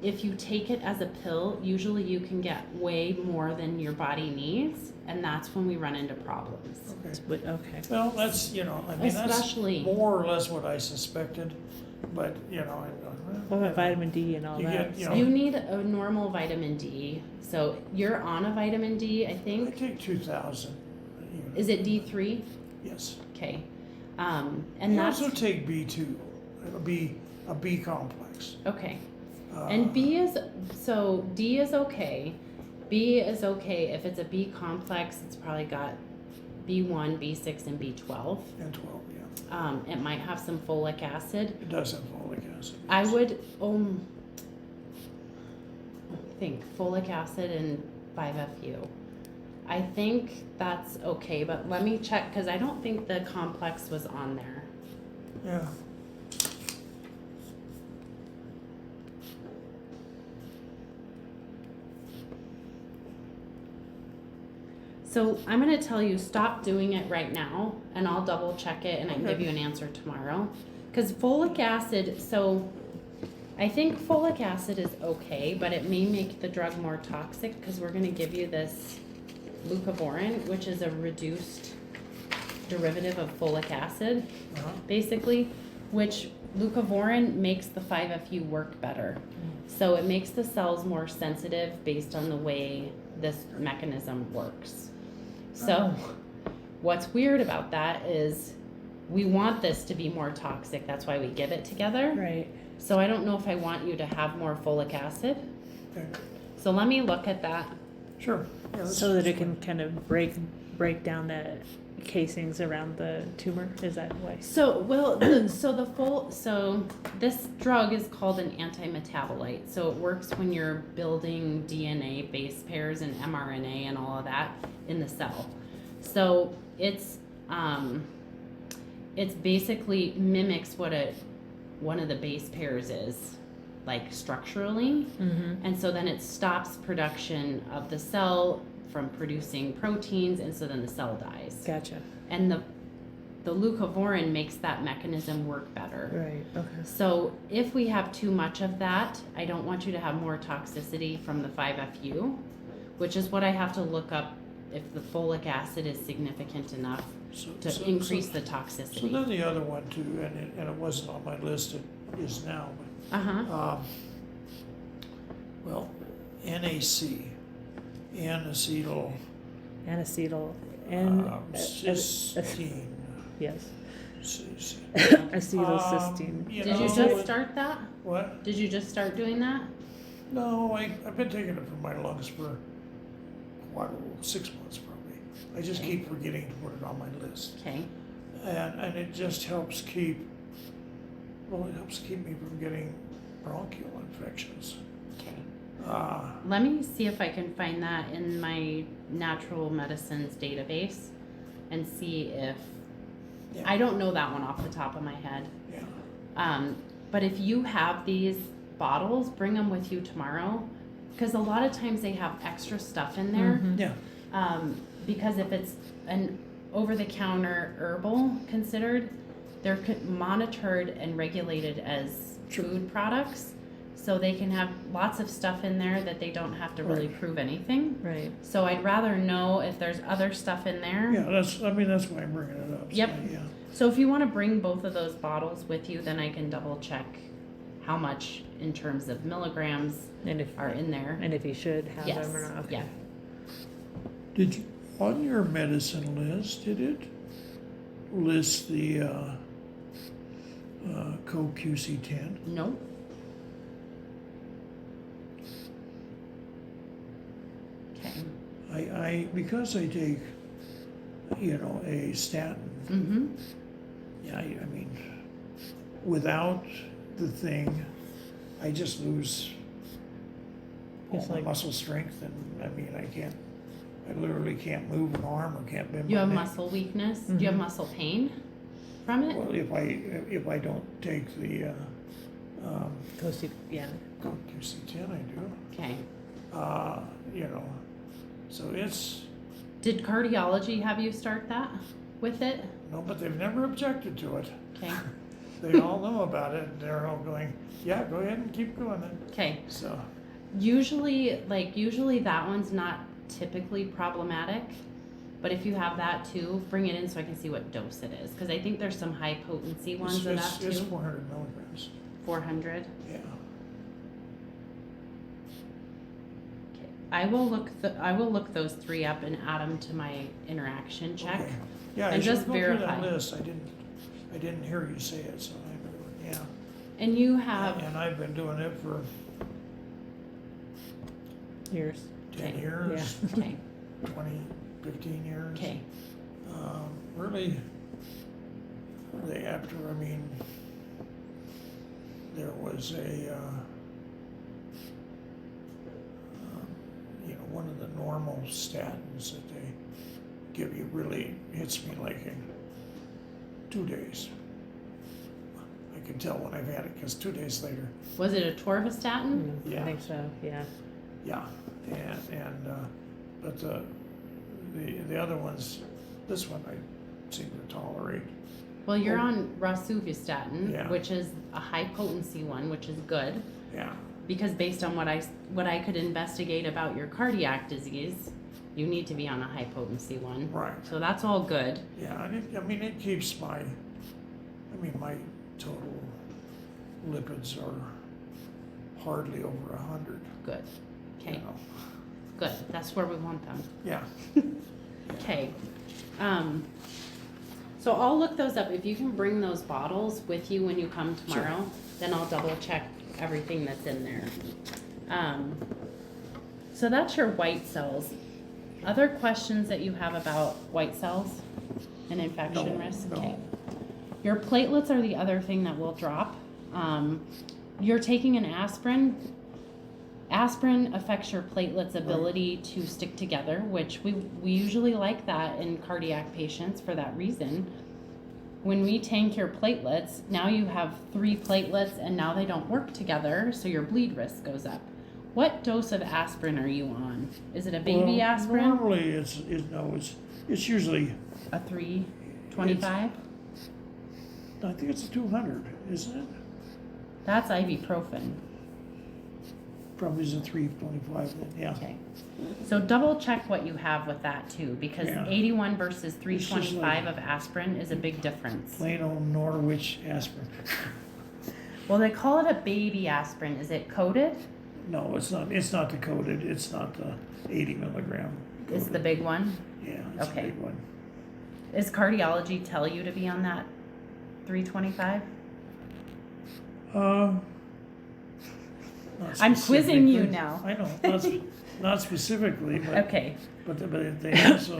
if you take it as a pill, usually you can get way more than your body needs, and that's when we run into problems. okay. But, okay. Well, that's, Especially- that's more or less what I suspected, but, What about vitamin D and all You that? get, You need a normal vitamin D. So you're on a vitamin D, I I think. take 2,000. Is it D3? Yes. Okay. And You that's also take B2, a B complex. okay. Uh, And D is okay. B is okay. If it's a B complex, it's probably got B1, B6, and B12. And 12, yeah. It might have some folic acid. It does have folic acid. I would think folic acid and 5-FU. I think that's okay, but let me check because I don't think the complex was on there. Yeah. So I'm gonna tell you, stop doing it right now, and I'll double check it, and I can give Okay. you an answer tomorrow. Cause folic acid, so I think folic acid is okay, but it may make the drug more toxic, cause we're gonna give you this leucovorin, which is a reduced derivative of folic acid, Uh-huh. basically, which leucovorin makes the 5-FU work better. So it makes the cells more sensitive based on the way this mechanism works. So what's weird about that is we want this to be more toxic. That's why we give it together. Right. So I don't know if I want you to have more folic acid. Okay, So let me look at that. sure. Yeah, So that it can kind of break down the casings around the tumor. Is that why? So, well, so this drug is called an antimetabolite. So it works when you're building DNA base pairs and mRNA and all of that in the cell. So it's basically mimics what one of the base pairs is, like structurally. Mm-hmm. And so then it stops production of the cell from producing proteins, and so then the cell dies. Gotcha. And the leucovorin makes that mechanism work better. Right. Okay. So if we have too much of that, I don't want you to have more toxicity from the 5-FU, which is what I have to look up if the folic acid is significant enough So- to so- increase so- the So toxicity. then the other one too, and it wasn't on my list, it is now, Uh-huh. but, well, NAC, N-acetyl, Anacetyl and cysteine. yes, Cysteine. acetylcysteine. You Did you know, just start that? What? Did you just start doing that? No, I've been taking it for my lungs for quite 6 months probably. I just keep forgetting to put it on my list. Okay. And it just helps keep, well, it helps keep me from getting bronchial infections. Okay. Uh, Let me see if I can find that in my natural medicines database and see if, yeah, I don't know that one off the top of my head. yeah, But if you have these bottles, bring them with you tomorrow, because a lot of times they have extra stuff in there. Mhm. yeah, Because if it's an over-the-counter herbal considered, they're monitored and regulated as Sure. food products. So they can have lots of stuff in there that they don't have to really Right. prove anything. Right. So I'd rather know if there's other stuff in there. yeah, that's why I'm bringing it up. So, Yep. Yeah, So if you want to bring both of those bottles with you, then I can double check how much in terms of milligrams And if are in there. he should have Yes, them or not. Okay. yeah. did you, on your medicine list, did it list the, CoQ10? No. Okay. Because I take, a statin, Mm-hmm. yeah, I mean, without the thing, I just lose all It's my like- muscle strength, and I literally can't move an arm or can't bend You my have neck. muscle weakness? Do you have Mhm. muscle pain from it? Well, if I don't take the, Yeah. CoQ10, I do, Okay. so it's, Did cardiology have you start that with it? no, but they've never objected to it. Okay. They all know about it, and they're all going, yeah, go ahead and keep going then, Okay. so. Usually that one's not typically problematic, but if you have that too, bring it in so I can see what dose it is, because I think there's some high potency ones of that It's too. 400 milligrams, 400. yeah. Okay. I will look those three up and add them to my interaction check. Okay. Yeah, And as you just go through verify. that list, I didn't hear you say it, so yeah. And you have And I've been doing it for Years. 10 Okay. years, okay. 20, 15 years. Okay. Really, there was one of the normal statins that they give you really hits me like in 2 days. I can tell when I've had it, because 2 days later, Was it a torvastatin? I Yeah. think so. Yeah. yeah, but the other ones, this one I seem to tolerate. Well, you're on rosuvastatin, Yeah. which is a high potency one, which is good. Yeah, Because based on what I could investigate about your cardiac disease, you need to be on a high potency one. right. So that's all good. Yeah, and it keeps my total lipids are hardly over 100. Good. Okay. You know. Good. That's where we want them. Yeah. Okay. So I'll look those up. If you can bring those bottles with you when you come tomorrow, then I'll double check everything that's in there. So that's your white cells. Other questions that you have about white cells and infection No, risk? no. Okay. Your platelets are the other thing that will drop. You're taking an aspirin. Aspirin affects your platelets' ability to stick together, which we usually like that in cardiac patients for that reason. When we tank your platelets, now you have 3 platelets and now they don't work together, so your bleed risk goes up. What dose of aspirin are you on? Is it a baby Well, aspirin? Normally, it's usually, A 325? I think it's a 200, isn't it? That's ibuprofen. Probably is a 325 then, yeah. Okay. So double check what you have with that too, because Yeah. 81 versus just 325 like- of aspirin is a big difference. Plain old Norwich aspirin. Well, they call it a baby aspirin. Is it coated? No, it's not the coated, it's not the 80 milligram. Is the coated. big one? Yeah, it's Okay. a big one. Is cardiology tell you to be on that 325? Not I'm quizzing you specifically. now. I know, not specifically, but Okay. but they also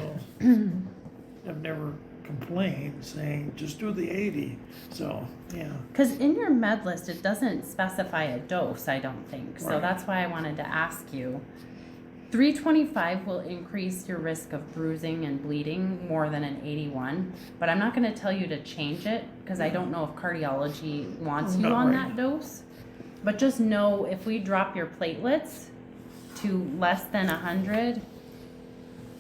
have never complained saying, just do the 80, so, yeah. Because in your med list, it doesn't specify a dose, I don't think. So Right. that's why I wanted to ask you. 325 will increase your risk of bruising and bleeding more than an 81, but I'm not going to tell you to change it because I don't know if cardiology wants you Not on right. that dose. But just know if we drop your platelets to less than 100,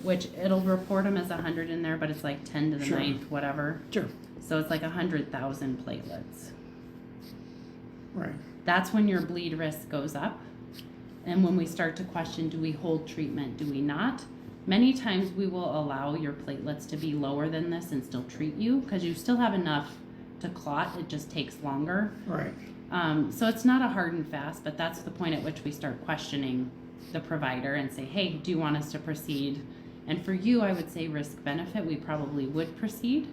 which it'll report them as 100 in there, but it's like 10 to the Sure. 9th, whatever. Sure. So it's like 100,000 platelets. Right, That's when your bleed risk goes up. And when we start to question, do we hold treatment, do we not? Many times we will allow your platelets to be lower than this and still treat you because you still have enough to clot, it just takes longer. right. So it's not a hard and fast, but that's the point at which we start questioning the provider and say, hey, do you want us to proceed? And for you, I would say risk benefit, we probably would proceed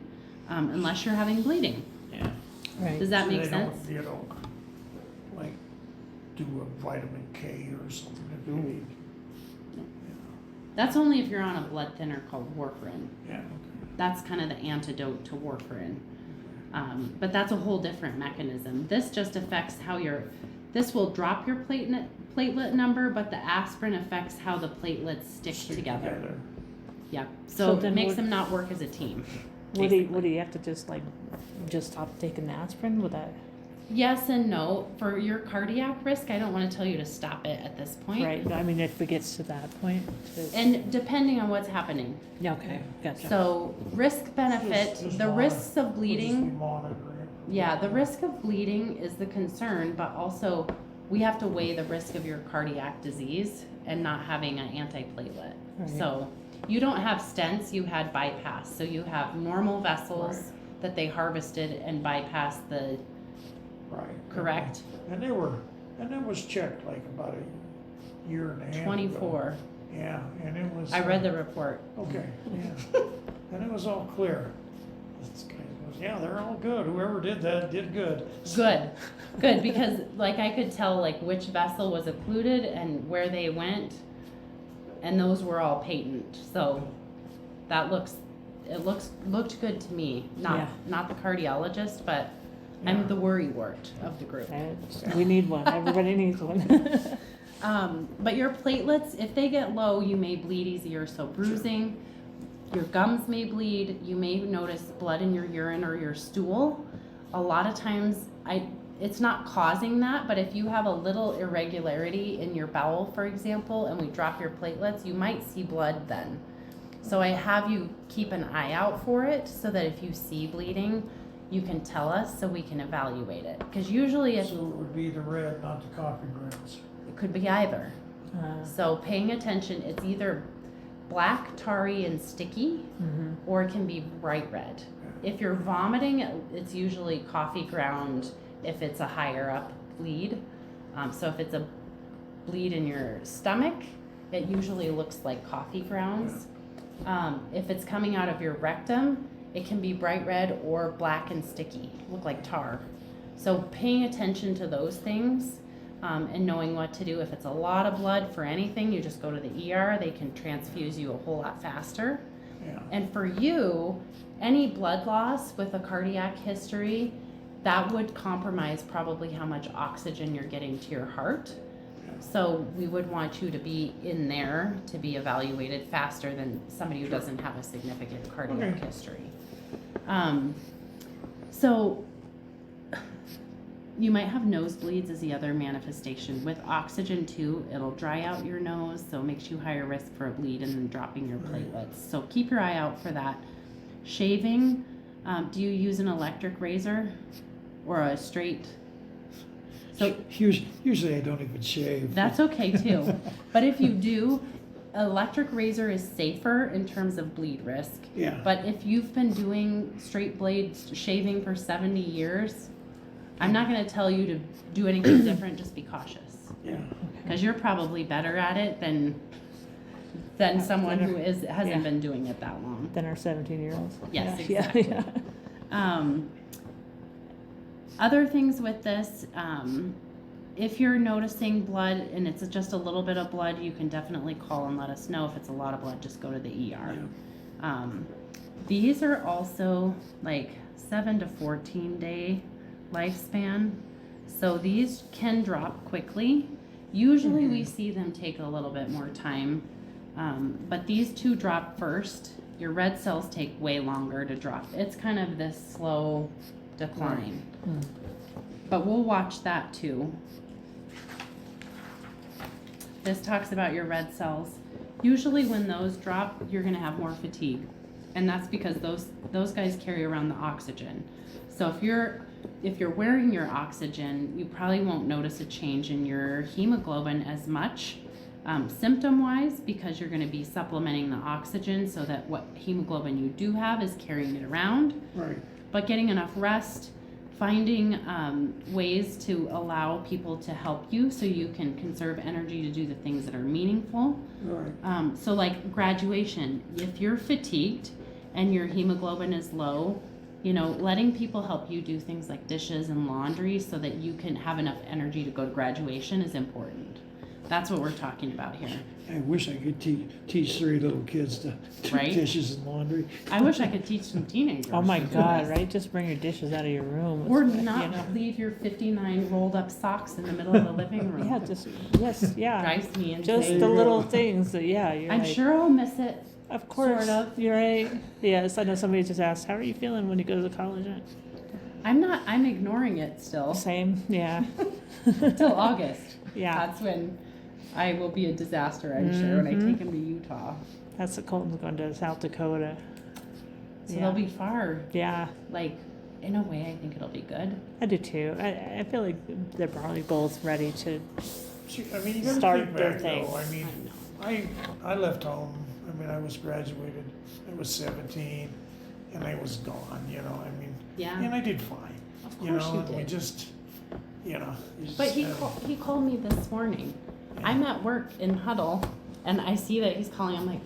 unless you're having bleeding. Yeah. Right. Does that So make they sense? don't, like, do a vitamin K or something if you need. That's only if you're on a blood thinner called warfarin. Yeah, That's kind of the antidote to warfarin. But that's a whole different mechanism. This just affects how this will drop your platelet number, but the aspirin affects how the platelets stick together. Yep. So So it then makes would- them not work as a team. Would he have to just stop taking the aspirin? Would that? Yes and no. For your cardiac risk, I don't want to tell you to stop it at this point. Right, I mean, if it gets to that point. And depending on what's happening. Yeah, okay, gotcha. So risk benefit, Just the monitor- risks of We'll just be bleeding. monitoring. Yeah, the risk of bleeding is the concern, but also we have to weigh the risk of your cardiac disease and not having an antiplatelet. Right. So you don't have stents, you had bypass. So you have normal vessels Right. that they harvested and bypassed the, Right. correct? And it was checked like about a year and a half ago. 24. Yeah, and it was. I read the report. Okay, yeah. And it was all clear. This guy goes, yeah, they're all good. Whoever did that did good. Good, good, because like I could tell like which vessel was occluded and where they went, and those were all patent. So that looked good to me. Yeah. Not the cardiologist, but Yeah. I'm the worrywart of the group. We need one, everybody needs one. But your platelets, if they get low, you may bleed easier. So bruising, your gums may bleed. You may notice blood in your urine or your stool. A lot of times, it's not causing that, but if you have a little irregularity in your bowel, for example, and we drop your platelets, you might see blood then. So I have you keep an eye out for it so that if you see bleeding, you can tell us so we can evaluate it. Because usually So it would be the red, not the coffee grounds. it could be either. Uh, So paying attention, it's either black, tarry, and sticky, mhm. or it can be bright red. If you're vomiting, it's usually coffee ground if it's a higher up bleed. So if it's a bleed in your stomach, it usually looks like coffee grounds. If it's coming out of your rectum, it can be bright red or black and sticky, look like tar. So paying attention to those things and knowing what to do. If it's a lot of blood for anything, you just go to the ER. They can transfuse you a whole lot faster. Yeah. And for you, any blood loss with a cardiac history, that would compromise probably how much oxygen you're getting to your heart. So we would want you to be in there to be evaluated faster than somebody who doesn't have a significant cardiac Okay. history. So you might have nosebleeds as the other manifestation. With oxygen too, it'll dry out your nose, so it makes you higher risk for a bleed and then dropping your platelets. So keep your eye out for that. Shaving, do you use an electric razor or a straight? So Usually I don't even shave. that's okay too. But if you do, electric razor is safer in terms of bleed risk. Yeah. But if you've been doing straight blade shaving for 70 years, I'm not going to tell you to do anything different. Just be cautious, Yeah. because you're probably better at it than someone who hasn't Yeah. been doing it that long. Than our 17-year-olds. Yes, Yeah, exactly. yeah. Other things with this, if you're noticing blood and it's just a little bit of blood, you can definitely call and let us know. If it's a lot of blood, just go to the ER. Yeah. These are also like 7 to 14 day lifespan. So these can drop quickly. Usually we see them take a little bit more time. But these two drop first. Your red cells take way longer to drop. It's kind of this slow decline. But we'll watch that too. This talks about your red cells. Usually when those drop, you're gonna have more fatigue. And that's because those guys carry around the oxygen. So if you're wearing your oxygen, you probably won't notice a change in your hemoglobin as much. Symptom-wise, because you're going to be supplementing the oxygen so that what hemoglobin you do have is carrying it around. Right. But getting enough rest, finding ways to allow people to help you so you can conserve energy to do the things that are meaningful. Right. So like graduation, if you're fatigued and your hemoglobin is low, letting people help you do things like dishes and laundry so that you can have enough energy to go to graduation is important. That's what we're talking about here. I wish I could teach 3 little kids to do Right? dishes and laundry. I wish I could teach some teenagers. Oh my to do God, this. right? Just bring your dishes out of your room. Or It's, not leave your 59 rolled up socks in the middle of the living room. Yeah, yes, yeah. Drives me Just insane. the little things that, yeah, you're I'm like, sure I'll miss it. of course, sort of. you're right. Yes, I know somebody just asked, how are you feeling when you go to college? I'm ignoring it still. Same, yeah. Till August. Yeah, That's when I will be a disaster, I'm sure, when I take him to Utah. that's the Colton's going to South Dakota. So Yeah. they'll be far. Yeah, Like, in a way, I think it'll be good. I do too. I feel like they're probably both ready to, See, I mean, you gotta Start think their back thing. though. I mean, I left home. I mean, I was graduated. I was 17, and I was gone. I mean, Yeah. and I did fine. Of course you and we did. just, you just But he had- he called me this morning. I'm at work in huddle, and I see that he's calling. I'm like,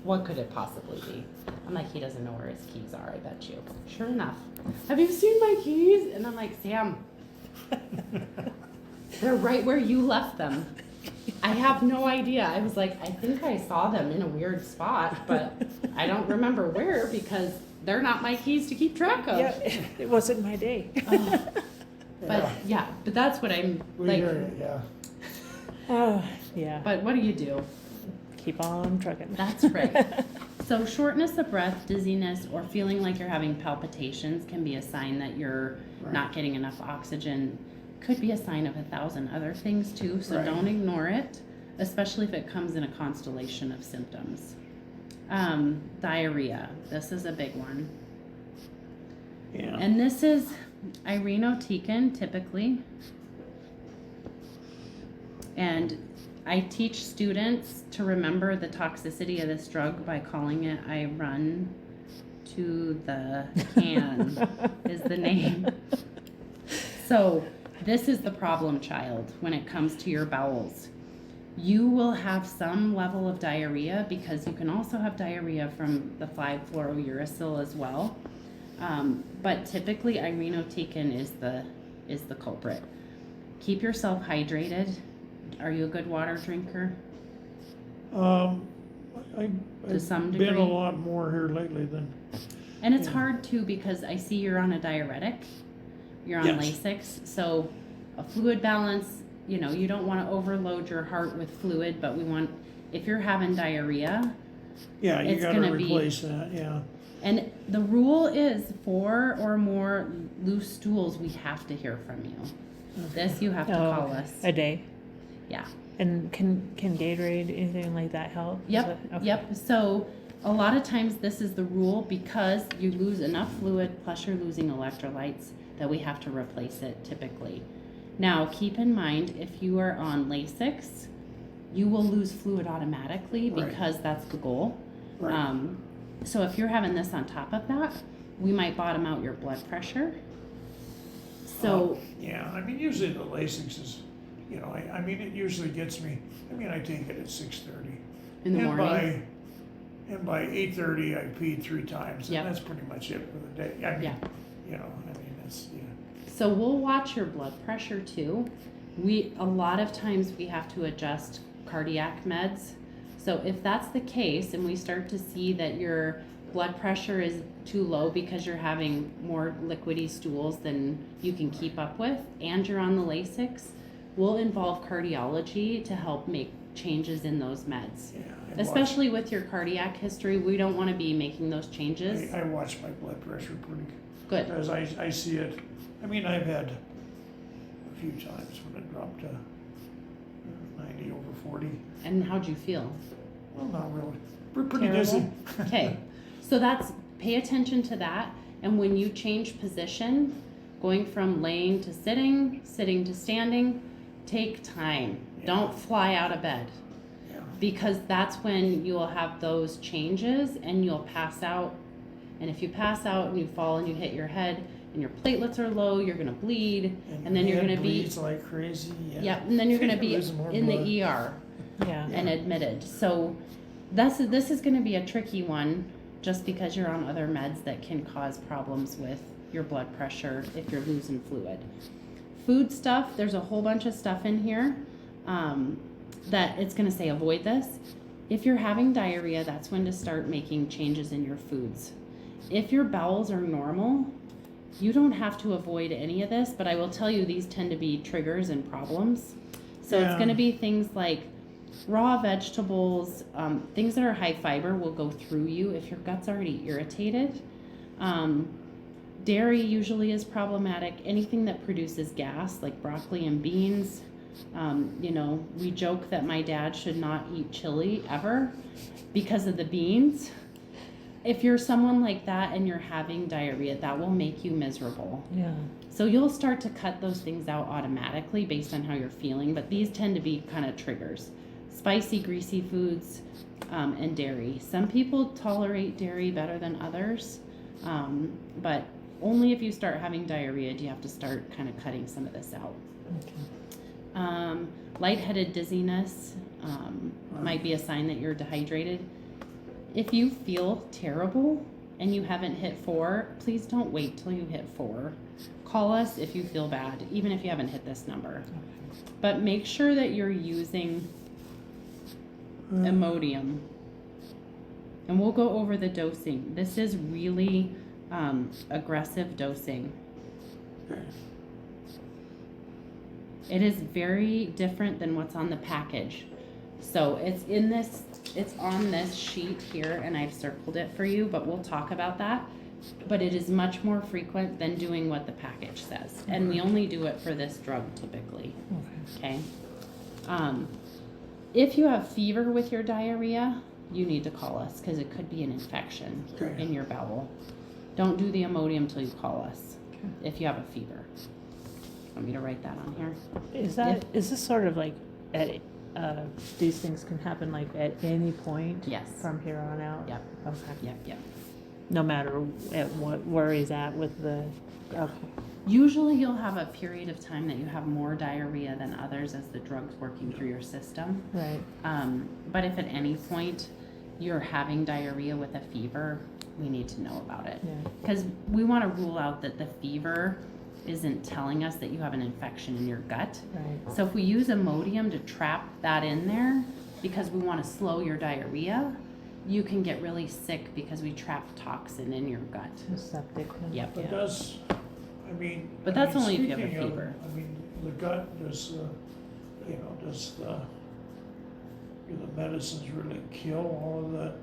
what could it possibly be? I'm like, he doesn't know where his keys are, I bet you. Sure enough. Have you seen my keys? And I'm like, Sam, they're right where you left them. I have no idea. I was like, I think I saw them in a weird spot, but I don't remember where because they're not my keys to keep track of. yeah, it wasn't my day. But yeah, but that's what I'm We like. hear you, yeah. Oh, yeah, But what do you do? keep on trucking. That's right. So shortness of breath, dizziness, or feeling like you're having palpitations can be a sign that you're Right. not getting enough oxygen. Could be a sign of 1,000 other things too, so Right. don't ignore it, especially if it comes in a constellation of symptoms. Diarrhea. This is a big one. Yeah. And this is irinotecan typically. And I teach students to remember the toxicity of this drug by calling it I run to the can is the name. So this is the problem child when it comes to your bowels. You will have some level of diarrhea because you can also have diarrhea from the 5-fluorouracil as well. But typically irinotecan is the culprit. Keep yourself hydrated. Are you a good water drinker? I, To some I've been a degree. lot more here lately than, And it's Yeah. hard too because I see you're on a diuretic. You're on Yes. Lasix. So a fluid balance, you know, you don't want to overload your heart with fluid, but if you're having diarrhea, yeah, you It's gotta gonna be- replace that, yeah. and the rule is 4 or more loose stools, we have to hear from you. This you have to Oh, call us. a day. Yeah. And can Gatorade, anything like that help? Is Yep, that- okay. yep. So a lot of times this is the rule because you lose enough fluid plus you're losing electrolytes that we have to replace it typically. Now, keep in mind, if you are on Lasix, you will lose fluid automatically Right. because that's the goal. Right. So if you're having this on top of that, we might bottom out your blood pressure. So, Yeah, I mean, usually the Lasix is, you know, I mean, it usually gets me, I mean, I take it at 6:30. in the morning, And by 8:30, I peed 3 times, Yep. and that's pretty much it for the day. I mean, Yeah. you know, I mean, that's, yeah. so we'll watch your blood pressure too. A lot of times we have to adjust cardiac meds. So if that's the case and we start to see that your blood pressure is too low because you're having more liquidy stools than you can keep up with and you're on the Lasix, we'll involve cardiology to help make changes in those meds. Yeah, I Especially with your cardiac history, we don't want to be making those changes. I watch my blood pressure pretty, Good. because I see it, I mean, I've had a few times when it dropped to 90 over 40. And how'd you feel? Well, not really. We're pretty Terrible. dizzy. Okay, so pay attention to that, and when you change position, going from laying to sitting, sitting to standing, take time. Yeah. Don't fly out of bed, Yeah, because that's when you'll have those changes and you'll pass out. And if you pass out and you fall and you hit your head and your platelets are low, you're gonna bleed, and then you're your gonna head be, bleeds like crazy, yeah. yep, and then you're gonna be Losing more in blood. the ER Yeah. and admitted. So this is going to be a tricky one just because you're on other meds that can cause problems with your blood pressure if you're losing fluid. Food stuff, there's a whole bunch of stuff in here that it's going to say avoid this. If you're having diarrhea, that's when to start making changes in your foods. If your bowels are normal, you don't have to avoid any of this, but I will tell you these tend to be triggers and problems. So it's Yeah. going to be things like raw vegetables, things that are high fiber will go through you if your gut's already irritated. Dairy usually is problematic. Anything that produces gas, like broccoli and beans. You know, we joke that my dad should not eat chili ever because of the beans. If you're someone like that and you're having diarrhea, that will make you miserable. Yeah. So you'll start to cut those things out automatically based on how you're feeling, but these tend to be kind of triggers. Spicy, greasy foods, and dairy. Some people tolerate dairy better than others, but only if you start having diarrhea do you have to start kind of cutting some of this out. Okay. Lightheaded dizziness might be a sign that you're dehydrated. If you feel terrible and you haven't hit 4, please don't wait till you hit 4. Call us if you feel bad, even if you haven't hit this number. But make sure that you're using Imodium. And we'll go over the dosing. This is really aggressive dosing. It is very different than what's on the package. So it's on this sheet here, and I've circled it for you, but we'll talk about that. But it is much more frequent than doing what the package says. And we only do it for this drug typically. Okay. Okay. If you have fever with your diarrhea, you need to call us because it could be an infection Okay. in your bowel. Don't do the Imodium till you call us Okay. if you have a fever. Want me to write that on here? Is this sort of like at, these things can happen like at any point? Yes. From here on out? Yep. Okay. Yep. No matter at what, where he's at with the, okay. Usually you'll have a period of time that you have more diarrhea than others as the drug's working through your system. Right. But if at any point you're having diarrhea with a fever, we need to know about it. Yeah. Because we want to rule out that the fever isn't telling us that you have an infection in your gut. Right. So if we use Imodium to trap that in there because we want to slow your diarrhea, you can get really sick because we trap toxin in your gut. The septic. And, Yep. But yeah. does, I mean. But I that's mean, only if you have a speaking of, fever. I mean, the gut does, does the, do the medicines really kill all of that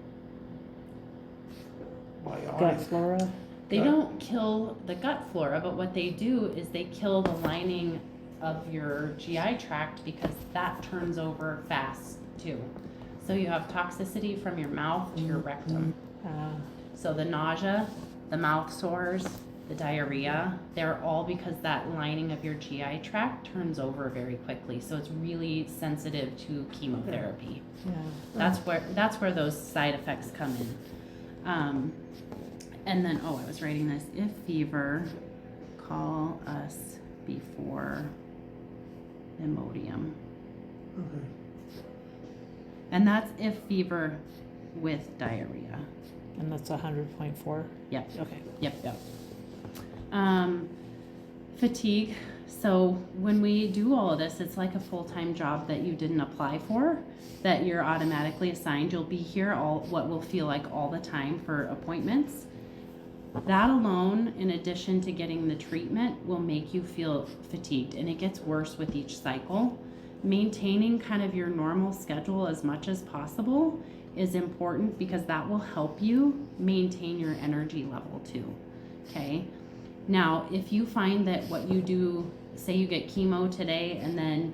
Gut biotic? flora? They Gut. don't kill the gut flora, but what they do is they kill the lining of your GI tract because that turns over fast too. So you have toxicity from your mouth to your rectum. So the nausea, the mouth sores, the diarrhea, they're all because that lining of your GI tract turns over very quickly. So it's really sensitive to chemotherapy. Yeah. That's where those side effects come in. And then, I was writing this. If fever, call us before Imodium. Okay. And that's if fever with diarrhea. And that's 100.4? Yep. Okay. Yep. Fatigue. So when we do all of this, it's like a full-time job that you didn't apply for, that you're automatically assigned. You'll be here what will feel like all the time for appointments. That alone, in addition to getting the treatment, will make you feel fatigued, and it gets worse with each cycle. Maintaining kind of your normal schedule as much as possible is important because that will help you maintain your energy level too. Okay? Now, if you find that what you do, say you get chemo today and then,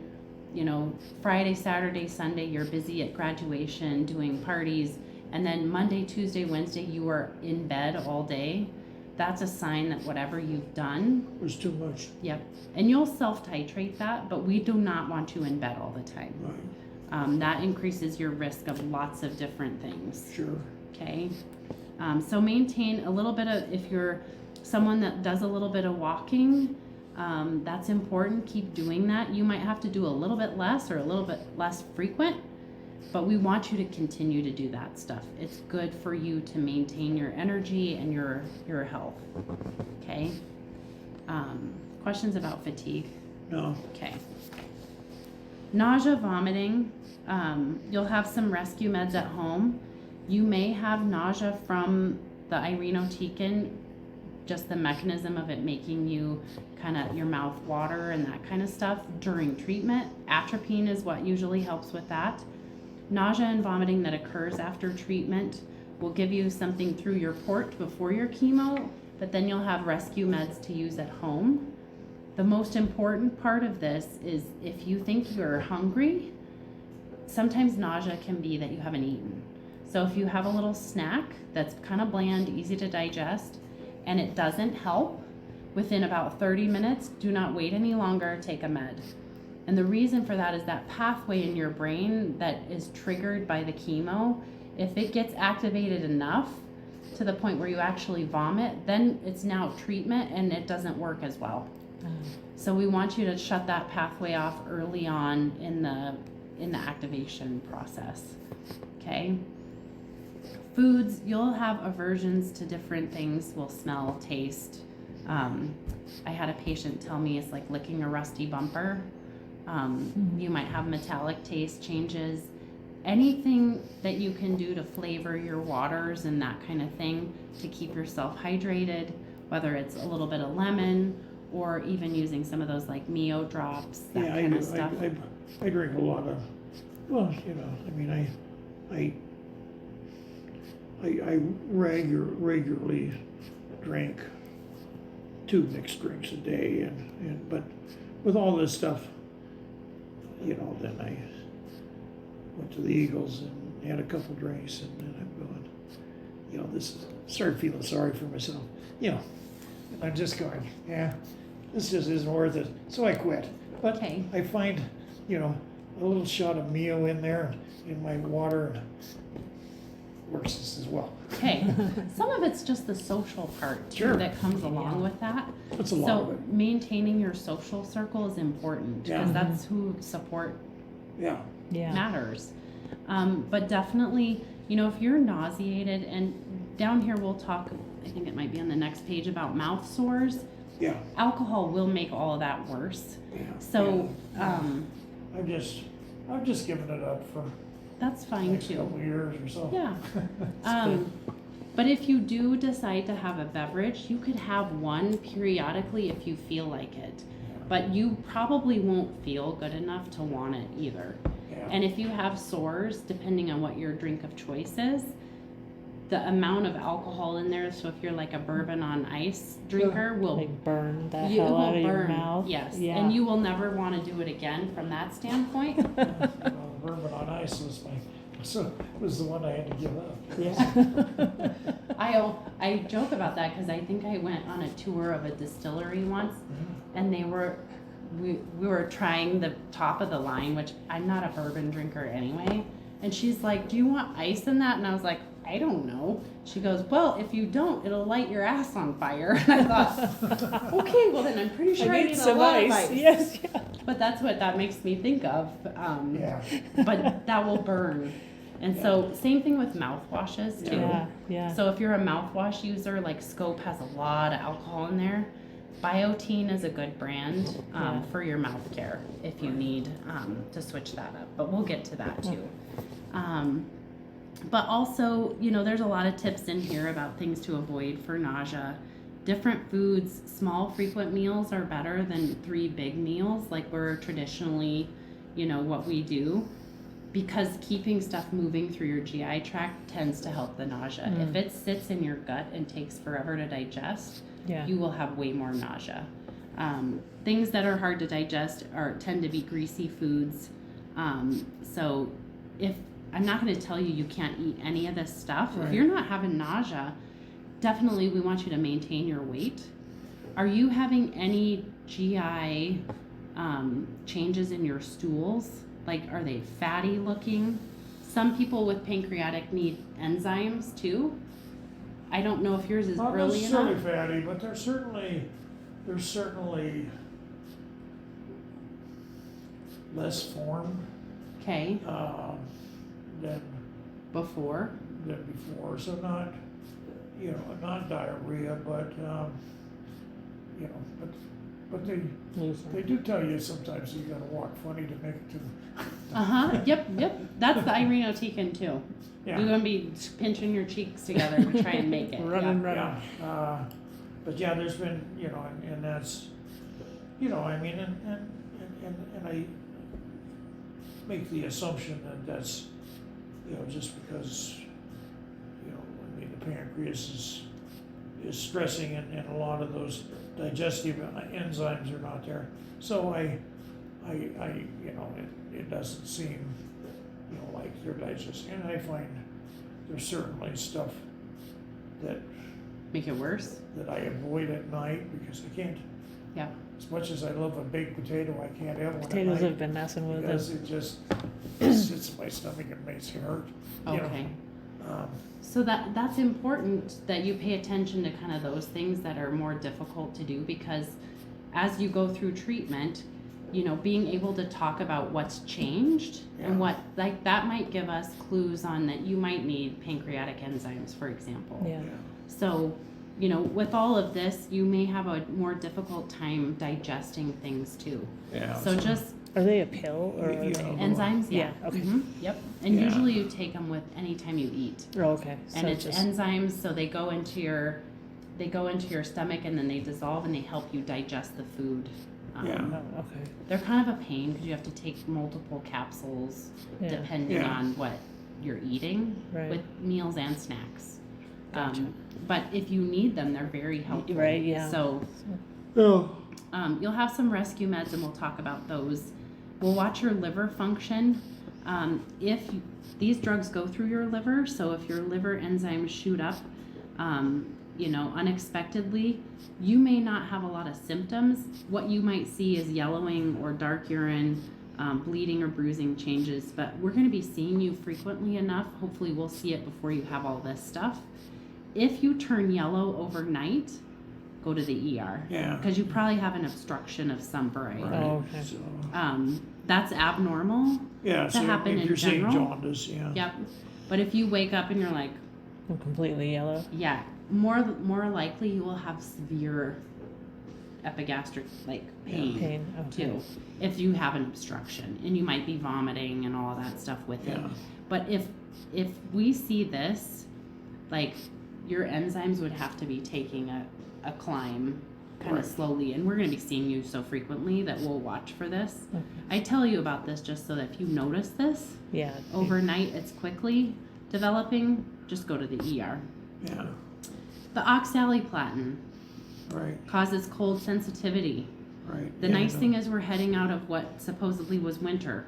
Friday, Saturday, Sunday, you're busy at graduation doing parties, and then Monday, Tuesday, Wednesday, you are in bed all day, that's a sign that whatever you've done, It was too much, yep. And you'll self-titrate that, but we do not want you in bed all the time. right, That increases your risk of lots of different things. sure, Okay, so maintain a little bit of, if you're someone that does a little bit of walking, that's important. Keep doing that. You might have to do a little bit less or a little bit less frequent, but we want you to continue to do that stuff. It's good for you to maintain your energy and your health. Okay. Questions about fatigue? no, Okay. Nausea, vomiting. You'll have some rescue meds at home. You may have nausea from the irinotecan, just the mechanism of it making you kind of your mouth water and that kind of stuff during treatment. Atropine is what usually helps with that. Nausea and vomiting that occurs after treatment will give you something through your port before your chemo, but then you'll have rescue meds to use at home. The most important part of this is if you think you're hungry, sometimes nausea can be that you haven't eaten. So if you have a little snack that's kind of bland, easy to digest, and it doesn't help, within about 30 minutes, do not wait any longer, take a med. And the reason for that is that pathway in your brain that is triggered by the chemo, if it gets activated enough to the point where you actually vomit, then it's now treatment and it doesn't work as well. So we want you to shut that pathway off early on in the activation process. Okay? Foods, you'll have aversions to different things, will smell, taste. I had a patient tell me it's like licking a rusty bumper. You might have metallic taste changes. Anything that you can do to flavor your waters and that kind of thing to keep yourself hydrated, whether it's a little bit of lemon or even using some of those like Mio drops, that yeah, kind of stuff. I drink a lot of, well, I regularly drink 2 mixed drinks a day, but with all this stuff, then I went to the Eagles had a couple drinks, and then I'm going, you know, started feeling sorry for myself, you know. And I'm just going, yeah, this just isn't worth it. So I quit. But Okay. I find, you know, a little shot of Mio in there in my water, and works just as well. Okay, some of it's just the social part too Sure. that comes along Yeah. with that. That's a lot So of it. maintaining your social circle is important Yeah. because that's who support Yeah. Yeah. matters. But definitely, you know, if you're nauseated, and down here we'll talk, I think it might be on the next page, about mouth sores. Yeah. Alcohol will make all of that worse. Yeah. So Yeah. I've just given it up for that's the fine next too. couple of years or so. Yeah. good. But if you do decide to have a beverage, you could have one periodically if you feel like it. But you probably won't feel good enough to want it either. Yeah. And if you have sores, depending on what your drink of choice is, the amount of alcohol in there, so if you're like a bourbon on ice drinker, will Like burn the you hell will out of your burn. mouth. Yes. Yeah. And you will never want to do it again from that standpoint. You know, the bourbon on ice was the one I had to give up. Yeah. I joke about that because I think I went on a tour of a distillery once, and we were trying the top of the line, which I'm not a bourbon drinker anyway. And she's like, "Do you want ice in that?" And I was like, "I don't know." She goes, "Well, if you don't, it'll light your ass on fire." And I thought, okay, well then I'm pretty sure I need a lot of ice. Yes. Yeah. But that's what that makes me think of. Yeah. But that will burn. And so same thing with mouthwashes too. Yeah. Yeah. So if you're a mouthwash user, like Scope has a lot of alcohol in there. Biotine is a good brand Yeah. for your mouth care if you need to switch that up. But we'll get to that too. But also, you know, there's a lot of tips in here about things to avoid for nausea. Different foods, small frequent meals are better than 3 big meals, like we're traditionally, you know, what we do. Because keeping stuff moving through your GI tract tends to help the nausea. If it sits in your gut and takes forever to digest, Yeah. you will have way more nausea. Things that are hard to digest tend to be greasy foods. So if I'm not going to tell you can't eat any of this stuff, if Right. you're not having nausea, definitely we want you to maintain your weight. Are you having any GI changes in your stools? Like, are they fatty looking? Some people with pancreatic need enzymes too. I don't know if yours is Not early necessarily enough. fatty, but there's certainly less formed Okay, than before. before. So not, you know, not diarrhea, but you know, but they do tell you sometimes you gotta walk funny to make it to the Yep. That's the irinotecan too. yeah. You're gonna be pinching your cheeks together to try and make it. Running, Yeah. Yeah, but yeah, there's been, you know, and that's, you know, I mean, and I make the assumption that that's, you know, just because, you know, I mean, the pancreas is stressing and a lot of those digestive enzymes are not there. So I, you know, it doesn't seem, you know, like they're digesting. And I find there's certainly stuff that Make it worse. I avoid at night because I can't. Yeah. As much as I love a baked potato, I can't have one Potatoes at night have been messing with because us. it just sits in my stomach and makes it hurt. You know. Okay. Um, So that's important that you pay attention to kind of those things that are more difficult to do, because as you go through treatment, you know, being able to talk about what's changed Yeah. and what, like, that might give us clues on that you might need pancreatic enzymes, for example. Yeah. So, you know, with all of this, you may have a more difficult time digesting things too. Yeah. So just Are they a pill or are Yeah. they? enzymes, yeah. Yeah, okay. Yep. And Yeah. usually you take them with any time you eat. Oh, okay. And So it's just enzymes, so they go into your stomach and then they dissolve and they help you digest the food. Yeah. oh, okay. They're kind of a pain because you have to take multiple capsules Yeah. depending Yeah. on what you're eating Right. with meals and snacks. Gotcha. But if you need them, they're very helpful. Right, yeah. So Oh. you'll have some rescue meds and we'll talk about those. We'll watch your liver function. These drugs go through your liver, so if your liver enzymes shoot up, unexpectedly, you may not have a lot of symptoms. What you might see is yellowing or dark urine, bleeding or bruising changes, but we're going to be seeing you frequently enough. Hopefully we'll see it before you have all this stuff. If you turn yellow overnight, go to the ER. Yeah. Because you probably have an obstruction of some variety. Right. Oh, okay. So, That's abnormal. yeah, to so happen if in you're seeing general. jaundice, yeah. Yep. But if you wake up and you're like, I'm completely yellow. yeah, more likely you will have severe epigastric pain, Pain. Okay. too, if you have an obstruction, and you might be vomiting and all that stuff with it. Yeah. But if we see this, like, your enzymes would have to be taking a climb kind of Right. slowly, and we're going to be seeing you so frequently that we'll watch for this. Okay. I tell you about this just so that if you notice this Yeah. overnight, it's quickly developing, just go to the ER. Yeah, The oxaliplatin right, causes cold sensitivity. right. The Yeah, nice no. thing is we're heading out of what supposedly was winter.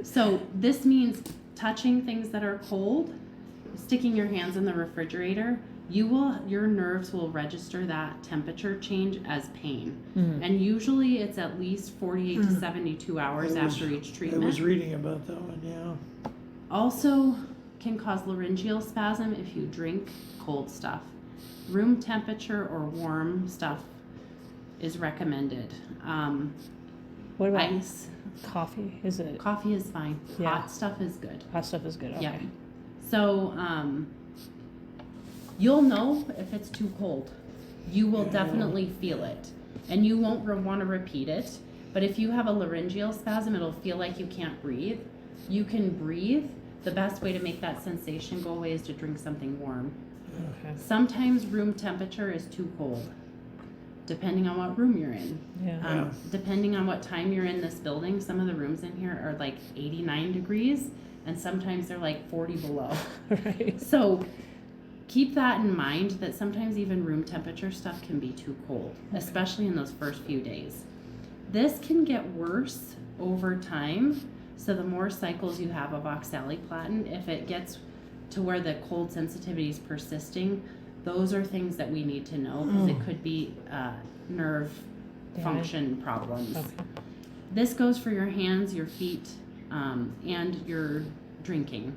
So this means touching things that are cold, sticking your hands in the refrigerator, your nerves will register that temperature change as pain. Mm. And usually it's at least 48 to 72 hours I was- after each I treatment. was reading about that one, yeah. Also can cause laryngeal spasm if you drink cold stuff. Room temperature or warm stuff is recommended. What about Ice, coffee? Is it coffee is fine. Yeah. Hot stuff is good. hot stuff is good? Okay. Yeah. So you'll know if it's too cold. You will Yeah. definitely feel it, and you won't want to repeat it. But if you have a laryngeal spasm, it'll feel like you can't breathe. You can breathe. The best way to make that sensation go away is to drink something warm. Okay. Sometimes room temperature is too cold, depending on what room you're in. Yeah. Yeah. Depending on what time you're in this building, some of the rooms in here are like 89 degrees, and sometimes they're like 40 below. Right. So keep that in mind, that sometimes even room temperature stuff can be too cold, especially in those first few days. This can get worse over time. So the more cycles you have of oxaliplatin, if it gets to where the cold sensitivity is persisting, those are things that we need to know, because it could be nerve Damage. function problems. Okay. This goes for your hands, your feet, and your drinking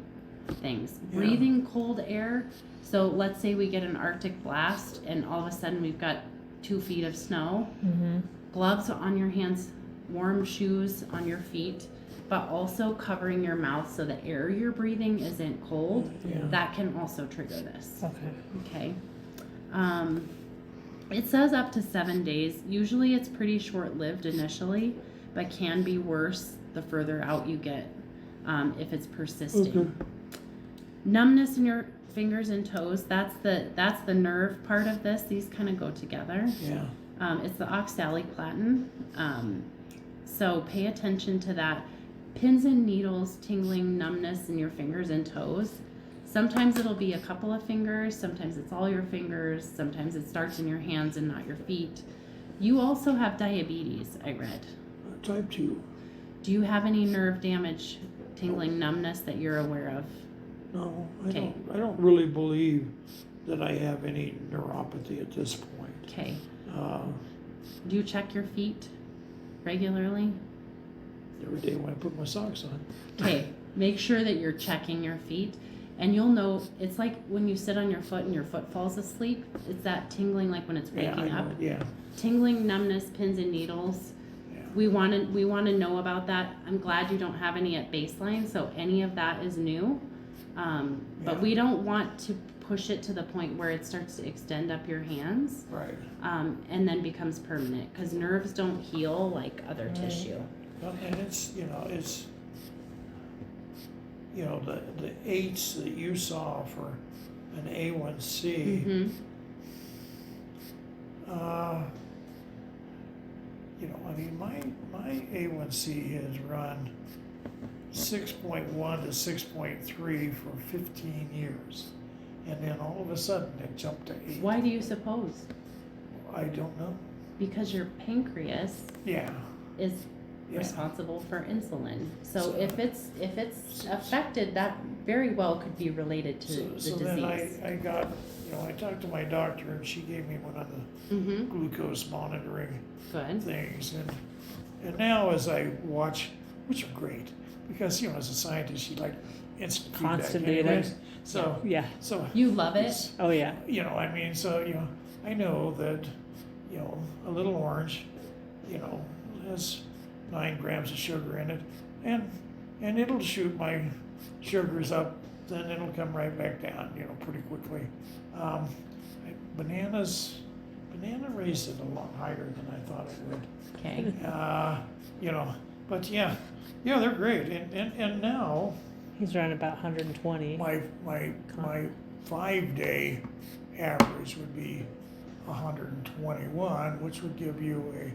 things. Yeah. Breathing cold air. So let's say we get an Arctic blast and all of a sudden we've got 2 feet of snow. Mm-hmm. Gloves on your hands, warm shoes on your feet, but also covering your mouth so the air you're breathing isn't cold. Yeah. That can also trigger this. Okay. Okay. It says up to 7 days. Usually it's pretty short-lived initially, but can be worse the further out you get, if it's persisting. Okay. Numbness in your fingers and toes, that's the nerve part of this. These kind of go together. Yeah, It's the oxaliplatin. So pay attention to that. Pins and needles, tingling, numbness in your fingers and toes. Sometimes it'll be a couple of fingers, sometimes it's all your fingers, sometimes it starts in your hands and not your feet. You also have diabetes, I read. type 2. Do you have any nerve damage, tingling, numbness that you're aware of? No, Okay. I don't really believe that I have any neuropathy at this point. Okay. Uh, Do you check your feet regularly? every day when I put my socks on. Okay, make sure that you're checking your feet, and you'll know. It's like when you sit on your foot and your foot falls asleep. It's that tingling, like when it's Yeah, I waking up. know, yeah, Tingling, numbness, pins and needles. yeah. We want to know about that. I'm glad you don't have any at baseline, so any of that is new. But Yeah. we don't want to push it to the point where it starts to extend up your hands, Right. and then becomes permanent, because nerves don't heal like other Right. tissue. Well, and it's the 8s that you saw for an A1C. Mm-hmm. I mean, my A1C has run 6.1 to 6.3 for 15 years, and then all of a sudden it jumped to 8. Why do you suppose? I don't know. Because your pancreas Yeah, is Yeah. responsible for insulin. So So- if it's affected, that very well could be related to the So disease. then I got, I talked to my doctor and she gave me one of the Mm-hmm. glucose monitoring Good. things, and now as I watch, which are great, because, as a scientist, you like instant feedback Constant data. anyways. So, Yeah. so, You love it. it's- Oh, yeah. I know that, a little orange, has 9 grams of sugar in it, and it'll shoot my sugars up, then it'll come right back down, pretty quickly. Banana raised it a lot higher than I thought it would. Okay. But yeah, they're great, and now He's around about 120. my 5-day average would be 121, which would give you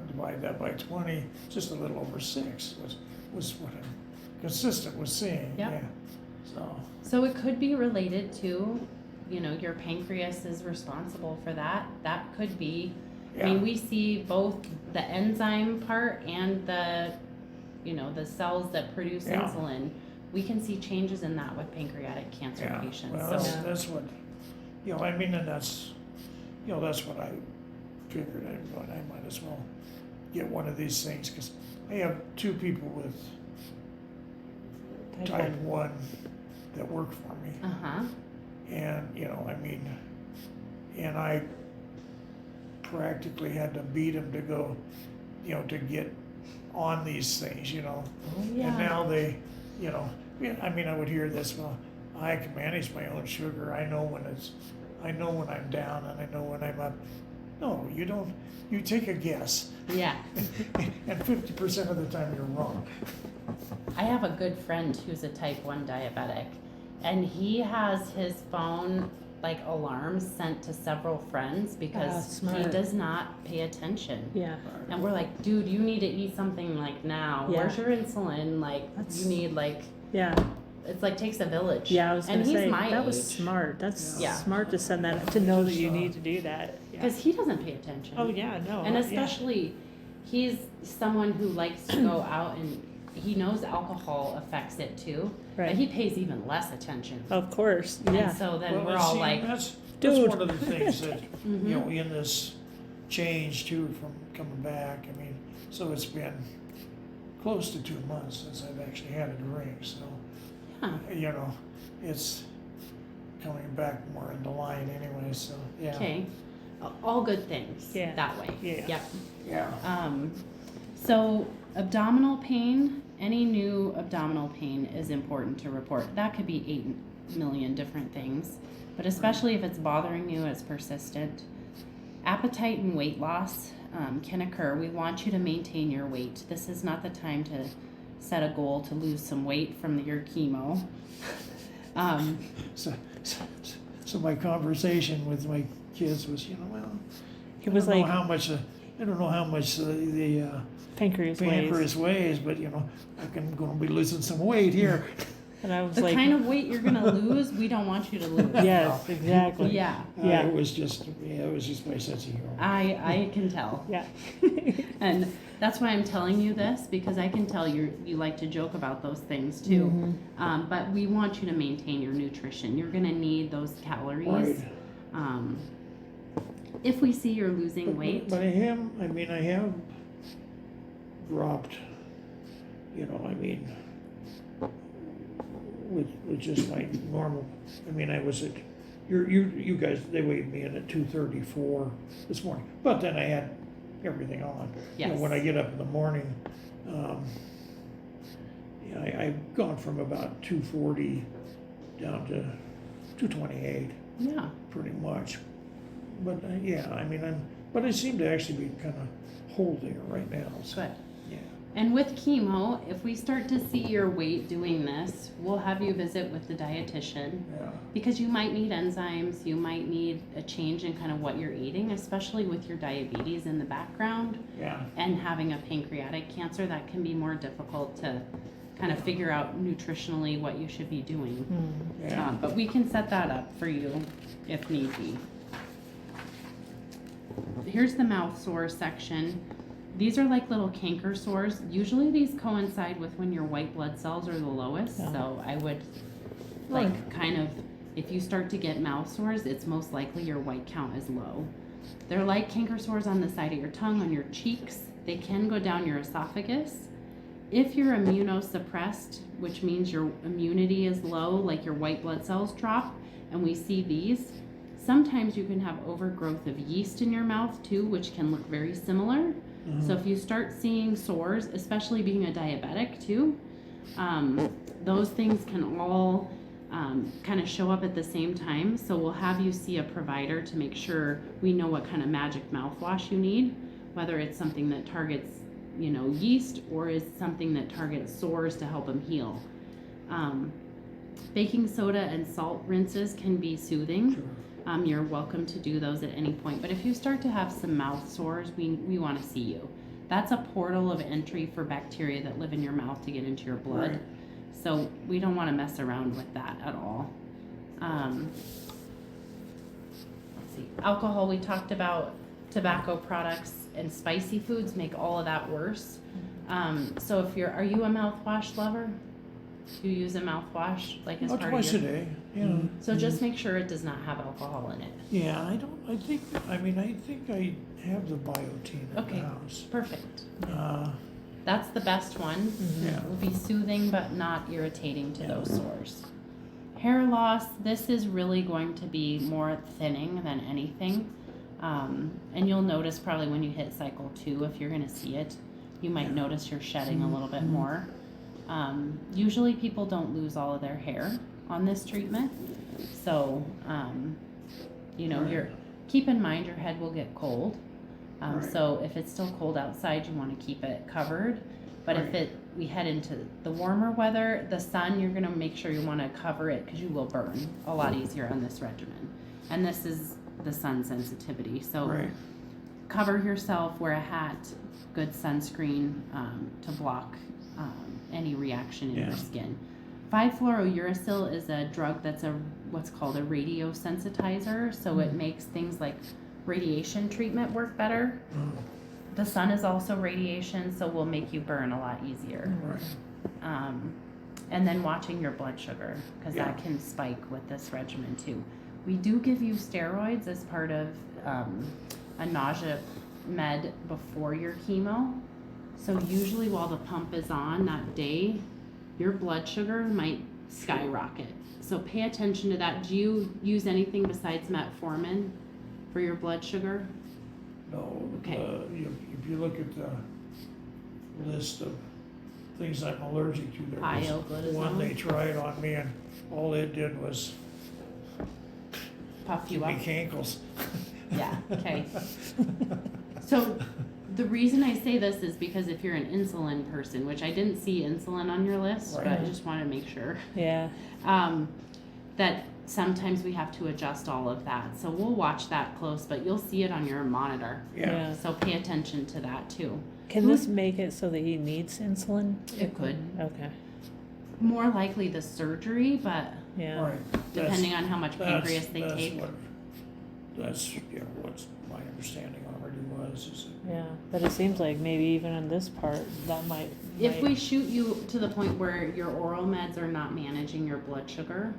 divide that by 20, just a little over 6 was what I'm consistent with seeing. Yeah. Yeah. So it could be related to, your pancreas is responsible for that. That could be. I mean, we see both the enzyme part and the cells that produce Yeah. insulin. We can see changes in that with pancreatic cancer Yeah, patients. well, So that's what, and that's what I figured. I might as well get one of these things, because I have 2 people with type 1 that work for me, uh-huh. and, and I practically had to beat them to go, to get on these things, Oh, And yeah. now they, I would hear this, well, I can manage my own sugar. I know when I'm down and I know when I'm up. No, you don't. You take a guess, Yeah. and 50% of the time you're wrong. I have a good friend who's a type 1 diabetic, and he has his phone alarms sent to several friends because he smart. does not pay attention. Yeah. And we're like, dude, you need to eat something now. Yeah. Where's your insulin? That's- You need Yeah. it's takes a village. Yeah, I was and gonna he's say, my that was age. smart. That's Yeah. smart to send that, to know that you need to do that. Yeah. Because he doesn't pay attention. Oh, yeah, no. And yeah. especially, he's someone who likes to go out and he knows alcohol affects it too, Right. but he pays even less attention. Of course, yeah. And so then Well, we're and all see, like, that's Dude. one of the things that, Mhm. in this change too from coming back. So it's been close to 2 months since I've actually had a drink. So, yeah, it's coming back more into line anyway. So yeah. okay, all good things. Yeah. That way. Yeah. Yep. Yeah. So abdominal pain, any new abdominal pain is important to report. That could be 8 million different things, but especially if it's bothering you, it's persistent. Appetite and weight loss can occur. We want you to maintain your weight. This is not the time to set a goal to lose some weight from your chemo. So my conversation with my kids was, well, He was I don't like, know how much I don't know how much the pancreas weighs. pancreas weighs, but I'm going to be losing some weight here. And I was The like, kind of weight you're gonna lose, we don't want you to lose. yes, exactly. Yeah, Yeah. It was just my sense of humor. I can tell. Yeah. And that's why I'm telling you this, because I can tell you like to joke about those things too. But we want you to maintain your nutrition. You're gonna need those calories. Right. If we see you're losing weight, But I have dropped, with just my normal, I was at, you guys, they weighed me in at 234 this morning, but then I had everything on. Yes. When I get up in the morning, I've gone from about 240 down to 228, yeah. pretty much. But but I seem to actually be kind of holding it right now. So, Good. yeah. And with chemo, if we start to see your weight doing this, we'll have you visit with the dietitian. Yeah. Because you might need enzymes, you might need a change in kind of what you're eating, especially with your diabetes in the background Yeah. and having a pancreatic cancer. That can be more difficult to kind of figure out nutritionally what you should be doing. Yeah. But we can set that up for you if need be. Here's the mouth sore section. These are like little canker sores. Usually these coincide with when your white blood cells are the lowest. Yeah. So I would Right. like kind of, if you start to get mouth sores, it's most likely your white count is low. They're like canker sores on the side of your tongue, on your cheeks. They can go down your esophagus. If you're immunosuppressed, which means your immunity is low, like your white blood cells drop, and we see these, sometimes you can have overgrowth of yeast in your mouth too, which can look very similar. So if you start seeing sores, especially being a diabetic too, those things can all kind of show up at the same time. So we'll have you see a provider to make sure we know what kind of magic mouthwash you need, whether it's something that targets, you know, yeast or is something that targets sores to help them heal. Baking soda and salt rinses can be soothing. Sure. You're welcome to do those at any point. But if you start to have some mouth sores, we want to see you. That's a portal of entry for bacteria that live in your mouth to get into your blood. Right. So we don't want to mess around with that at all. Let's see. Alcohol, we talked about. Tobacco products and spicy foods make all of that worse. So if are you a mouthwash lover? Do you use a mouthwash like as Well, part twice of a your? day, you know. So just make sure it does not have alcohol in it. Yeah, I think I have the Biotine in Okay. the house. Perfect. Uh, That's the best one. yeah. It will be soothing but not irritating to Yeah. those sores. Hair loss, this is really going to be more thinning than anything. And you'll notice probably when you hit cycle 2, if you're gonna see it, you might Yeah. notice you're shedding a little bit more. Usually people don't lose all of their hair on this treatment. So, you know, Right. keep in mind your head will get cold. Right. So if it's still cold outside, you want to keep it covered. But if Right. we head into the warmer weather, the sun, you're going to make sure you want to cover it because you will burn a lot easier on this regimen. And this is the sun sensitivity. So Right. cover yourself, wear a hat, good sunscreen to block any reaction in Yeah. your skin. 5-fluorouracil is a drug that's what's called a radiosensitizer. So it makes things like radiation treatment work better. Mm, The sun is also radiation, so will make you burn a lot easier. right. And then watching your blood sugar, because that Yeah. can spike with this regimen too. We do give you steroids as part of a nausea med before your chemo. So usually while the pump is on that day, your blood sugar might skyrocket. So pay attention to that. Do you use anything besides metformin for your blood sugar? No, Okay. if you look at the list of things I'm allergic to, there was Pioglitazone? one they tried on me and all it did was Puff you give me up? cankles. Yeah, okay. So the reason I say this is because if you're an insulin person, which I didn't see insulin on your list, but I Right. just want to make sure, Yeah. that sometimes we have to adjust all of that. So we'll watch that close, but you'll see it on your monitor. Yeah, So pay attention to that too. Can this make it so that he needs insulin? It could. Okay. More likely the surgery, but Yeah. right. depending on how much pancreas they take. That's, you know, what's my understanding already was, is Yeah. But it seems like maybe even in this part that might. If we shoot you to the point where your oral meds are not managing your blood sugar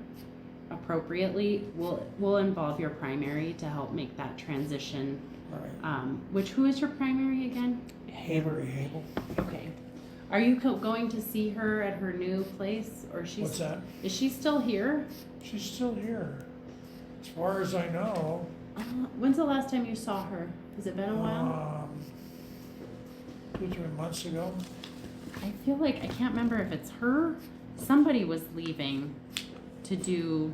appropriately, we'll involve your primary to help make that transition. right. Who is your primary again? Avery Hable. Okay. Are you going to see her at her new place, or What's that? is she still here? She's still here. As far as I know. When's the last time you saw her? Has it been a while? 2-3 months ago. I feel like I can't remember if it's her. Somebody was leaving to do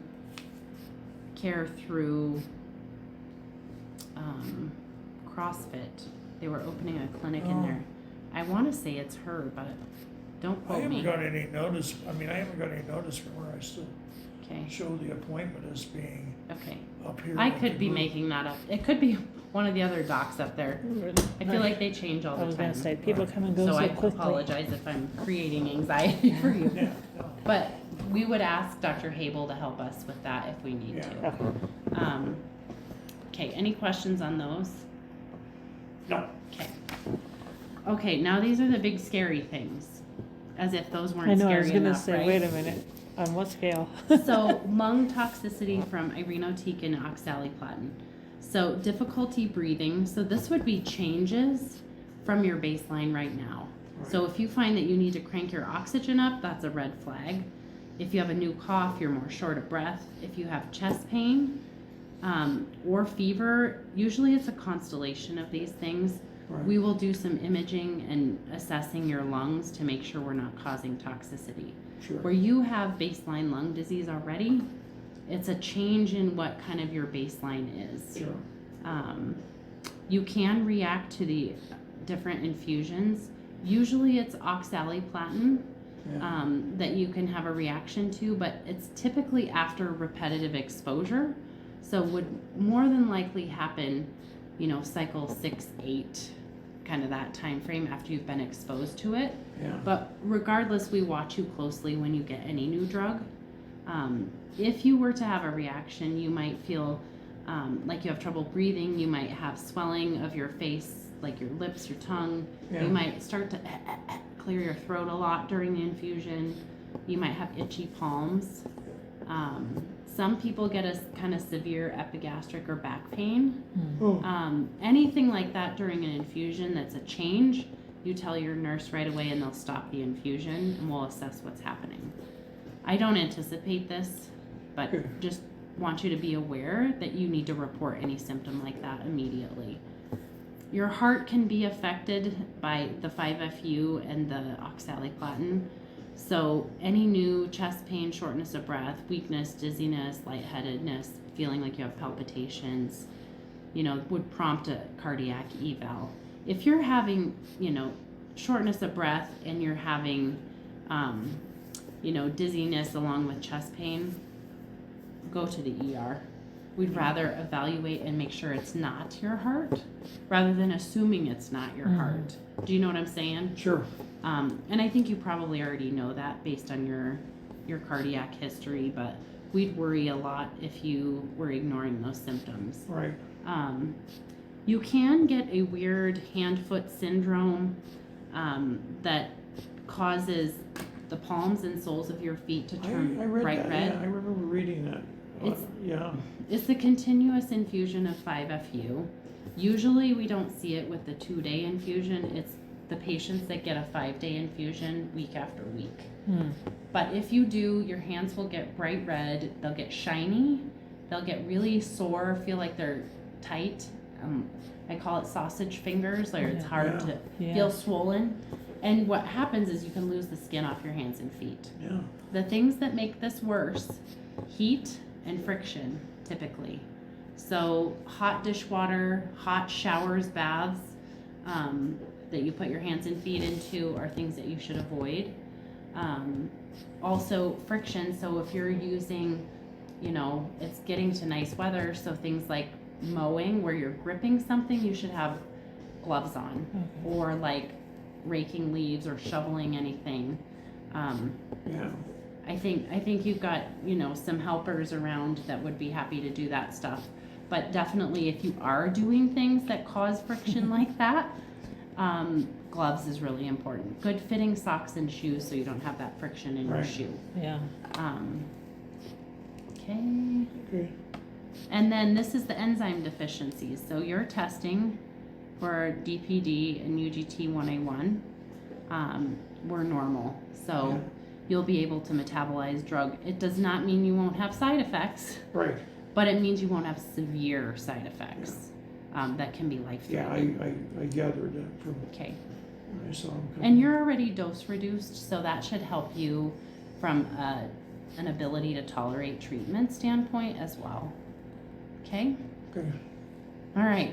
care through CrossFit. They were opening a clinic in Oh. there. I want to say it's her, but don't I quote haven't me. got any notice, I haven't got any notice from her. I still Okay. show the appointment as being Okay. up here. I at could the be group. making that up. It could be one of the other docs up there. I feel like they change all I the was time. gonna say people come and go So so I quickly. apologize if I'm creating anxiety for you. Yeah, no, But we would ask Dr. Hable to help us with that if we need Yeah. to. Okay. Okay, any questions on those? no. Okay. Okay, now these are the big scary things. As if those weren't I know, scary I was gonna enough, say, right? wait a minute, on what scale? So lung toxicity from irinotecan and oxaliplatin. So difficulty breathing. So this would be changes from your baseline right now. So if you find that you need to crank your oxygen up, that's a red flag. If you have a new cough, you're more short of breath. If you have chest pain or fever, usually it's a constellation of these things. Right. We will do some imaging and assessing your lungs to make sure we're not causing toxicity. Sure. Where you have baseline lung disease already, it's a change in what kind of your baseline is. Sure. You can react to the different infusions. Usually it's oxaliplatin Yeah. that you can have a reaction to, but it's typically after repetitive exposure. So would more than likely happen, cycle 6, 8, kind of that time frame after you've been exposed to it. Yeah. But regardless, we watch you closely when you get any new drug. If you were to have a reaction, you might feel like you have trouble breathing. You might have swelling of your face, like your lips, your tongue. Yeah. You might start to clear your throat a lot during the infusion. You might have itchy palms. Some people get a kind of severe epigastric or back pain. Oh, Anything like that during an infusion that's a change, you tell your nurse right away and they'll stop the infusion and we'll assess what's happening. I don't anticipate this, but Good. just want you to be aware that you need to report any symptom like that immediately. Your heart can be affected by the 5-FU and the oxaliplatin. So any new chest pain, shortness of breath, weakness, dizziness, lightheadedness, feeling like you have palpitations, would prompt a cardiac eval. If you're having, shortness of breath and you're having, dizziness along with chest pain, go to the ER. We'd rather evaluate and make sure it's not your heart rather than assuming it's not your heart. Do you know what I'm saying? sure. And I think you probably already know that based on your cardiac history, but we'd worry a lot if you were ignoring those symptoms. Right. You can get a weird hand-foot syndrome that causes the palms and soles of your feet to turn I read bright that. red. Yeah, I remember reading that. It's- Yeah. It's the continuous infusion of 5-FU. Usually we don't see it with the 2-day infusion. It's the patients that get a 5-day infusion week after week. But if you do, your hands will get bright red, they'll get shiny, they'll get really sore, feel like they're tight. I call it sausage fingers, like it's hard to Yeah. feel swollen. And what happens is you can lose the skin off your hands and feet. Yeah. The things that make this worse, heat and friction, typically. So hot dishwater, hot showers, baths that you put your hands and feet into are things that you should avoid. Also friction, so if you're using, it's getting to nice weather, so things like mowing where you're gripping something, you should have gloves on. Okay. Or like raking leaves or shoveling anything. Yeah. I think you've got, some helpers around that would be happy to do that stuff. But definitely if you are doing things that cause friction like that, gloves is really important. Good fitting socks and shoes so you don't have that friction in your Right. shoe. Yeah. Okay. Okay. And then this is the enzyme deficiencies. So you're testing for DPD and UGT1A1. We're normal. So Yeah. you'll be able to metabolize drug. It does not mean you won't have side effects, Right. but it means you won't have severe side effects that can be Yeah, life-threatening. I gathered that from Okay. when I saw him. And you're already dose reduced, so that should help you from an ability to tolerate treatment standpoint as well. Okay? Okay. All right.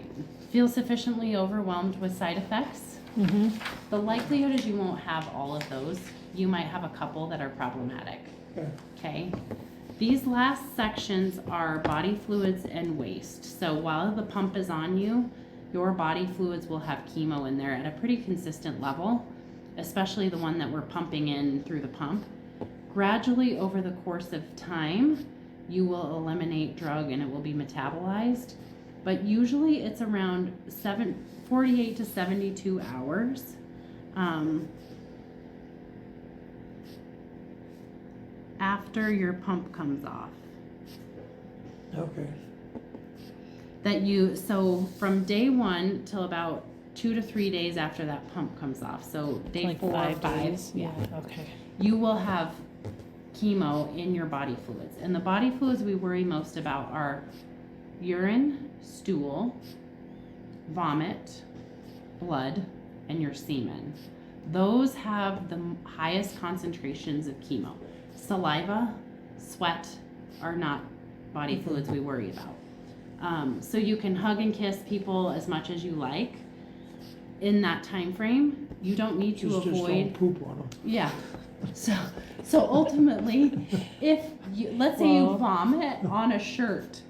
Feel sufficiently overwhelmed with side effects? Mm-hmm. The likelihood is you won't have all of those. You might have a couple that are problematic. Okay. Okay? These last sections are body fluids and waste. So while the pump is on you, your body fluids will have chemo in there at a pretty consistent level, especially the one that we're pumping in through the pump. Gradually over the course of time, you will eliminate drug and it will be metabolized. But usually it's around 48 to 72 hours after your pump comes off. Okay. So from day 1 till about 2 to 3 days after that pump comes off, so day Like 4 or 5, 5 days? Yeah, okay. you will have chemo in your body fluids. And the body fluids we worry most about are urine, stool, vomit, blood, and your semen. Those have the highest concentrations of chemo. Saliva, sweat are not body fluids we worry about. So you can hug and kiss people as much as you like in that time frame. You don't need to Just avoid. don't poop on them. Yeah. So ultimately, if you, let's say you Well- vomit on a shirt,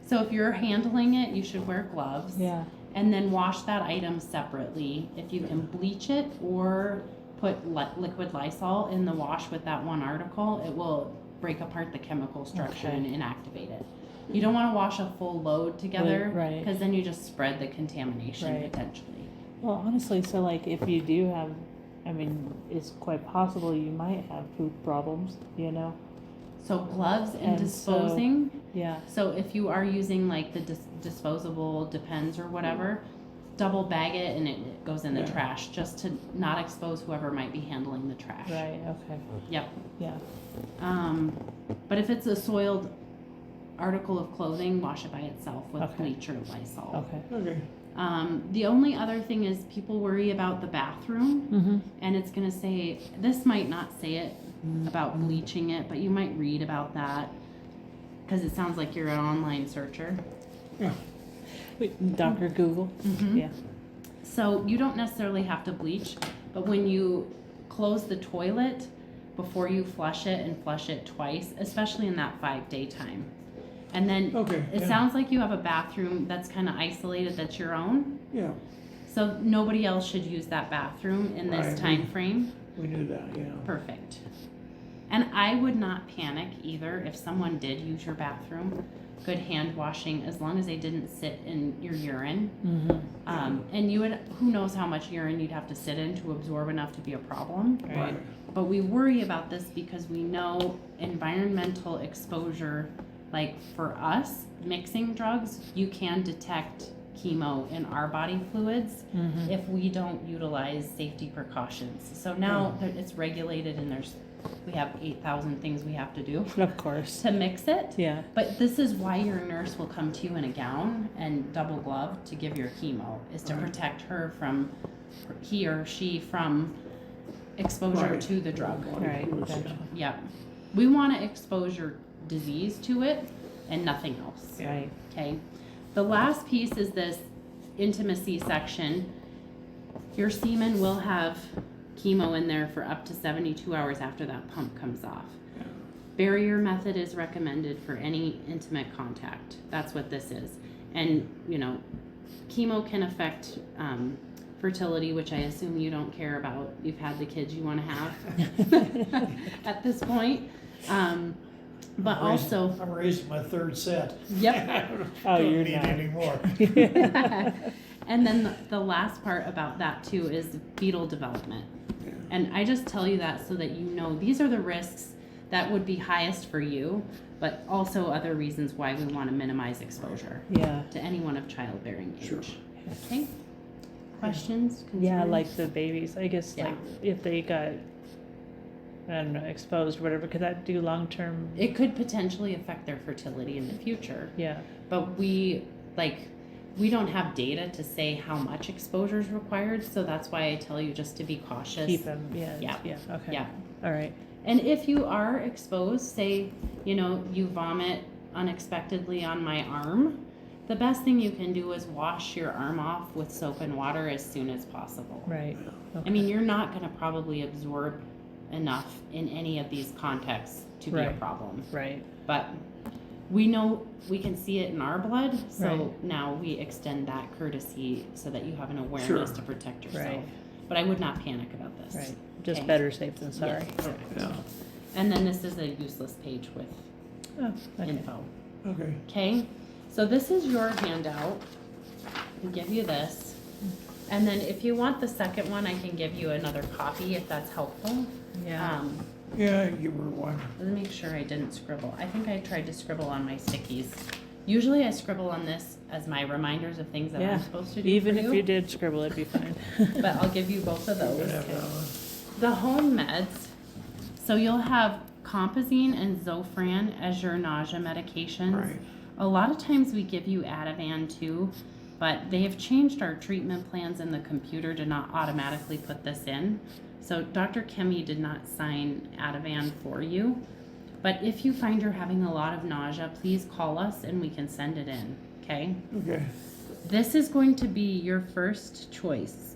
so if you're handling it, you should wear gloves. Yeah, And then wash that item separately. If you can bleach it or put liquid Lysol in the wash with that one article, it will break apart the chemical structure Okay. and inactivate it. You don't want to wash a full load together, Right. because then you just spread the contamination Right. potentially. well, honestly, so like if you do have, I mean, it's quite possible you might have poop problems, you know? So gloves and And so- disposing. Yeah, So if you are using like the disposable Depends or whatever, double bag it and it goes in the Yeah. trash, just to not expose whoever might be handling the trash. right, okay, Yep. yeah, But if it's a soiled article of clothing, wash it by itself with Okay. bleach or Lysol. okay. Okay. The only other thing is people worry about the bathroom, Mm-hmm, and it's gonna say, this might not say it about bleaching it, but you might read about that, because it sounds like you're an online searcher. Dr. Google, Mhm. yeah, So you don't necessarily have to bleach, but when you close the toilet before you flush it and flush it twice, especially in that 5-day time. And then Okay. it yeah. sounds like you have a bathroom that's kind of isolated, that's your own. Yeah, So nobody else should use that bathroom in this Right. time frame. we knew that, yeah. Perfect. And I would not panic either if someone did use your bathroom. Good hand washing, as long as they didn't sit in your urine. mm-hmm, And you would, who knows how much urine you'd have to sit in to absorb enough to be a problem. right, But we worry about this because we know environmental exposure, like for us, mixing drugs, you can detect chemo in our body fluids mm-hmm, if we don't utilize safety precautions. So now that it's regulated and we have 8,000 things we have to do of course, to mix it. yeah, But this is why your nurse will come to you in a gown and double glove to give your chemo, is to Right. protect her from, he or she from exposure Right. to the drug. Body right, fluids, yeah. gotcha, Yep. We want to expose your disease to it and nothing else. right, Okay. The last piece is this intimacy section. Your semen will have chemo in there for up to 72 hours after that pump comes off. Yeah. Barrier method is recommended for any intimate contact. That's what this is. And, chemo can affect fertility, which I assume you don't care about. You've had the kids you want to have at this point. But also, I'm raising my third set. yep. Oh, Don't you're need not. any more. And then the last part about that too is fetal development. Yeah. And I just tell you that so that you know these are the risks that would be highest for you, but also other reasons why we want to minimize exposure yeah, to anyone of childbearing age. Sure. Okay? Questions? yeah, concerns? like the babies, I guess, Yeah. like, if they got, I don't know, exposed, or whatever, could that do long-term? It could potentially affect their fertility in the future, Yeah, but we don't have data to say how much exposure is required, so that's why I tell you just to be cautious. keep them, yeah, Yeah. yeah, okay, Yeah. all right, And if you are exposed, say, you vomit unexpectedly on my arm, the best thing you can do is wash your arm off with soap and water as soon as possible. right, I mean, you're not going to probably absorb enough in any of these contexts to be a Right. problem. right, But we know we can see it in our blood, so Right. now we extend that courtesy so that you have an awareness Sure. to protect yourself. Right. But I would not panic about this. right, just Okay. better safe than sorry. Yes, correct. Yeah, And then this is a useless page with Oh, okay, info. okay. Okay, so this is your handout. I'll give you this. And then if you want the second one, I can give you another copy if that's helpful. Yeah. Yeah, give her one. Let me make sure I didn't scribble. I think I tried to scribble on my stickies. Usually I scribble on this as my reminders of things that Yeah. I'm supposed to do Even for if you did scribble, it'd be fine. But I'll give you both of You those. can have that one. The home meds, so you'll have Compazine and Zofran as your nausea medications. Right. A lot of times we give you Ativan too, but they have changed our treatment plans in the computer to not automatically put this in. So Dr. Kemi did not sign Ativan for you. But if you find you're having a lot of nausea, please call us and we can send it in, okay? Okay, This is going to be your first choice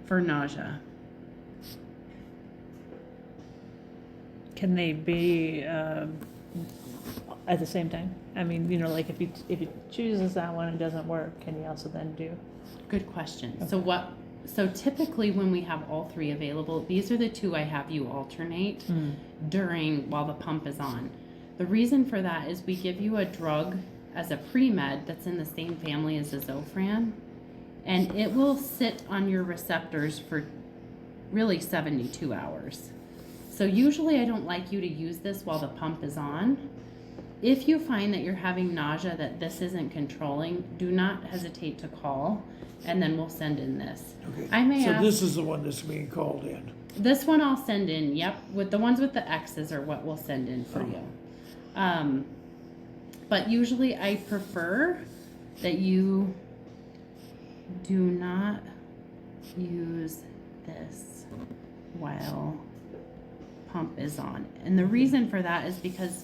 for nausea. Can they be at the same time? I mean, you know, like if he chooses that one and it doesn't work, can he also then do? Good question. So typically when we have all three available, these are the two I have you alternate while the pump is on. The reason for that is we give you a drug as a pre-med that's in the same family as the Zofran, and it will sit on your receptors for really 72 hours. So usually I don't like you to use this while the pump is on. If you find that you're having nausea that this isn't controlling, do not hesitate to call, and then we'll send in this. okay. I may So ask, this is the one that's being called in. this one I'll send in, yep, with the ones with the X's are what we'll send in for you. But usually I prefer that you do not use this while pump is on. And the reason for that is because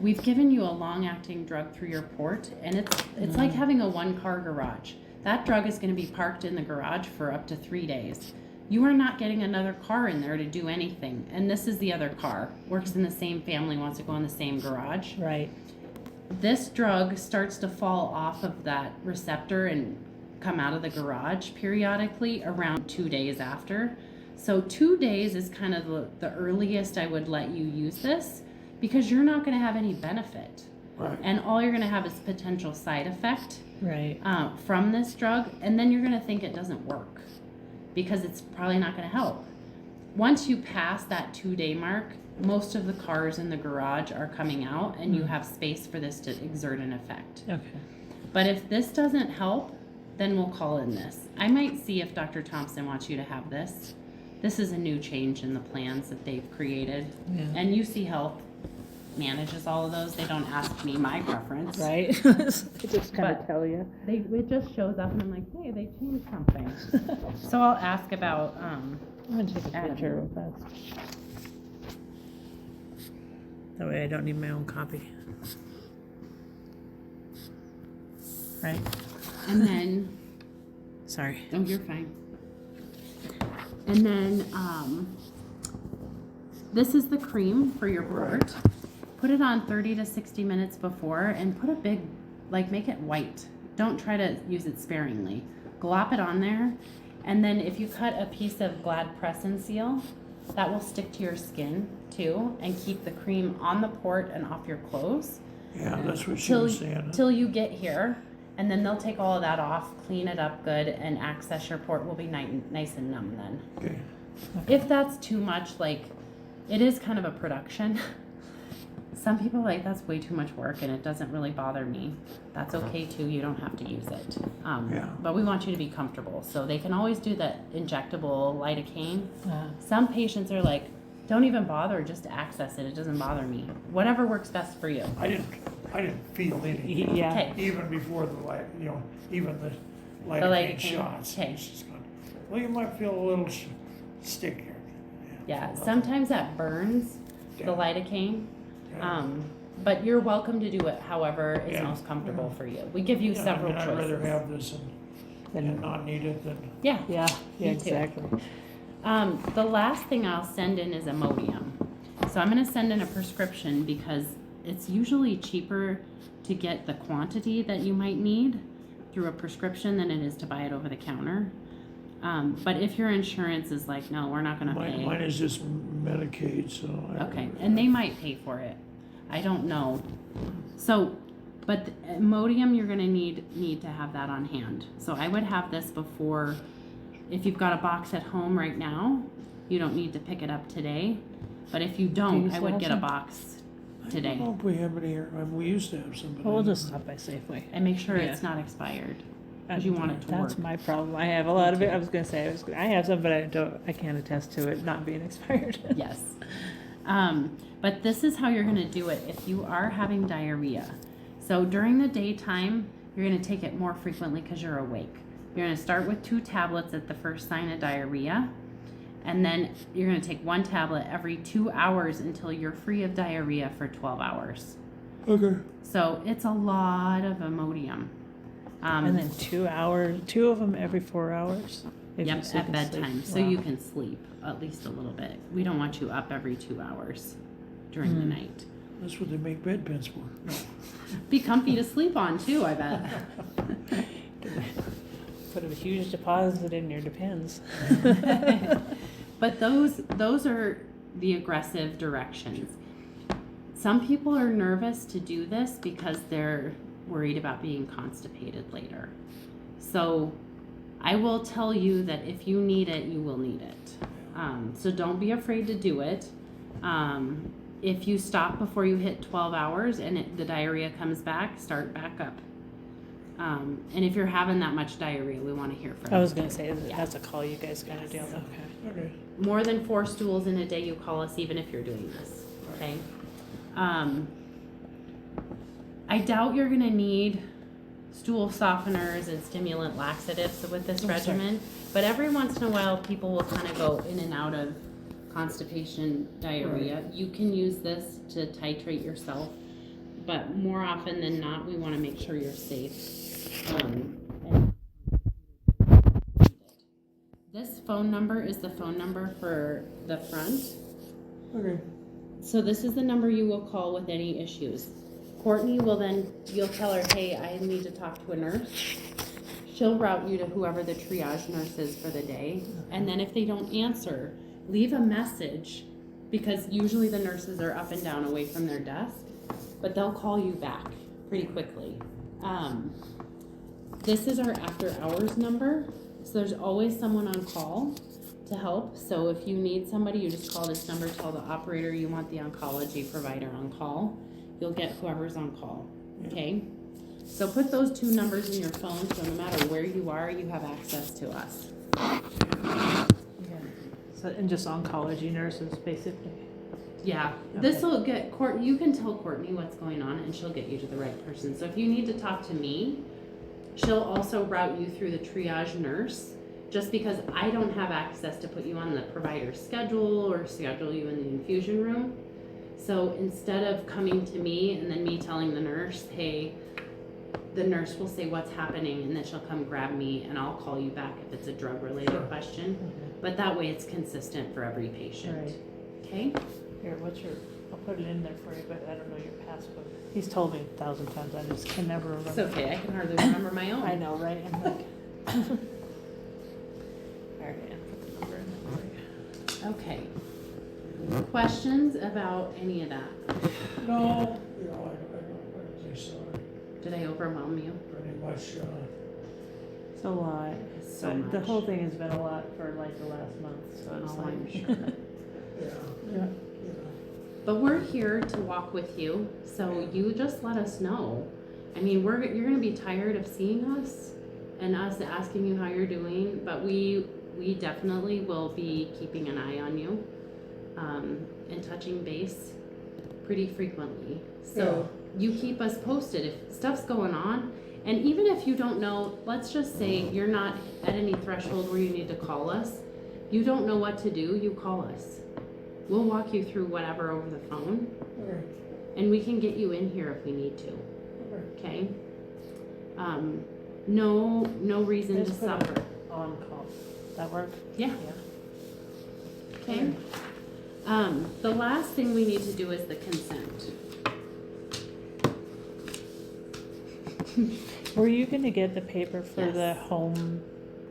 we've given you a long-acting drug through your port, and it's like having a one-car garage. That drug is going to be parked in the garage for up to 3 days. You are not getting another car in there to do anything. And this is the other car. Works in the same family, wants to go in the same garage. Right. This drug starts to fall off of that receptor and come out of the garage periodically around 2 days after. So 2 days is kind of the earliest I would let you use this, because you're not going to have any benefit. Right. And all you're going to have is potential side effect Right. from this drug, and then you're going to think it doesn't work because it's probably not going to help. Once you pass that 2 day mark, most of the cars in the garage are coming out, and you have space for this to exert an effect. Okay. But if this doesn't help, then we'll call in this. I might see if Dr. Thompson wants you to have this. This is a new change in the plans that they've created. Yeah. And UC Health manages all of those. They don't ask me my preference. Right. They just kind But- of tell you. It just shows up and I'm like, hey, they changed something. So I'll ask about, I'm gonna take a Adam. picture real fast. That way I don't need my own copy. Right? and then, Sorry. oh, you're fine. And then, this is the cream for your port. Put it on 30 to 60 minutes before, and put a big, make it white. Don't try to use it sparingly. Glop it on there, and then if you cut a piece of Glad Press and Seal, that will stick to your skin too, and keep the cream on the port and off your clothes Yeah, that's what she till was saying. till you get here, and then they'll take all of that off, clean it up good, and access your port will be nice and numb then. Okay, If that's too much, it is kind of a production. Some people that's way too much work, and it doesn't really bother me. That's okay too. You don't have to use it. Yeah. But we want you to be comfortable, so they can always do that injectable lidocaine. Uh, Some patients are like, don't even bother, just access it. It doesn't bother me. Whatever works best for you. I didn't feel anything, yeah. Okay. even before even the lidocaine lidocaine, shots. okay. It's just going, well, you might feel a little stick here. Yeah, sometimes that burns, the Yeah. lidocaine. Yeah. But you're welcome to do it however is Yeah, most comfortable yeah. for you. We give you Yeah, several I'd rather choices. have this and Then, not need it than, Yeah. yeah. Yeah. Me too. Exactly. The last thing I'll send in is Imodium. So I'm going to send in a prescription because it's usually cheaper to get the quantity that you might need through a prescription than it is to buy it over the counter. But if your insurance is like, no, we're not going to pay. mine is just Medicaid, so. Okay, and they might pay for it. I don't know. So But Imodium, you're gonna need to have that on hand. So I would have this before, if you've got a box at home right now, you don't need to pick it up today. But if you Do don't, you I still would have get a some? box I today. don't know if we have it here. I mean, we used to have some, but Well, we'll I just don't- stop by Safeway. And make sure Yeah. it's not expired. 'Cause you want it to That's work. my problem. I have a lot of it. I was gonna say, I have some, but I can't attest to it not being expired. Yes. But this is how you're gonna do it if you are having diarrhea. So during the daytime, you're gonna take it more frequently because you're awake. You're gonna start with 2 tablets at the first sign of diarrhea. And then you're gonna take 1 tablet every 2 hours until you're free of diarrhea for 12 hours. Okay. So it's a lot of Imodium. And then 2 hours, 2 of them every 4 hours. If you Yep, so at can sleep. bedtime, so Wow. you can sleep at least a little bit. We don't want you up every 2 hours during the night. That's what they make bedpans for. No. Be comfy to sleep on too, I bet. Put a huge deposit in your Depends. But those are the aggressive directions. Some people are nervous to do this because they're worried about being constipated later. So I will tell you that if you need it, you will need it. So don't be afraid to do it. If you stop before you hit 12 hours and the diarrhea comes back, start back up. And if you're having that much diarrhea, we want to hear from I you. was gonna say, Yeah. that's a call you guys gotta Yes. deal with. Okay. Okay. More than 4 stools in a day, you call us even if you're doing this, okay? I doubt you're gonna need stool softeners and stimulant laxatives with this Oh, sorry. regimen, but every once in a while, people will kind of go in and out of constipation, diarrhea. You can use this to titrate yourself, but more often than not, we wanna make sure you're safe. And this phone number is the phone number for the front. Okay. So this is the number you will call with any issues. Courtney will then, you'll tell her, hey, I need to talk to a nurse. She'll route you to whoever the triage nurse is for the day. And then if they don't answer, leave a message, because usually the nurses are up and down away from their desk, but they'll call you back pretty quickly. This is our after hours number. So there's always someone on call to help. So if you need somebody, you just call this number, tell the operator you want the oncology provider on call. You'll get whoever's on call, okay? So put those 2 numbers in your phone, so no matter where you are, you have access to us. Yeah. So, and just oncology nurses, basically. Yeah, this will get you can tell Courtney what's going on and she'll get you to the right person. So if you need to talk to me, she'll also route you through the triage nurse, just because I don't have access to put you on the provider's schedule or schedule you in the infusion room. So instead of coming to me and then me telling the nurse, hey, the nurse will say what's happening and then she'll come grab me and I'll call you back if it's a drug related question. But that way it's consistent for every patient. Right. Okay? Here, what's your, I'll put it in there for you, but I don't know your passcode. He's told me 1,000 times, I just can never remember. It's okay, I can hardly remember my own. I know, right? I'm like. Alright, Ann, put the number in there for you. Okay. Questions about any of that? No, you know, I don't think so. Did I overwhelm you? Pretty much, It's a lot. So But the much. whole thing has been a lot for like the last month, so it's Oh, I'm like. sure. yeah, Yeah. But we're here to walk with you, so you just let us know. I mean, you're gonna be tired of seeing us and us asking you how you're doing, but we definitely will be keeping an eye on you, and touching base pretty frequently. So you keep us posted if stuff's going on. And even if you don't know, let's just say you're not at any threshold where you need to call us. You don't know what to do, you call us. We'll walk you through whatever over the phone, okay, and we can get you in here if we need to, okay. okay? No reason to Just put a- suffer. On call. That work? Yeah, Yeah. okay? The last thing we need to do is the consent. Were you gonna get the paper for Yes. the home?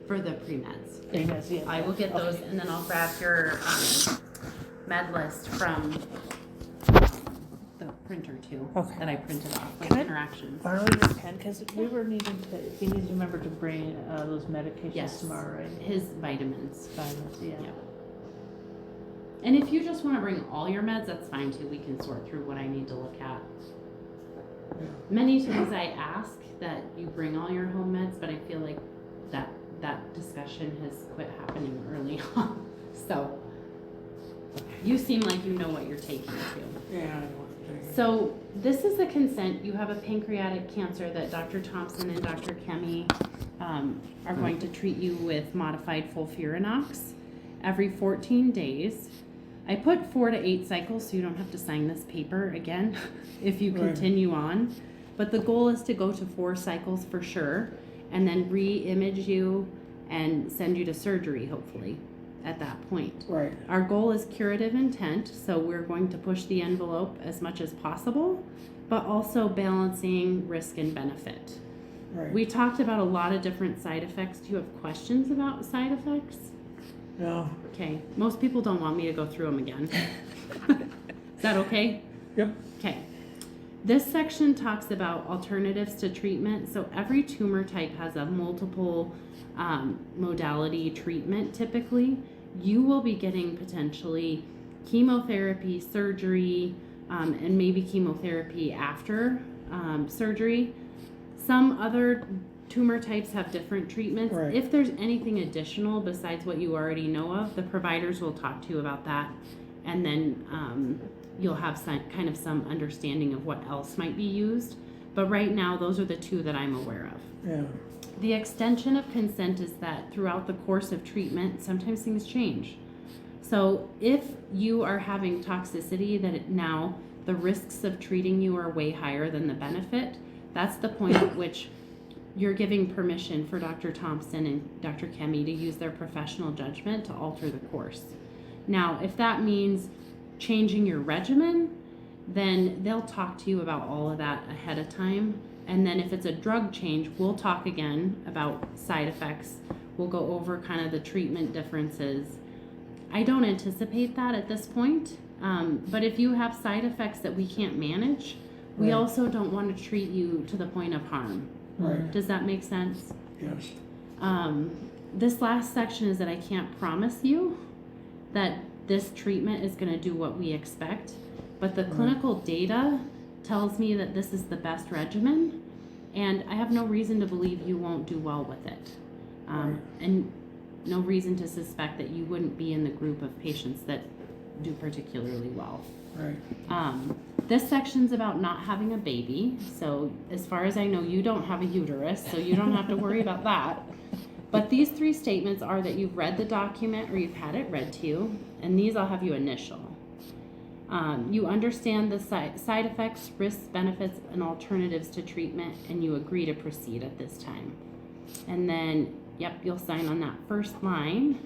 For the pre-meds. Yes, yeah. I will get Okay. those, and then I'll grab your med list from printer too, Okay. that I printed off, like Can I- interactions. Borrow your pen, cause we were needing to, he needs to remember to bring, those medications Yes. tomorrow, right? His vitamins. Vitamins, yeah. Yeah. And if you just wanna bring all your meds, that's fine too, we can sort through what I need to look at. Many times I ask that you bring all your home meds, but I feel like that discussion has quit happening early on, so. You seem like you know what you're taking too. Yeah, I know what you're saying. So this is the consent. You have a pancreatic cancer that Dr. Thompson and Dr. Kemi are going to treat you with modified FOLFIRINOX every 14 days. I put 4 to 8 cycles so you don't have to sign this paper again if you Right. continue on. But the goal is to go to 4 cycles for sure and then re-image you and send you to surgery hopefully at that point. Right, Our goal is curative intent, so we're going to push the envelope as much as possible, but also balancing risk and benefit. right. We talked about a lot of different side effects. Do you have questions about side effects? No, Okay, most people don't want me to go through them again. Is that okay? yep, Okay. This section talks about alternatives to treatment. So every tumor type has a multiple modality treatment typically. You will be getting potentially chemotherapy, surgery, and maybe chemotherapy after surgery. Some other tumor types have different treatments. Right. If there's anything additional besides what you already know of, the providers will talk to you about that. And then you'll have kind of some understanding of what else might be used. But right now, those are the 2 that I'm aware of. yeah, The extension of consent is that throughout the course of treatment, sometimes things change. So if you are having toxicity that now the risks of treating you are way higher than the benefit, that's the point at which you're giving permission for Dr. Thompson and Dr. Kemi to use their professional judgment to alter the course. Now, if that means changing your regimen, then they'll talk to you about all of that ahead of time. And then if it's a drug change, we'll talk again about side effects. We'll go over kind of the treatment differences. I don't anticipate that at this point. But if you have side effects that we can't manage, we Right. also don't want to treat you to the point of harm. right, Does that make sense? yes, This last section is that I can't promise you that this treatment is going to do what we expect, but the clinical data tells me that this is the best regimen, and I have no reason to believe you won't do well with it. Right. And no reason to suspect that you wouldn't be in the group of patients that do particularly well. right, This section's about not having a baby. So as far as I know, you don't have a uterus, so you don't have to worry about that. But these 3 statements are that you've read the document or you've had it read to you, and these I'll have you initial. You understand the side effects, risks, benefits, and alternatives to treatment, and you agree to proceed at this time. And then, yep, you'll sign on that first line,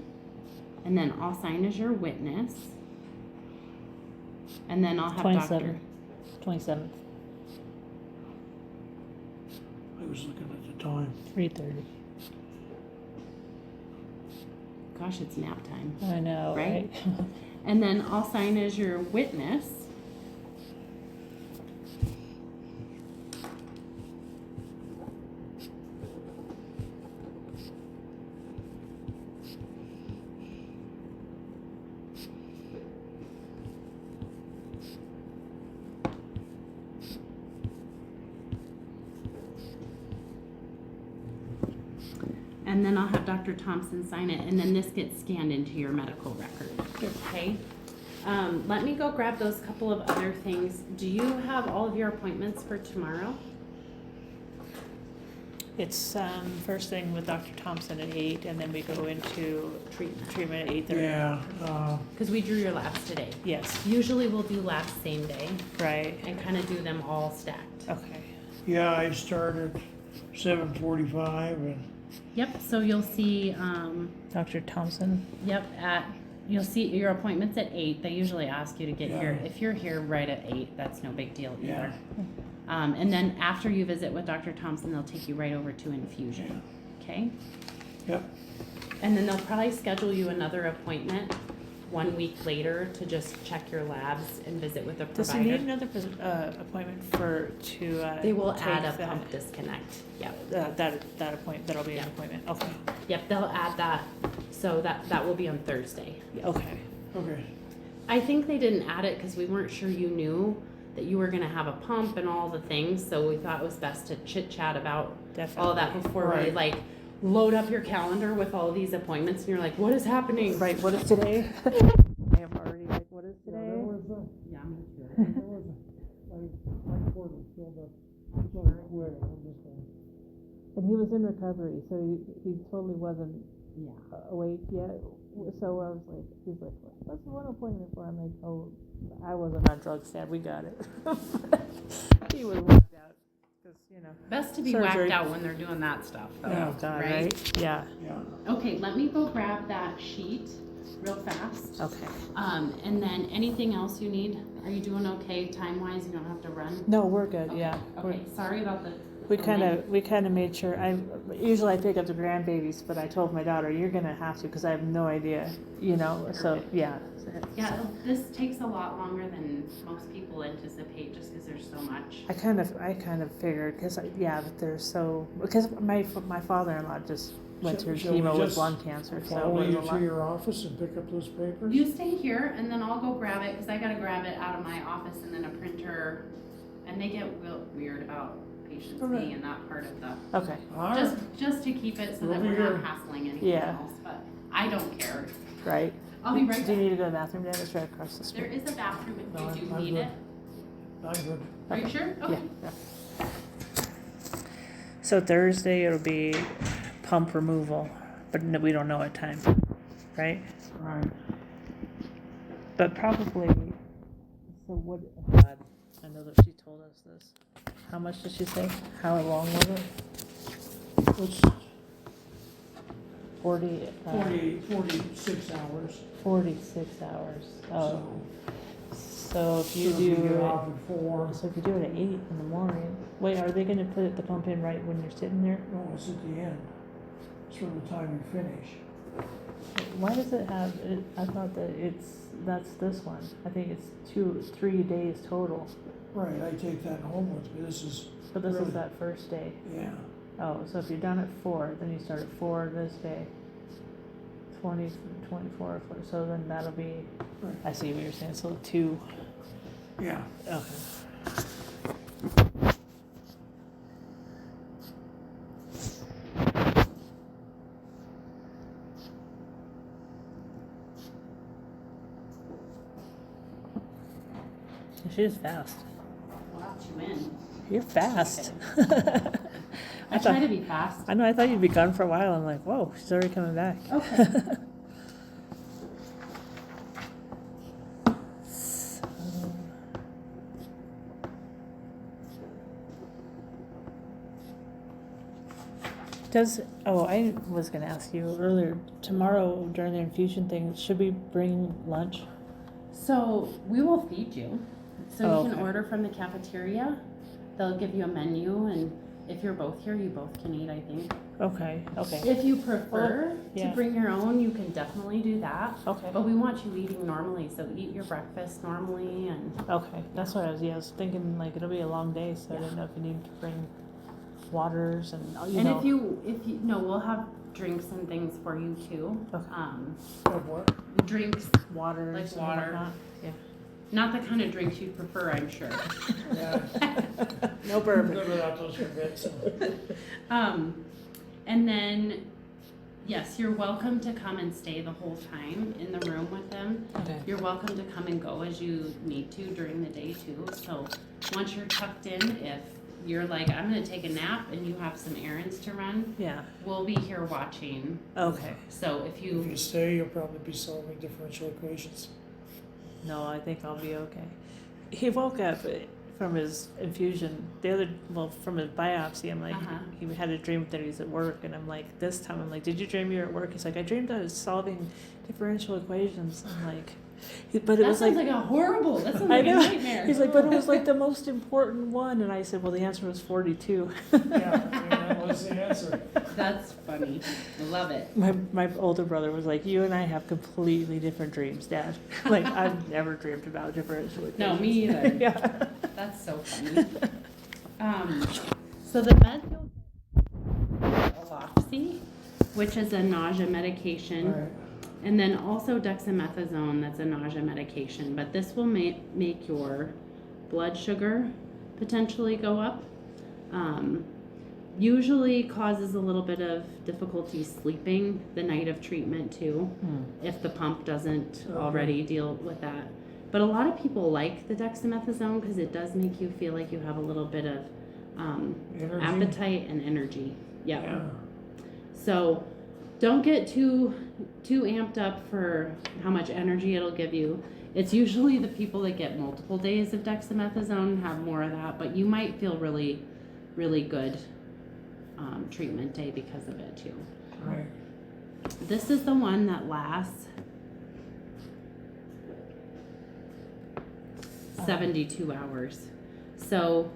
and then I'll sign as your witness. And then I'll have 27th. 27th, I was looking at the time. 3:30. Gosh, it's nap time. I know, Right? right? And then I'll sign as your witness. And then I'll have Dr. Thompson sign it, and then this gets scanned into your medical record. Okay? Let me go grab those couple of other things. Do you have all of your appointments for tomorrow? It's, first thing with Dr. Thompson at 8, and then we go into treatment at 8:30. Yeah, Because we drew your labs today. Yes, Usually we'll do labs same day right, and kind of do them all stacked. okay. yeah, I started 7:45 and, Yep, so you'll see, Dr. Thompson, yep, you'll see your appointments at 8. They usually ask you to get here. Yeah. If you're here right at 8, that's no big deal yeah, either. And then after you visit with Dr. Thompson, they'll take you right over to infusion, okay? yep, And then they'll probably schedule you another appointment 1 week later to just check your labs and visit with a Does he need provider. another appointment to They will take add a that- pump disconnect. Yep. that appointment, that'll be an Yeah. appointment, okay, Yep, they'll add that. So that will be on Thursday. okay. Okay, I think they didn't add it because we weren't sure you knew that you were gonna have a pump and all the things, so we thought it was best to chit chat about all that Definitely. before we Right. like load up your calendar with all these appointments and you're like, what is happening? Right, what is today? I am already like, what is yeah, there today? was Yeah, me too. there was my cord was filled up, so quick, I'm just going. And he was in recovery, so he totally wasn't Yeah. awake yet. So I was like, he's like, what's the one appointment for? I'm like, oh, I wasn't on drugs, Dad. We got it. He was whacked out because Best to be Surgery. whacked out when they're doing that stuff though. Yeah. Oh God, Right? right? Yeah. Yeah, Okay, let me go grab that sheet real fast. Okay. And then anything else you need? Are you doing okay time-wise? You don't have to run? No, we're good. Okay, Yeah. Okay, sorry about the. We the kind length. of made sure. Usually I pick up the grandbabies, but I told my daughter you're gonna have to because I have no idea. So Perfect. yeah. Yeah, this takes a lot longer than most people anticipate just because there's so much. I kind of figured because but they're so because my father-in-law just went Shall- through shall we chemo with just lung cancer, so it follow was you a to lot. your office and pick up those papers? You stay here and then I'll go grab it because I gotta grab it out of my office and then a printer. And they get real weird about patients Okay. being in that part of the, Okay. All right, just to keep it so that We'll we're be not here. hassling anything Yeah. else, but I don't care. Right. I'll be right Do you back. need to go to the bathroom, Dad? It's right across the There street. is a bathroom No, if you do I'm need good. it. I'm good. Are you sure? Yeah. Okay. yeah. So Thursday it'll be pump removal, but we don't know what time, right? Right, But probably. So what? oh God, I know that she told us this. How much did she say? How long was it? it's 40. 46 hours, 46 hours. Oh, so. so if So you if do get it. off at 4, So if you do it at 8 in the morning, wait, are they gonna put the pump in right when you're sitting there? no, it's at the end. It's from the time you finish. Why does it have, I thought that that's this one. I think it's 3 days total, Right, I take that home with me, this is, but this Really? is that first day. yeah, Oh, so if you're done at 4, then you start at 4 this day. 20, 24, so then that'll be, Right. I see what you're saying, so 2, yeah. okay. She is fast. Wow, you in. You're fast. I thought- try to be fast. I know, I thought you'd be gone for a while. I'm like, whoa, she's already coming back. Okay. So- I was gonna ask you earlier, tomorrow during the infusion thing, should we bring lunch? So we will feed you. So Oh, you can okay. order from the cafeteria. They'll give you a menu, and if you're both here, you both can eat, I think. Okay, okay, If you prefer yeah. to bring your own, you can definitely do that. okay, But we want you eating normally, so eat your breakfast normally and okay. That's what I was thinking, like, it'll be a long day, so I Yeah. didn't know if you need to bring waters and, and if you no, we'll have drinks and things for you too. Okay. Of what? Drinks, waters like and water. whatnot. Yeah. not the kind of drinks you'd prefer, I'm sure. Yeah, No I'm bourbon. good without those convicts. And then, yes, you're welcome to come and stay the whole time in the room with them. Okay. You're welcome to come and go as you need to during the day too. So once you're tucked in, if you're like, I'm gonna take a nap and you have some errands to run, Yeah, we'll be here watching. okay. So if If you, you stay, you'll probably be solving differential equations. No, I think I'll be okay. He woke up from his infusion from his biopsy. I'm like, Uh-huh. he had a dream that he's at work, and I'm like, this time I'm like, did you dream you're at work? He's like, I dreamed I was solving differential equations. I'm like, But it That was sounds like, like a horrible. That sounds I like a know. nightmare. He's like, but it was like the most important one. And I said, well, the answer was 42. Yeah, that was the answer. That's funny. I love it. My older brother was like, you and I have completely different dreams, Dad. Like, I've never dreamed about differential equations. No, me either. Yeah. That's so funny. So the meds you'll get Aloxi, which is a nausea medication, Right. and then also dexamethasone, that's a nausea medication. But this will make your blood sugar potentially go up. Usually causes a little bit of difficulty sleeping the night of treatment too, if the pump doesn't already deal with that. But a lot of people like the dexamethasone because it does make you feel like you have a little bit of Energy. appetite and energy. Yep. Yeah. So don't get too amped up for how much energy it'll give you. It's usually the people that get multiple days of dexamethasone have more of that, but you might feel really, really good treatment day because of it too. Right. This is the one that lasts 72 hours. So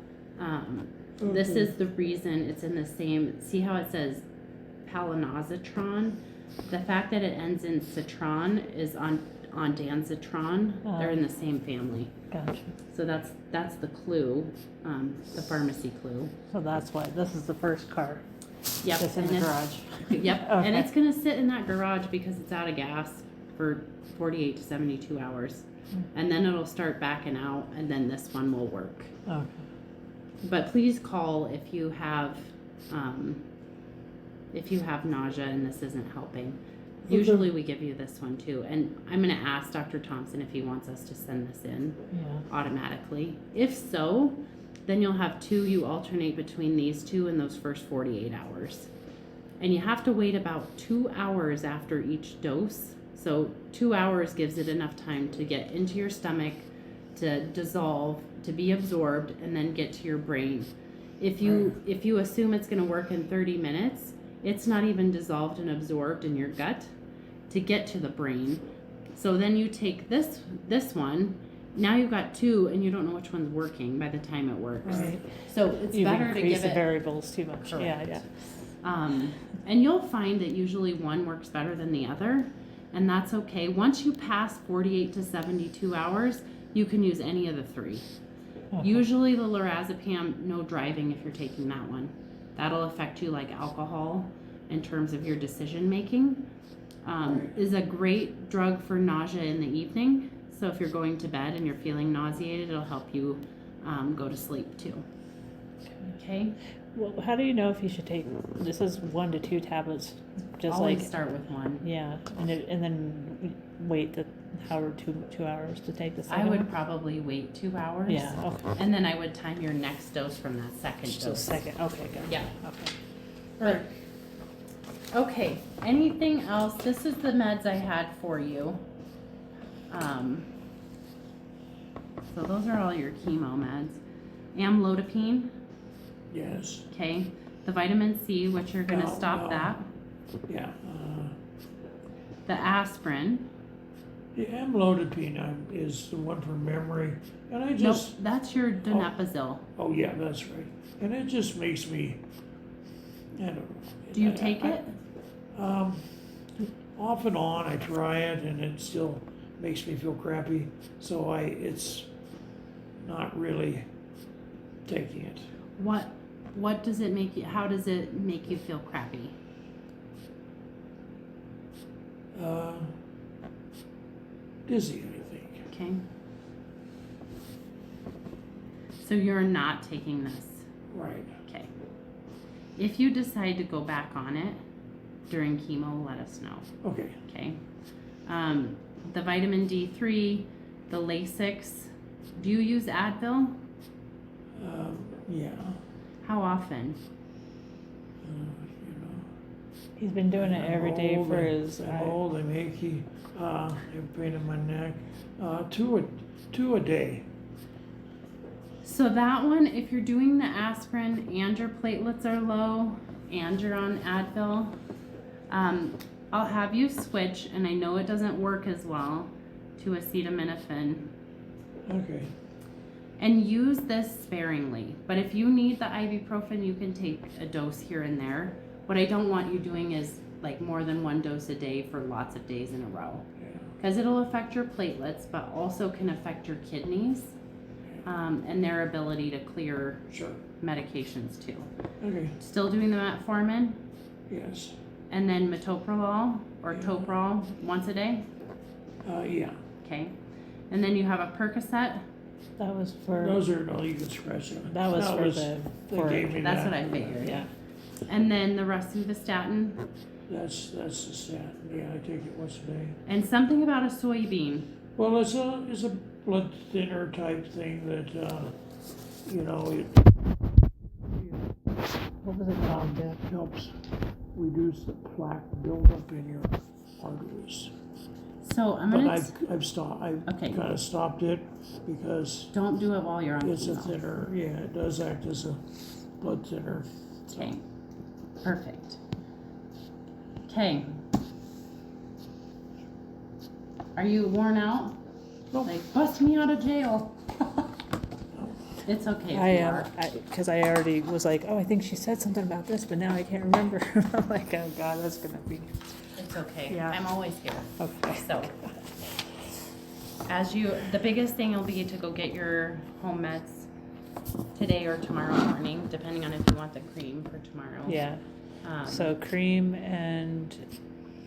this is the reason it's in the same, see how it says palinozatron? The fact that it ends in citron is on danzatron. They're in the same family. Gotcha. So that's the clue, the pharmacy clue. So that's why this is the first car Yep. that's in and the it's- garage. Yep, and Okay. it's gonna sit in that garage because it's out of gas for 48 to 72 hours. And then it'll start backing out, and then this one will work. Okay. But please call if you have nausea and this isn't helping. Usually we give you this one too, and I'm gonna ask Dr. Thompson if he wants us to send this in Yeah. automatically. If so, then you'll have two, you alternate between these two in those first 48 hours. And you have to wait about 2 hours after each dose. So 2 hours gives it enough time to get into your stomach, to dissolve, to be absorbed, and then get to your brain. If you assume it's gonna work in 30 minutes, it's not even dissolved and absorbed in your gut to get to the brain. So then you take this one. Now you've got two, and you don't know which one's working by the time it works. Right. So it's You've better to increased give the it. variables too much. Correct. Yeah. And you'll find that usually one works better than the other, and that's okay. Once you pass 48 to 72 hours, you can use any of the three. Okay. Usually the lorazepam, no driving if you're taking that one. That'll affect you like alcohol in terms of your decision making. Is a great drug for nausea in the evening. So if you're going to bed and you're feeling nauseated, it'll help you go to sleep too. Okay? Well, how do you know if you should take? This is 1 to 2 tablets, just Always like start with one. yeah, and then wait the hour 2 hours to take the I second would one? probably wait 2 hours. Yeah. Okay. And then I would time your next dose from that second So dose. second. Okay. Good. Yeah. Okay. Right. Okay, anything else? This is the meds I had for you. So those are all your chemo meds. Amlodipine, Yes. okay. The vitamin C, which you're gonna No, stop no. that. Yeah. The aspirin. The amlodipine is the one for memory, and I Nope, just that's your donepezil. oh yeah, that's right, and it just makes me. I don't know. Do you take it? Off and on, I try it, and it still makes me feel crappy. So it's not really taking it. What does it make you, how does it make you feel crappy? Dizzy, I think. Okay. So you're not taking this. Right. Okay. If you decide to go back on it during chemo, let us know. Okay. Okay. The vitamin D3, the Lasix. Do you use Advil? Yeah. How often? You know. He's been doing it every day for his. I'm old. I'm achy. I have pain in my neck. Two a day. So that one, if you're doing the aspirin and your platelets are low and you're on Advil, I'll have you switch, and I know it doesn't work as well, to acetaminophen. Okay, And use this sparingly. But if you need the ibuprofen, you can take a dose here and there. What I don't want you doing is like more than one dose a day for lots of days in a row. yeah, Because it'll affect your platelets, but also can affect your kidneys and their ability to clear sure, medications too. okay, Still doing the metformin yes, and then metoprolol or Yeah. toprol once a day. yeah. Okay. And then you have a Percocet. That was for, Those are, no, you can scratch them. that was for the, They for, gave me That's that. what I figured. yeah. And then the rosuvastatin. That's the statin, yeah, I take it once a day. And something about a soybean. Well, it's a blood thinner type thing that, you know, it What was it called, Dad? helps reduce the plaque buildup in your arteries. So I'm But gonna I've stopped, I've Okay. kind of stopped it because don't do it while you're on it's a chemo. thinner, yeah, it does act as a blood thinner. Okay. Perfect. Okay. Are you worn out? Nope. Like bust me out of jail. It's okay if I you am, are. because I already was like, oh, I think she said something about this, but now I can't remember. I'm like, oh God, that's gonna be, It's okay. Yeah. I'm always here. okay. So, the biggest thing will be to go get your home meds today or tomorrow morning, depending on if you want the cream for tomorrow. Yeah, so cream and,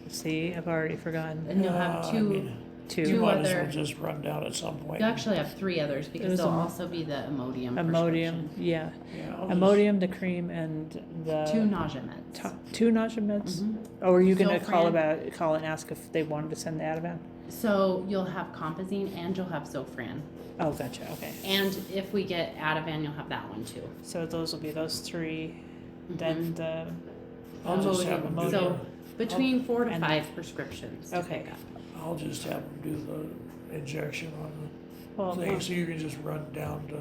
see, I've already forgotten, And you'll have I two. mean, two. You might as other- well just run down at some point. You actually have 3 others because There's there'll a- also be the Imodium. Imodium, prescription. yeah, Yeah, I'll just- Imodium, the cream, and the. 2 nausea meds. Two nausea meds? Mhm. Or were you gonna Zofran. call and ask if they wanted to send the Ativan? So you'll have Compazine and you'll have Zofran. Oh, gotcha, okay. And if we get Ativan, you'll have that one too. So those will be those 3, Mhm. then the, I'll just have them do So between 4 to And- 5 prescriptions to Okay. pick up. I'll just have them do the injection on well, the thing, so you can just run down to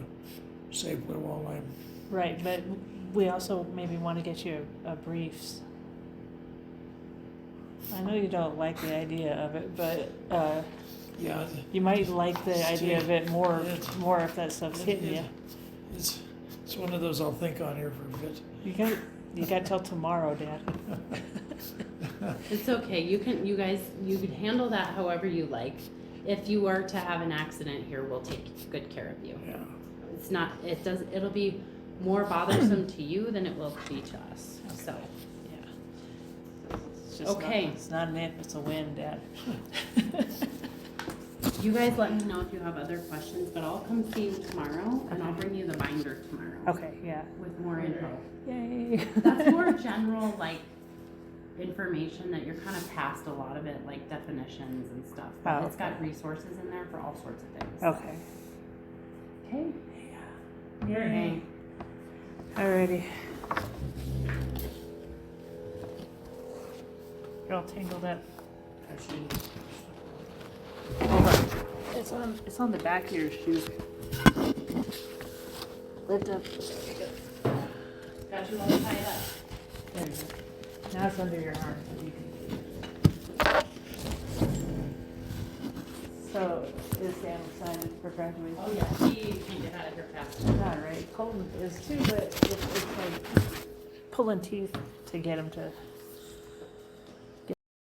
Safeway while I'm, right, but we also maybe wanna get you a briefs. I know you don't like the idea of it, but, yeah, you might like the idea of it more It- if that stuff's hitting you. it's one of those I'll think on here for a bit. You got till tomorrow, Dad. It's okay. You can handle that however you like. If you were to have an accident here, we'll take good care of you. Yeah, It'll be more bothersome to you than it will be to us. So, Yeah. It's just Okay. It's not an if, it's a win, Dad. you guys let me know if you have other questions, but I'll come see you tomorrow and I'll Okay. bring you the binder tomorrow. Okay, yeah. With more info. Yay. That's more general, like, information that you're kind of past a lot of it, like definitions and stuff. But Oh, it's got resources in there for all sorts of things. Okay. Okay. Yay. Alrighty. You're all tangled up. actually, Hold on. It's on the back of your shoe. Lift up. Got you all tied up. There you go. Now it's under your arm, so you can. So, is Sam excited for graduation? Oh yeah, he can't get out of here fast. All right, Colton is too, but it's like pulling teeth to get him to